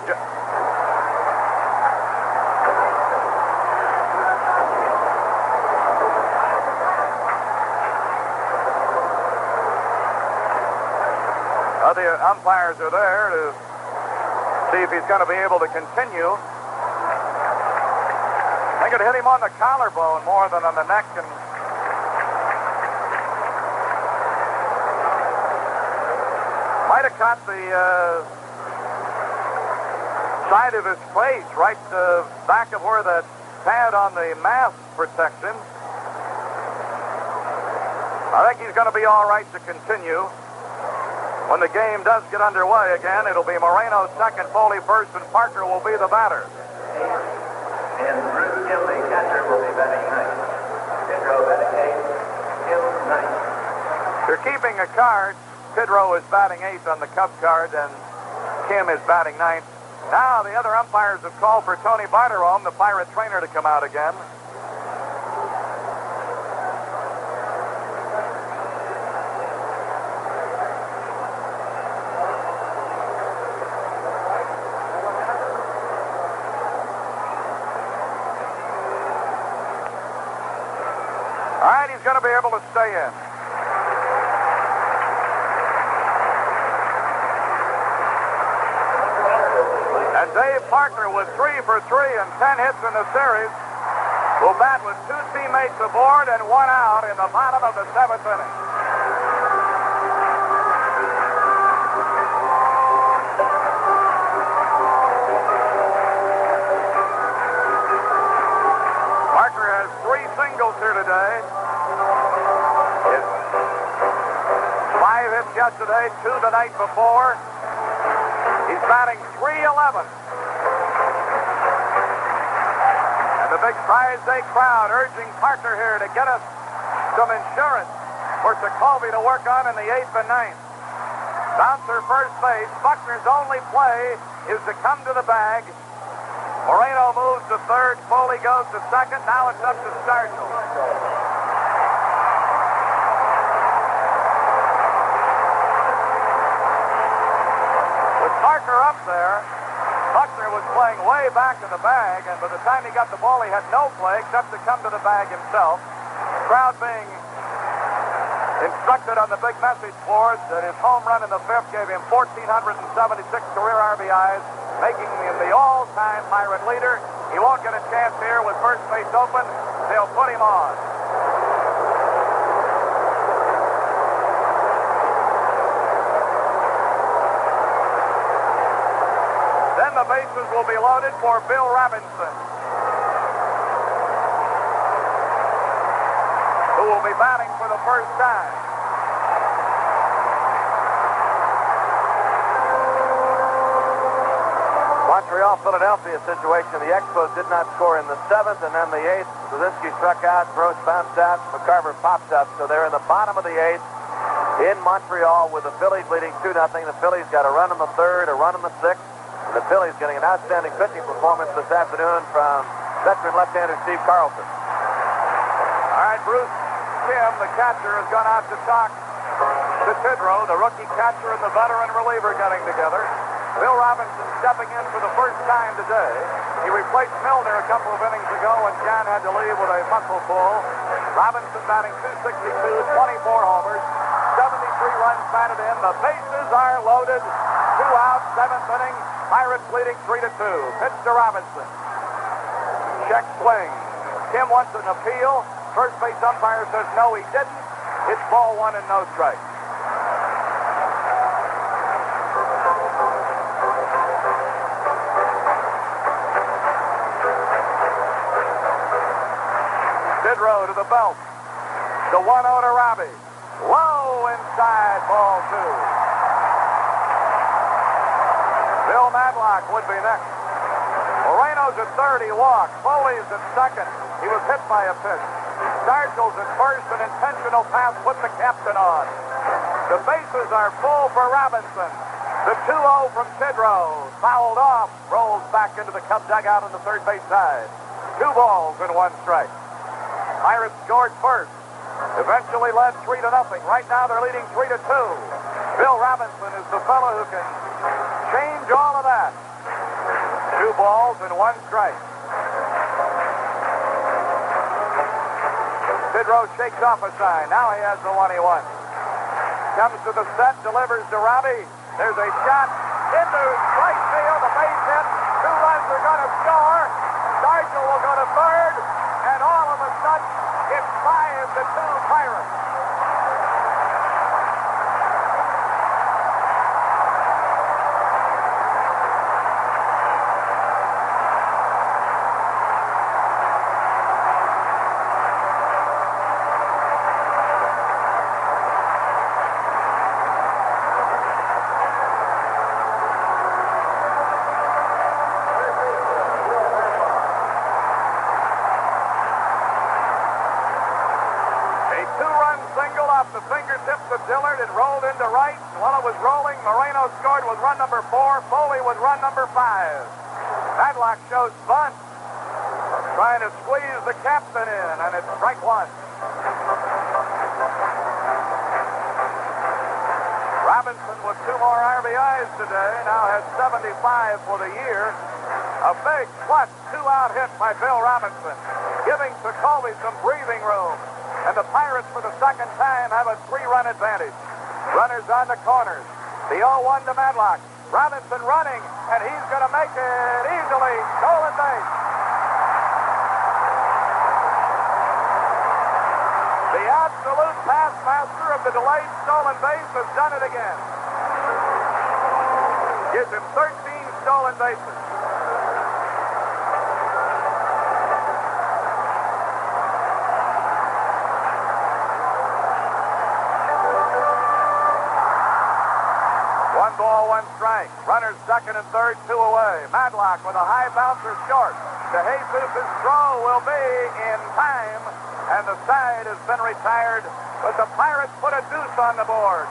umpires are there to see if he's going to be able to continue. I think it hit him on the collarbone more than on the neck, and might have caught the side of his face, right back of where the pad on the mask protects him. I think he's going to be all right to continue. When the game does get underway again, it'll be Moreno second, Foley first, and Parker will be the batter. And Bruce Kim, the catcher, will be batting ninth. Tidrow batting eighth, Kim ninth. They're keeping a card. Tidrow is batting eighth on the Cub card, and Kim is batting ninth. Now the other umpires have called for Tony Barterome, the Pirate trainer, to come out again. All right, he's going to be able to stay in. And Dave Parker with 3 for 3 and 10 hits in the series will bat with two teammates aboard and one out in the bottom of the seventh inning. Parker has 3 singles here today. His 5 hits yesterday, 2 the night before. He's batting .311. And the big prize day crowd urging Parker here to get us some insurance for Jacoby to work on in the 8th and 9th. Bouncer first base. Buckner's only play is to come to the bag. Moreno moves to third. Foley goes to second. Now it's up to Stargell. With Parker up there, Buckner was playing way back in the bag, and by the time he got the ball, he had no play except to come to the bag himself. Crowd being instructed on the big message board that his home run in the 5th gave him 1,476 career RBIs, making him the all-time Pirate leader. He won't get a chance here with first base open. They'll put him on. Then the bases will be loaded for Bill Robinson, who will be batting for the first time. Montreal, Philadelphia situation. The Expos did not score in the 7th, and then the 8th. Brzezinski struck out, Gross bounced out, McCarver popped up. So they're in the bottom of the 8th in Montreal with the Phillies leading 2-0. The Phillies got a run in the 3rd, a run in the 6th. And the Phillies getting an outstanding pitching performance this afternoon from veteran left-hander Steve Carlson. All right, Bruce Kim, the catcher, has gone out to talk to Tidrow, the rookie catcher and the veteran reliever getting together. Bill Robinson stepping in for the first time today. He replaced Milner a couple of innings ago when John had to leave with a muscle pull. Robinson batting .262, 24 homers, 73 runs batted in. The bases are loaded. 2 out, 7th inning. Pirates leading 3-2. Pitch to Robinson. Check swing. Kim wants an appeal. First base umpire says no, he didn't. It's ball 1 and no strike. Tidrow to the belt. The 1-0 to Robbie. Low inside, ball 2. Bill Madlock would be next. Moreno's at third, he walked. Foley's at second. He was hit by a pitch. Stargell's at first, an intentional pass put the captain on. The bases are full for Robinson. The 2-0 from Tidrow. Fouled off, rolls back into the Cub dugout on the third base side. 2 balls and 1 strike. Pirates scored first. Eventually led 3-0. Right now they're leading 3-2. Bill Robinson is the fellow who can change all of that. 2 balls and 1 strike. Tidrow shakes off a sign. Now he has the one he wants. Comes to the set, delivers to Robbie. There's a shot into right field, a base hit. 2 runs are going to score. Stargell will go to third, and all of a sudden, it's 5-2 Pirates. The fingertips of Dillard and rolled into right. And while it was rolling, Moreno scored with run number 4. Foley with run number 5. Madlock shows bunt. Trying to squeeze the captain in, and it's strike 1. Robinson with 2 more RBIs today. Now has 75 for the year. A big clutch 2-out hit by Bill Robinson, giving Jacoby some breathing room. And the Pirates, for the second time, have a 3-run advantage. Runners on the corners. The 0-1 to Madlock. Robinson running, and he's going to make it easily. Stolen base. The absolute pass master of the delayed stolen base has done it again. Gives him 13 stolen bases. One ball, one strike. Runners second and third, 2 away. Madlock with a high bouncer short. DeJesus's throw will be in time, and the side has been retired, but the Pirates put a deuce on the board.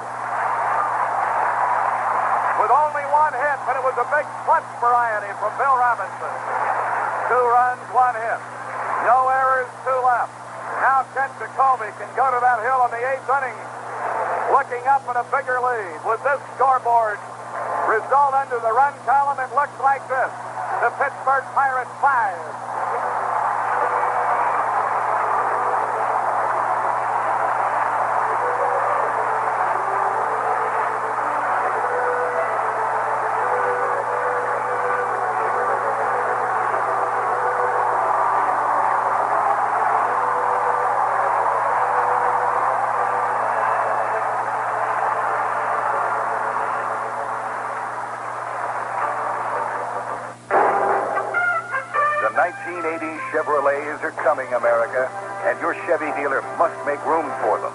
With only one hit, but it was a big clutch variety from Bill Robinson. 2 runs, 1 hit. No errors, 2 left. Now Kent Jacoby can go to that hill in the 8th inning, looking up at a bigger lead. With this scoreboard result under the run column, it looks like this. The Pittsburgh Pirates 5. The 1980 Chevrolets are coming, America, and your Chevy dealer must make room for them.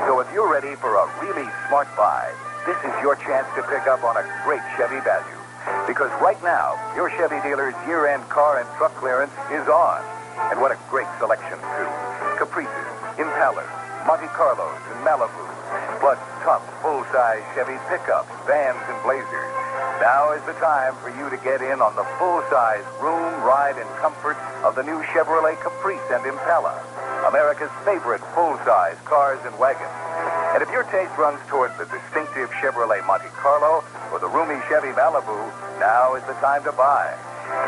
So if you're ready for a really smart buy, this is your chance to pick up on a great Chevy value. Because right now, your Chevy dealer's year-end car and truck clearance is on. And what a great selection, too. Caprices, Impalas, Monte Carlos, and Malibus, plus tough full-size Chevy pickups, vans, and Blazers. Now is the time for you to get in on the full-size room, ride, and comfort of the new Chevrolet Caprice and Impala, America's favorite full-size cars and wagons. And if your taste runs towards the distinctive Chevrolet Monte Carlo or the roomy Chevy Malibu, now is the time to buy.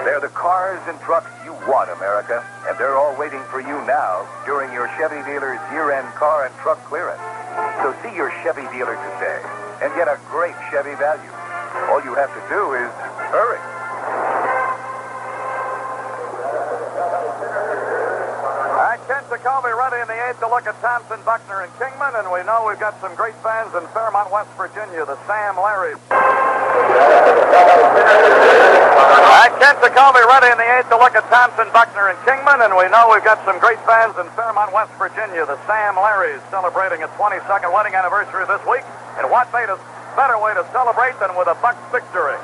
They're the cars and trucks you want, America, and they're all waiting for you now during your Chevy dealer's year-end car and truck clearance. So see your Chevy dealer today and get a great Chevy value. All you have to do is hurry. Kent Jacoby ready in the 8th to look at Thompson, Buckner, and Kingman, and we know we've got some great fans in Fairmont, West Virginia, the Sam Larrys. Kent Jacoby ready in the 8th to look at Thompson, Buckner, and Kingman, and we know we've got some great fans in Fairmont, West Virginia, the Sam Larrys, celebrating a 22nd wedding anniversary this week. And what made us better way to celebrate than with a Bucs victory?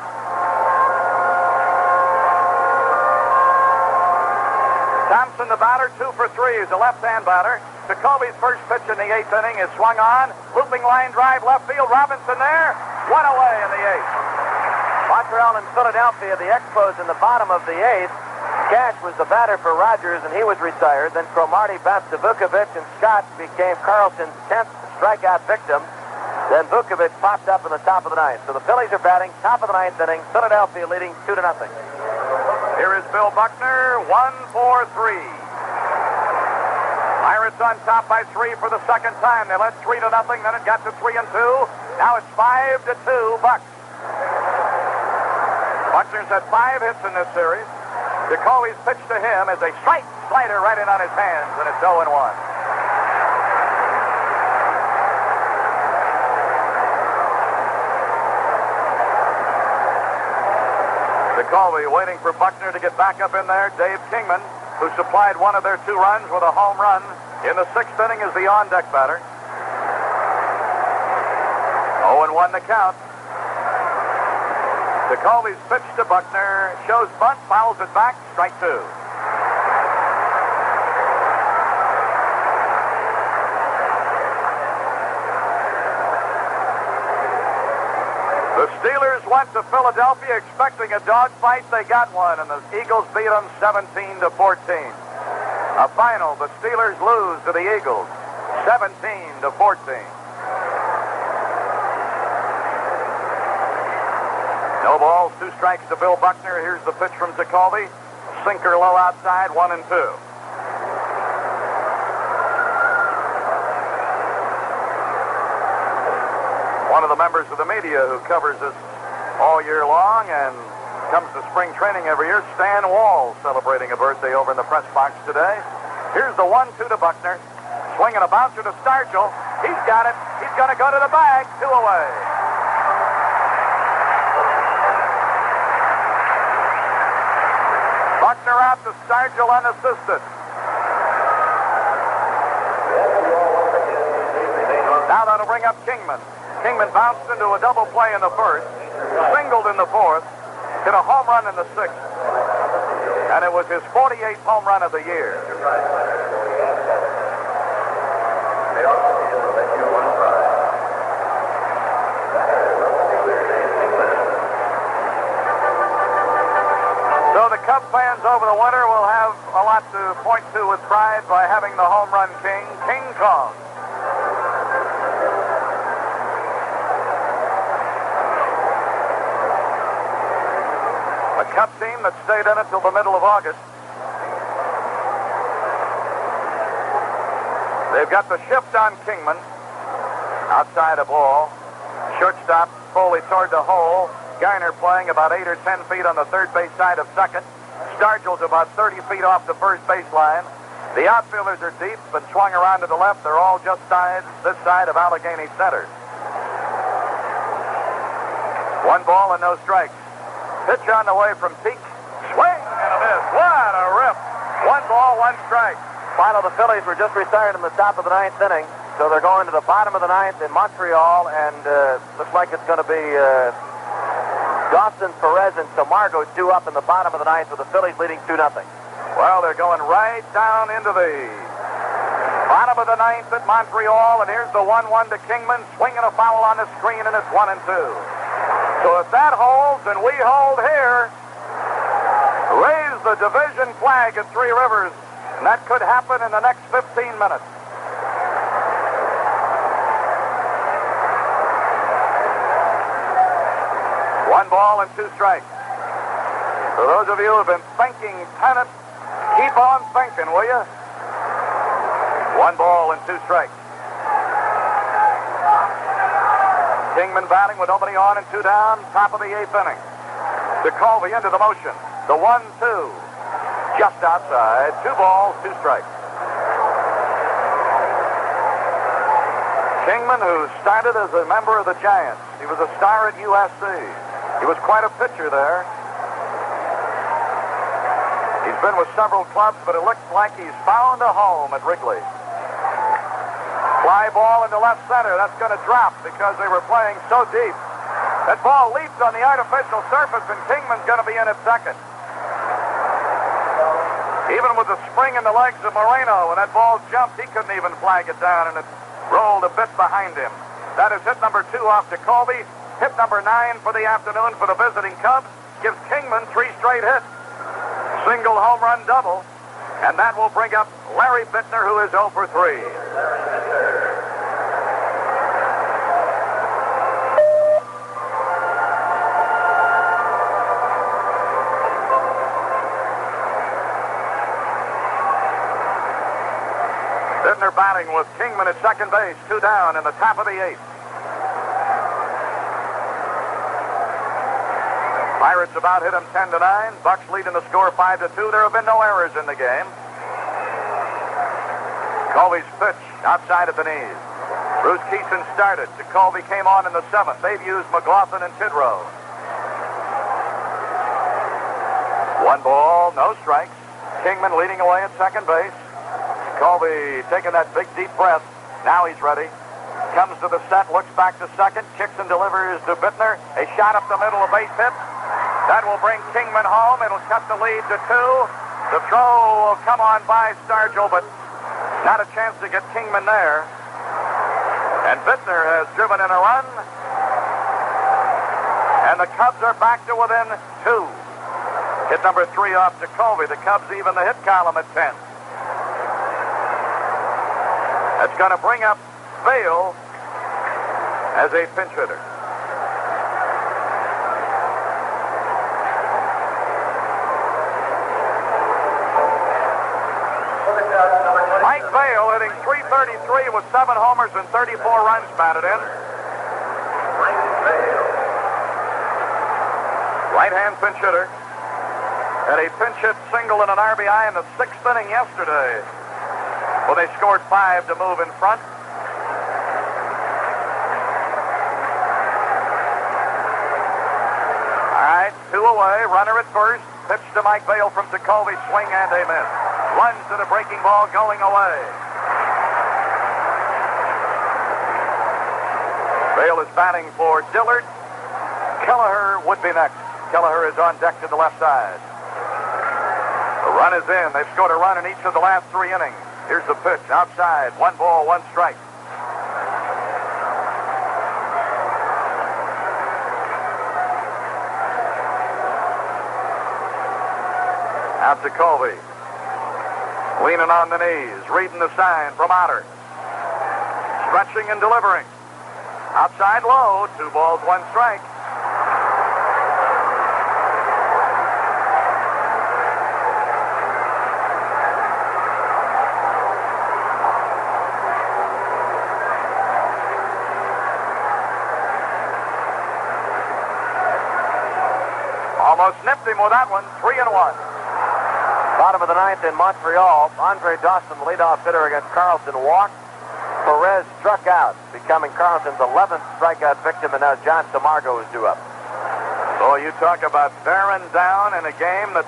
Thompson, the batter, 2 for 3. He's a left-hand batter. Jacoby's first pitch in the 8th inning is swung on. Looping line drive left field. Robinson there. 1 away in the 8th. Montreal and Philadelphia, the Expos in the bottom of the 8th. Cash was the batter for Rogers, and he was retired. Then Cromartie bats to Vukovic, and Scott became Carlson's 10th strikeout victim. Then Vukovic popped up in the top of the 9th. So the Phillies are batting, top of the 9th inning. Philadelphia leading 2-0. Here is Bill Buckner, 1 for 3. Pirates on top by 3 for the second time. They led 3-0, then it got to 3-2. Now it's 5-2 Bucks. Buckner's had 5 hits in this series. Jacoby's pitch to him is a straight slider right in on his hands, and it's 0-1. Jacoby waiting for Buckner to get back up in there. Dave Kingman, who supplied one of their 2 runs with a home run in the 6th inning, is the on-deck batter. 0-1 the count. Jacoby's pitch to Buckner shows bunt, fouls it back, strike 2. The Steelers went to Philadelphia expecting a dogfight. They got one, and the Eagles beat them 17-14. A final, the Steelers lose to the Eagles 17-14. No balls, 2 strikes to Bill Buckner. Here's the pitch from Jacoby. Sinker low outside, 1-2. One of the members of the media who covers this all year long and comes to spring training every year, Stan Wall, celebrating a birthday over in the press box today. Here's the 1-2 to Buckner. Swinging a bouncer to Stargell. He's got it. He's going to go to the bag. 2 away. Buckner out to Stargell unassisted. Now that'll bring up Kingman. Kingman bounced into a double play in the first, singled in the fourth, hit a home run in the sixth, and it was his 48th home run of the year. So the Cub fans over the winter will have a lot to point to with pride by having the home run king, King Kong. A Cub team that stayed in it till the middle of August. They've got the shift on Kingman. Outside the ball. Shortstop Foley toward the hole. Garner playing about 8 or 10 feet on the third base side of second. Stargell's about 30 feet off the first baseline. The outfielders are deep, but swung around to the left. They're all just this side of Allegheny Center. 1 ball and no strikes. Pitch on the way from Teak. Swing and a miss. What a rip. 1 ball, 1 strike. Final, the Phillies were just retired in the top of the 9th inning, so they're going to the bottom of the 9th in Montreal, and looks like it's going to be Dawson, Perez, and Tamargo due up in the bottom of the 9th with the Phillies leading 2-0. Well, they're going right down into the bottom of the 9th at Montreal, and here's the 1-1 to Kingman, swinging a foul on the screen, and it's 1-2. So if that holds and we hold here, raise the division flag at Three Rivers, and that could happen in the next 15 minutes. One ball and 2 strikes. For those of you who have been thinking pennant, keep on thinking, will you? 1 ball and 2 strikes. Kingman batting with nobody on and 2 down, top of the 8th inning. DeColvey into the motion. The 1-2. Just outside. 2 balls, 2 strikes. Kingman, who started as a member of the Giants. He was a star at USC. He was quite a pitcher there. He's been with several clubs, but it looks like he's found a home at Wrigley. Fly ball into left center. That's going to drop because they were playing so deep. That ball leaps on the artificial surface, and Kingman's going to be in at second. Even with the spring in the legs of Moreno, when that ball jumped, he couldn't even flag it down, and it rolled a bit behind him. That is hit number 2 off to Colby. Hit number 9 for the afternoon for the visiting Cubs. Gives Kingman 3 straight hits. Single home run double. And that will bring up Larry Bittner, who is 0 for 3. Bittner batting with Kingman at second base, 2 down in the top of the 8th. Pirates about hit him 10-9. Bucks leading the score 5-2. There have been no errors in the game. Colby's pitch outside of the knees. Bruce Keeson started. Colby came on in the 7th. They've used McLaughlin and Tidrow. 1 ball, no strikes. Kingman leading away at second base. Colby taking that big, deep breath. Now he's ready. Comes to the set, looks back to second, kicks and delivers to Bittner. A shot up the middle, a base hit. That will bring Kingman home. It'll cut the lead to 2. The throw will come on by Stargell, but not a chance to get Kingman there. And Bittner has driven in a run. And the Cubs are back to within 2. Hit number 3 off to Colby. The Cubs even the hit column at 10. That's going to bring up Vail as a pinch hitter. Mike Vail hitting .333 with 7 homers and 34 runs batted in. Right-hand pinch hitter. Had a pinch hit single and an RBI in the 6th inning yesterday. Well, they scored 5 to move in front. All right, 2 away. Runner at first. Pitch to Mike Vail from Jacoby. Swing and a miss. Runs to the breaking ball going away. Vail is batting for Dillard. Kelleher would be next. Kelleher is on deck to the left side. The run is in. They've scored a run in each of the last 3 innings. Here's the pitch. Outside. 1 ball, 1 strike. Out to Colby. Leaning on the knees. Reading the sign from Otter. Stretching and delivering. Outside low. 2 balls, 1 strike. Almost nipped him with that one. 3-1. Bottom of the 9th in Montreal. Andre Dawson, the leadoff hitter against Carlson, walked. Perez struck out, becoming Carlson's 11th strikeout victim, and now John Camargo is due up. Oh, you talk about bearing down in a game that,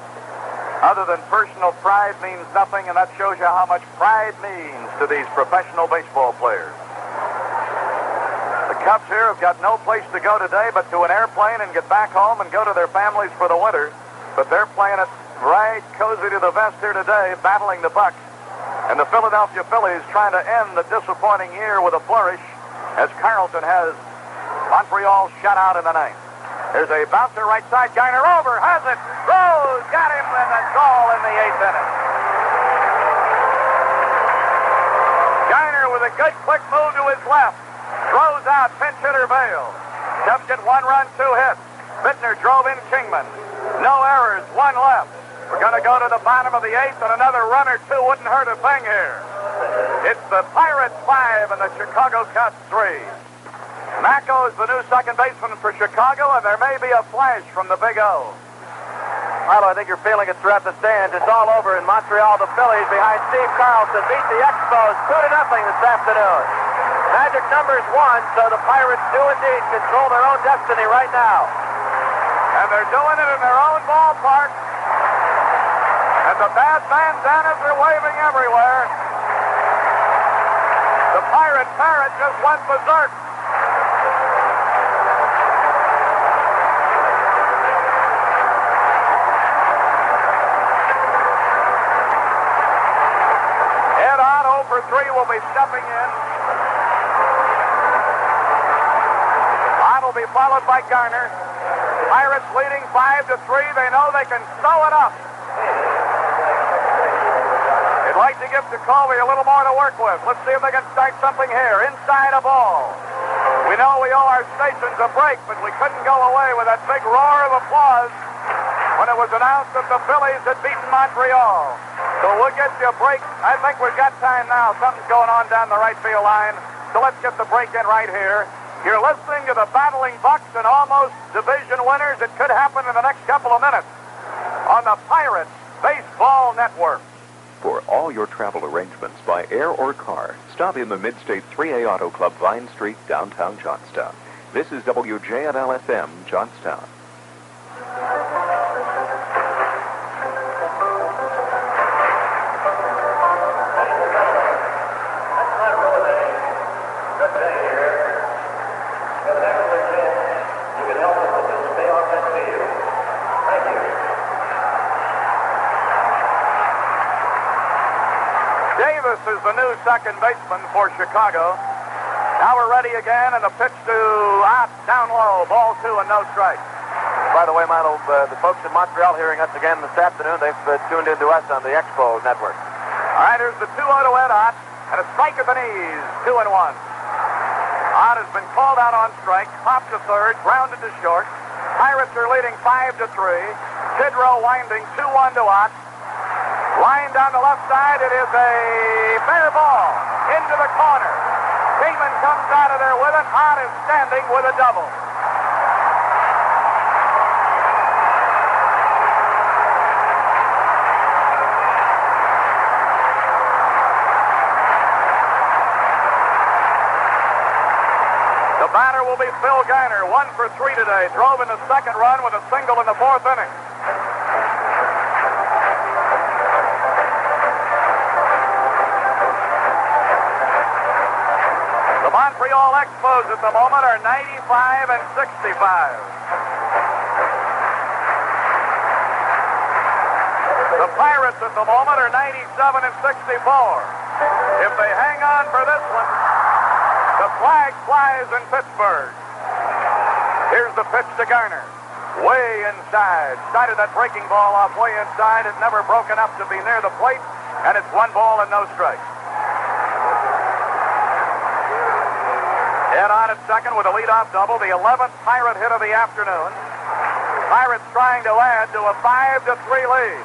other than personal pride, means nothing, and that shows you how much pride means to these professional baseball players. The Cubs here have got no place to go today but to an airplane and get back home and go to their families for the winter. But they're playing it right cozy to the vest here today, battling the Bucks. And the Philadelphia Phillies trying to end the disappointing year with a flourish as Carlson has Montreal shut out in the 9th. There's a bouncer right side. Geiner over, has it. Rose got him, and that's all in the 8th inning. Geiner with a good quick move to his left. Throws out pinch hitter Vail. Cubs get 1 run, 2 hits. Bittner drove in Kingman. No errors, 1 left. We're going to go to the bottom of the 8th, and another run or 2 wouldn't hurt a thing here. It's the Pirates 5 and the Chicago Cubs 3. Macco is the new second baseman for Chicago, and there may be a flash from the Big O. Milo, I think you're feeling it throughout the stands. It's all over in Montreal. The Phillies behind Steve Carlson beat the Expos 2-0 this afternoon. Magic number's 1, so the Pirates do indeed control their own destiny right now. And they're doing it in their own ballpark. And the bad bandanas are waving everywhere. The Pirate Parrot just went berserk. Ed Ott, 0 for 3, will be stepping in. Ott will be followed by Garner. Pirates leading 5-3. They know they can sew it up. They'd like to give Jacoby a little more to work with. Let's see if they can start something here. Inside a ball. We know we owe our stations a break, but we couldn't go away with that big roar of applause when it was announced that the Phillies had beaten Montreal. So we'll get you a break. I think we've got time now. Something's going on down the right field line. So let's get the break in right here. You're listening to the battling Bucks and almost division winners. It could happen in the next couple of minutes on the Pirates Baseball Network. For all your travel arrangements by air or car, stop in the Mid-State 3A Auto Club, Vine Street, downtown Johnstown. This is WJNL-FM, Johnstown. Davis is the new second baseman for Chicago. Now we're ready again, and the pitch to Ott down low. Ball 2 and no strike. By the way, Milo, the folks in Montreal hearing us again this afternoon. They've tuned into us on the Expo Network. All right, here's the 2-0 to Ed Ott, and a strike at the knees, 2-1. Ott has been called out on strike, popped to third, grounded to short. Pirates are leading 5-3. Kidrow winding 2-1 to Ott. Line down the left side, it is a fair ball into the corner. Kingman comes out of there with it. Ott is standing with a double. batter will be Phil Geiner, 1 for 3 today. Drove in the second run with a single in the 4th inning. The Montreal Expos at the moment are 95 and 65. The Pirates at the moment are 97 and 64. If they hang on for this one, the flag flies in Pittsburgh. Here's the pitch to Garner. Way inside. Started that breaking ball off way inside. It never broken up to be near the plate, and it's 1 ball and no strikes. Ed on at second with a leadoff double, the 11th Pirate hit of the afternoon. Pirates trying to add to a 5-3 lead.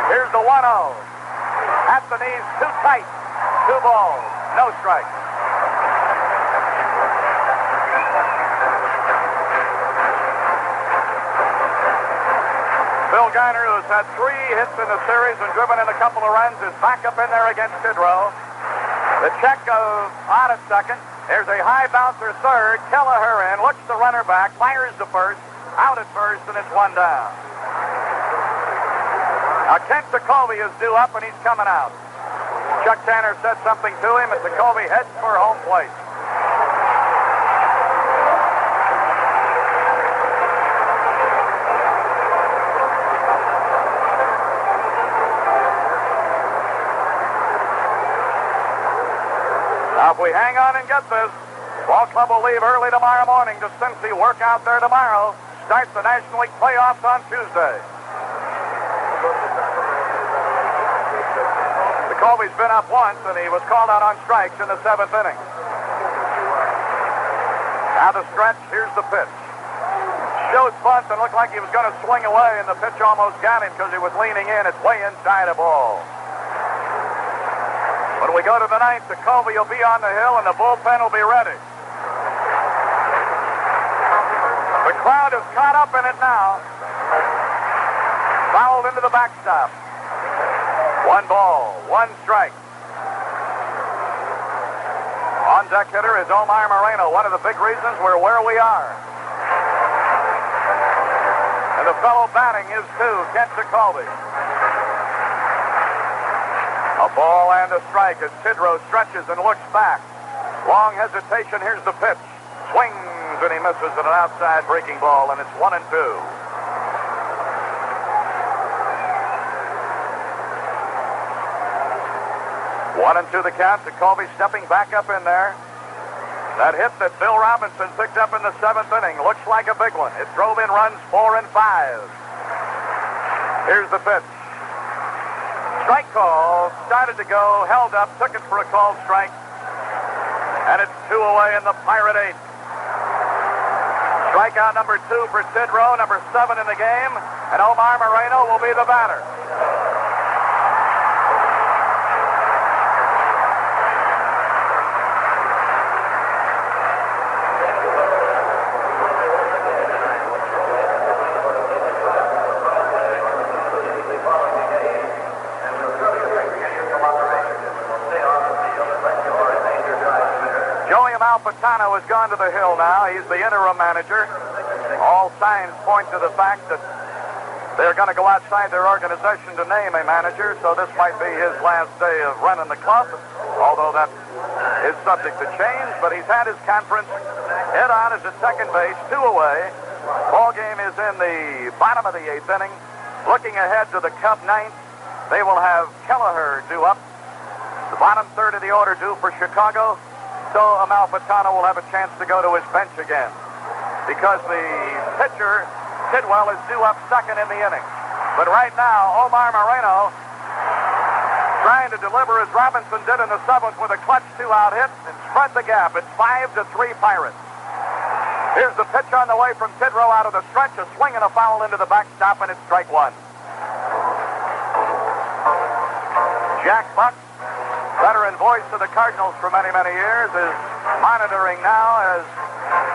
Here's the 1-0. At the knees, too tight. 2 balls, no strikes. Phil Geiner, who's had 3 hits in the series and driven in a couple of runs, is back up in there against Tidrow. The check of on at second. There's a high bouncer third. Kelleher in, looks the runner back, fires the first, out at first, and it's 1 down. Now, Kent Jacoby is due up, and he's coming out. Chuck Tanner said something to him, and Jacoby heads for home plate. Now, if we hang on and get this, ball club will leave early tomorrow morning to Cincy, work out there tomorrow, start the National League playoffs on Tuesday. Jacoby's been up once, and he was called out on strikes in the 7th inning. Now the stretch, here's the pitch. Showed bunt and looked like he was going to swing away, and the pitch almost got him because he was leaning in. It's way inside a ball. When we go to the 9th, Jacoby will be on the hill, and the bullpen will be ready. The crowd is caught up in it now. Fouled into the backstop. 1 ball, 1 strike. On deck hitter is Omar Moreno, one of the big reasons we're where we are. And the fellow batting is too, Kent Jacoby. A ball and a strike as Tidrow stretches and looks back. Long hesitation, here's the pitch. Swings and he misses at an outside breaking ball, and it's 1-2. 1-2 the count. Jacoby stepping back up in there. That hit that Bill Robinson picked up in the 7th inning looks like a big one. It drove in runs 4 and 5. Here's the pitch. Strike call. Started to go. Held up. Took it for a called strike. And it's 2 away in the Pirate 8th. Strikeout number 2 for Tidrow, number 7 in the game. And Omar Moreno will be the batter. Patano has gone to the hill now. He's the interim manager. All signs point to the fact that they're going to go outside their organization to name a manager, so this might be his last day of running the club, although that is subject to change. But he's had his conference. Ed on is at second base, 2 away. Ball game is in the bottom of the 8th inning. Looking ahead to the Cub 9th, they will have Kelleher due up. The bottom third of the order due for Chicago. So Amalfitano will have a chance to go to his bench again because the pitcher, Tidwell, is due up second in the inning. But right now, Omar Moreno trying to deliver as Robinson did in the 7th with a clutch 2-out hit and spread the gap. It's 5-3 Pirates. Here's the pitch on the way from Tidrow out of the stretch, a swing and a foul into the backstop, and it's strike 1. Jack Buck, veteran voice of the Cardinals for many, many years, is monitoring now as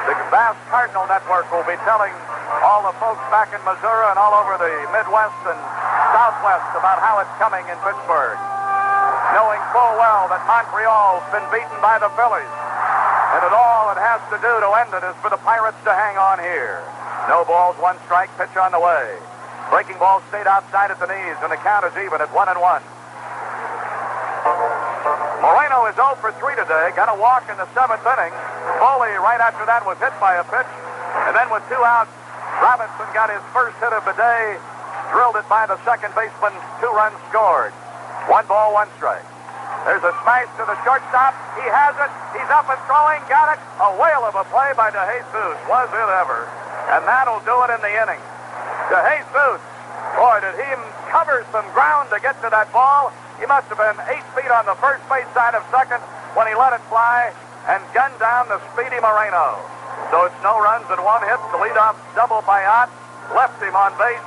the vast Cardinal network will be telling all the folks back in Missouri and all over the Midwest and Southwest about how it's coming in Pittsburgh, knowing full well that Montreal's been beaten by the Phillies. And all it has to do to end it is for the Pirates to hang on here. No balls, 1 strike, pitch on the way. Breaking ball stayed outside at the knees, and the count is even at 1-1. Moreno is 0 for 3 today. Got a walk in the 7th inning. Foley, right after that, was hit by a pitch. And then with 2 outs, Robinson got his first hit of the day. Drilled it by the second baseman. 2 runs scored. 1 ball, 1 strike. There's a smash to the shortstop. He has it. He's up and throwing. Got it. A whale of a play by DeJesus. Was it ever? And that'll do it in the inning. DeJesus, boy, did he cover some ground to get to that ball. He must have been 8 feet on the first base side of second when he let it fly and gunned down the speedy Moreno. So it's no runs and 1 hit. The leadoff double by Ott left him on base.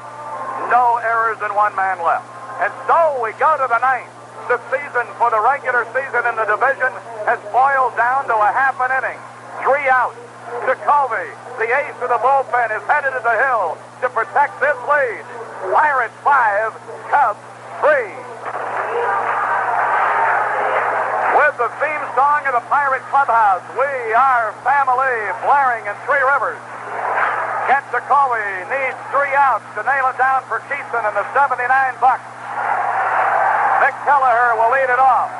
No errors and 1 man left. And so we go to the 9th. The season for the regular season in the division has boiled down to a half an inning. 3 outs. Jacoby, the ace of the bullpen, is headed to the hill to protect this lead. Pirates 5, Cubs 3. With the theme song of the Pirate Clubhouse, We Are Family, blaring in Three Rivers. Kent Jacoby needs 3 outs to nail it down for Keeson and the 79 Bucks. Mick Kelleher will lead it off.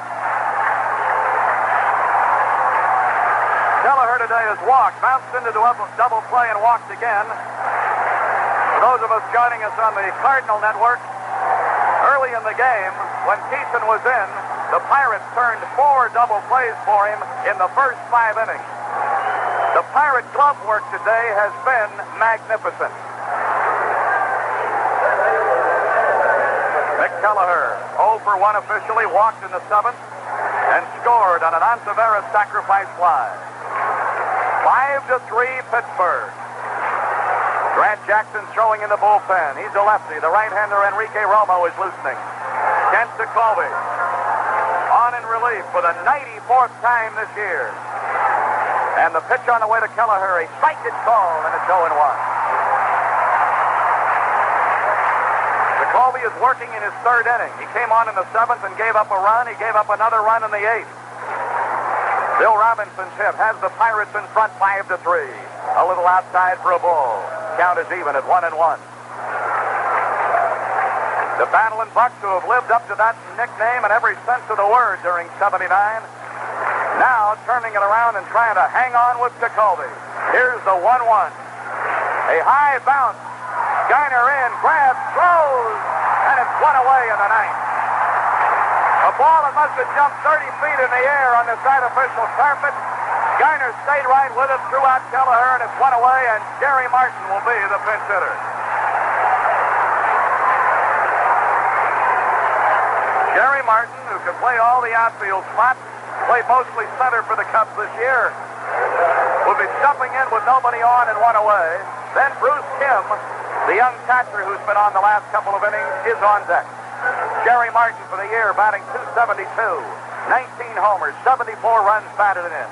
Kelleher today has walked, bounced into the double play and walked again. For those of us joining us on the Cardinal Network, early in the game, when Keeson was in, the Pirates turned 4 double plays for him in the first 5 innings. The Pirate glove work today has been magnificent. Mick Kelleher, 0 for 1 officially, walked in the 7th and scored on an Ontivera sacrifice fly. 5-3 Pittsburgh. Grant Jackson throwing in the bullpen. He's a lefty. The right-hander Enrique Romo is loosening. Kent Jacoby on in relief for the 94th time this year. And the pitch on the way to Kelleher. A strike is called, and it's 0-1. Jacoby is working in his 3rd inning. He came on in the 7th and gave up a run. He gave up another run in the 8th. Bill Robinson's hit has the Pirates in front 5-3. A little outside for a ball. Count is even at 1-1. The Battling Bucks, who have lived up to that nickname in every sense of the word during '79, now turning it around and trying to hang on with Jacoby. Here's the 1-1. A high bounce. Geiner in, grabs, throws, and it's 1 away in the 9th. A ball that must have jumped 30 feet in the air on this artificial carpet. Geiner stayed right with it, threw out Kelleher, and it's 1 away, and Jerry Martin will be the pinch hitter. Jerry Martin, who can play all the outfield spots, played mostly center for the Cubs this year, will be jumping in with nobody on and 1 away. Then Bruce Kim, the young catcher who's been on the last couple of innings, is on deck. Jerry Martin for the year batting .272, 19 homers, 74 runs batted in.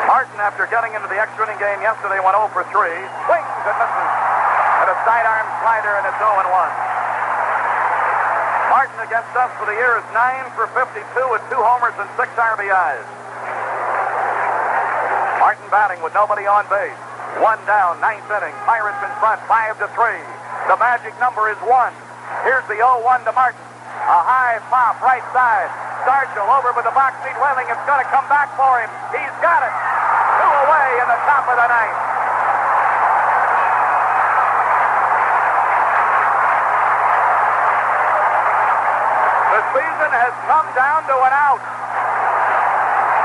Martin, after getting into the extra inning game yesterday, went 0 for 3, swings and misses at a sidearm slider, and it's 0-1. Martin against us for the year is 9 for 52 with 2 homers and 6 RBIs. Martin batting with nobody on base. 1 down, 9th inning. Pirates in front, 5-3. The magic number is 1. Here's the 0-1 to Martin. A high pop, right side. Stargell over with the box seat wailing. It's going to come back for him. He's got it. 2 away in the top of the 9th. The season has come down to an out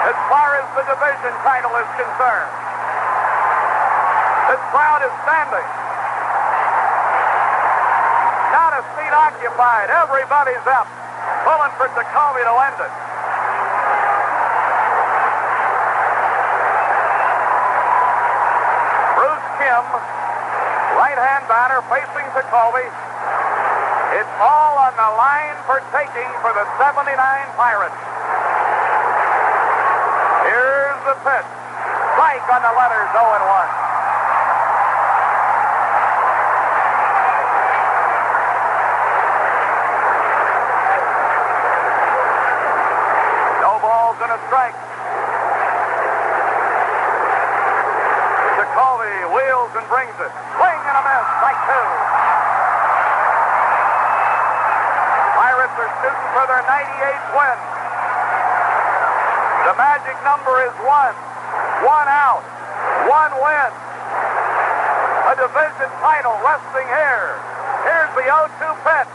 as far as the division title is concerned. This crowd is standing. Not a seat occupied. Everybody's up, pulling for Jacoby to end it. Bruce Kim, right-hand batter, facing Jacoby. It's all on the line for taking for the 79 Pirates. Here's the pitch. Strike on the letters, 0-1. and a strike. Jacoby wheels and brings it. Swing and a miss. Strike two. Pirates are shooting for their 98th win. The magic number is 1. 1 out. 1 win. A division title resting here. Here's the 0-2 pitch.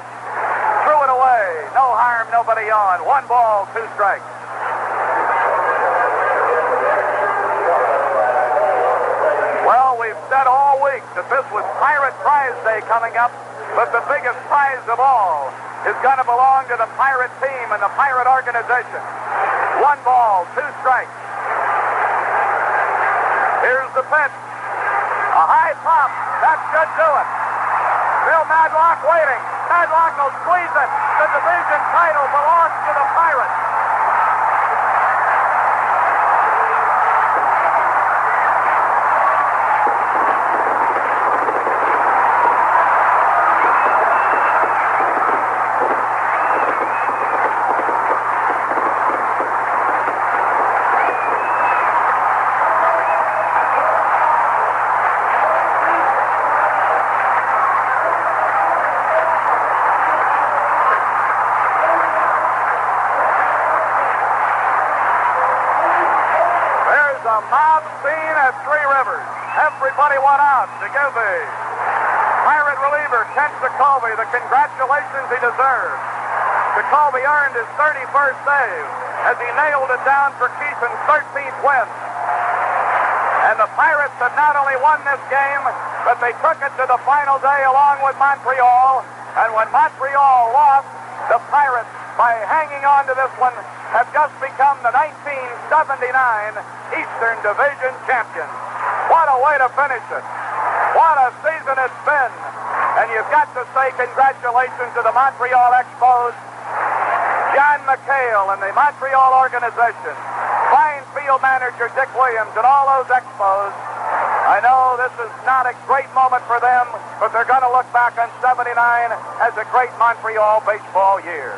Threw it away. No harm, nobody on. 1 ball, 2 strikes. Well, we've said all week that this was Pirate Prize Day coming up, but the biggest prize of all is going to belong to the Pirate team and the Pirate organization. 1 ball, 2 strikes. Here's the pitch. A high pop. That should do it. Bill Madlock waiting. Madlock will squeeze it. The division title belongs to the Pirates. Mob scene at Three Rivers. Everybody went out to give the Pirate reliever, Kent Jacoby, the congratulations he deserved. Jacoby earned his 31st save as he nailed it down for Keeson's 13th win. And the Pirates have not only won this game, but they took it to the final day along with Montreal. And when Montreal lost, the Pirates, by hanging on to this one, have just become the 1979 Eastern Division champions. What a way to finish it. What a season it's been. And you've got to say congratulations to the Montreal Expos, John McHale and the Montreal organization, fine field manager Dick Williams, and all those Expos. I know this is not a great moment for them, but they're going to look back on 79 as a great Montreal baseball year.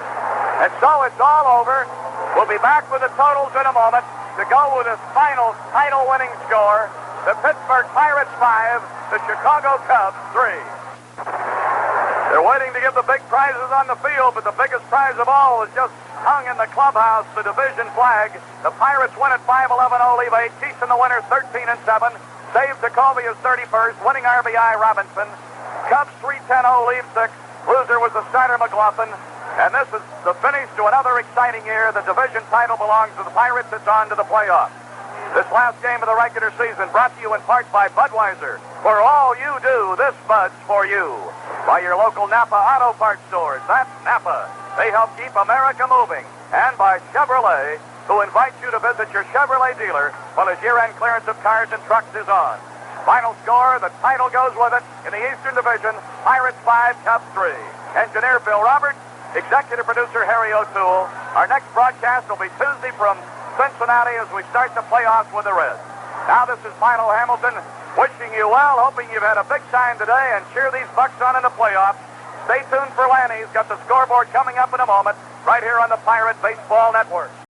And so it's all over. We'll be back with the totals in a moment to go with this final title-winning score. The Pittsburgh Pirates 5, the Chicago Cubs 3. They're waiting to give the big prizes on the field, but the biggest prize of all is just hung in the clubhouse, the division flag. The Pirates win at 5-11-0, leave 8. Keeson the winner, 13-7. Dave Jacoby is 31st, winning RBI Robinson. Cubs 3-10-0, leave 6. Loser was the starter McLaughlin. And this is the finish to another exciting year. The division title belongs to the Pirates. It's on to the playoffs. This last game of the regular season brought to you in part by Budweiser. For all you do, this Bud's for you. By your local Napa Auto Parts stores. That's Napa. They help keep America moving. And by Chevrolet, who invites you to visit your Chevrolet dealer while his year-end clearance of cars and trucks is on. Final score, the title goes with it. In the Eastern Division, Pirates 5, Cubs 3. Engineer Bill Roberts. Executive producer Harry O'Toole. Our next broadcast will be Tuesday from Cincinnati as we start the playoffs with the Reds. Now this is Milo Hamilton wishing you well, hoping you've had a big time today and cheer these Bucks on in the playoffs. Stay tuned for Lanny. He's got the scoreboard coming up in a moment right here on the Pirate Baseball Network.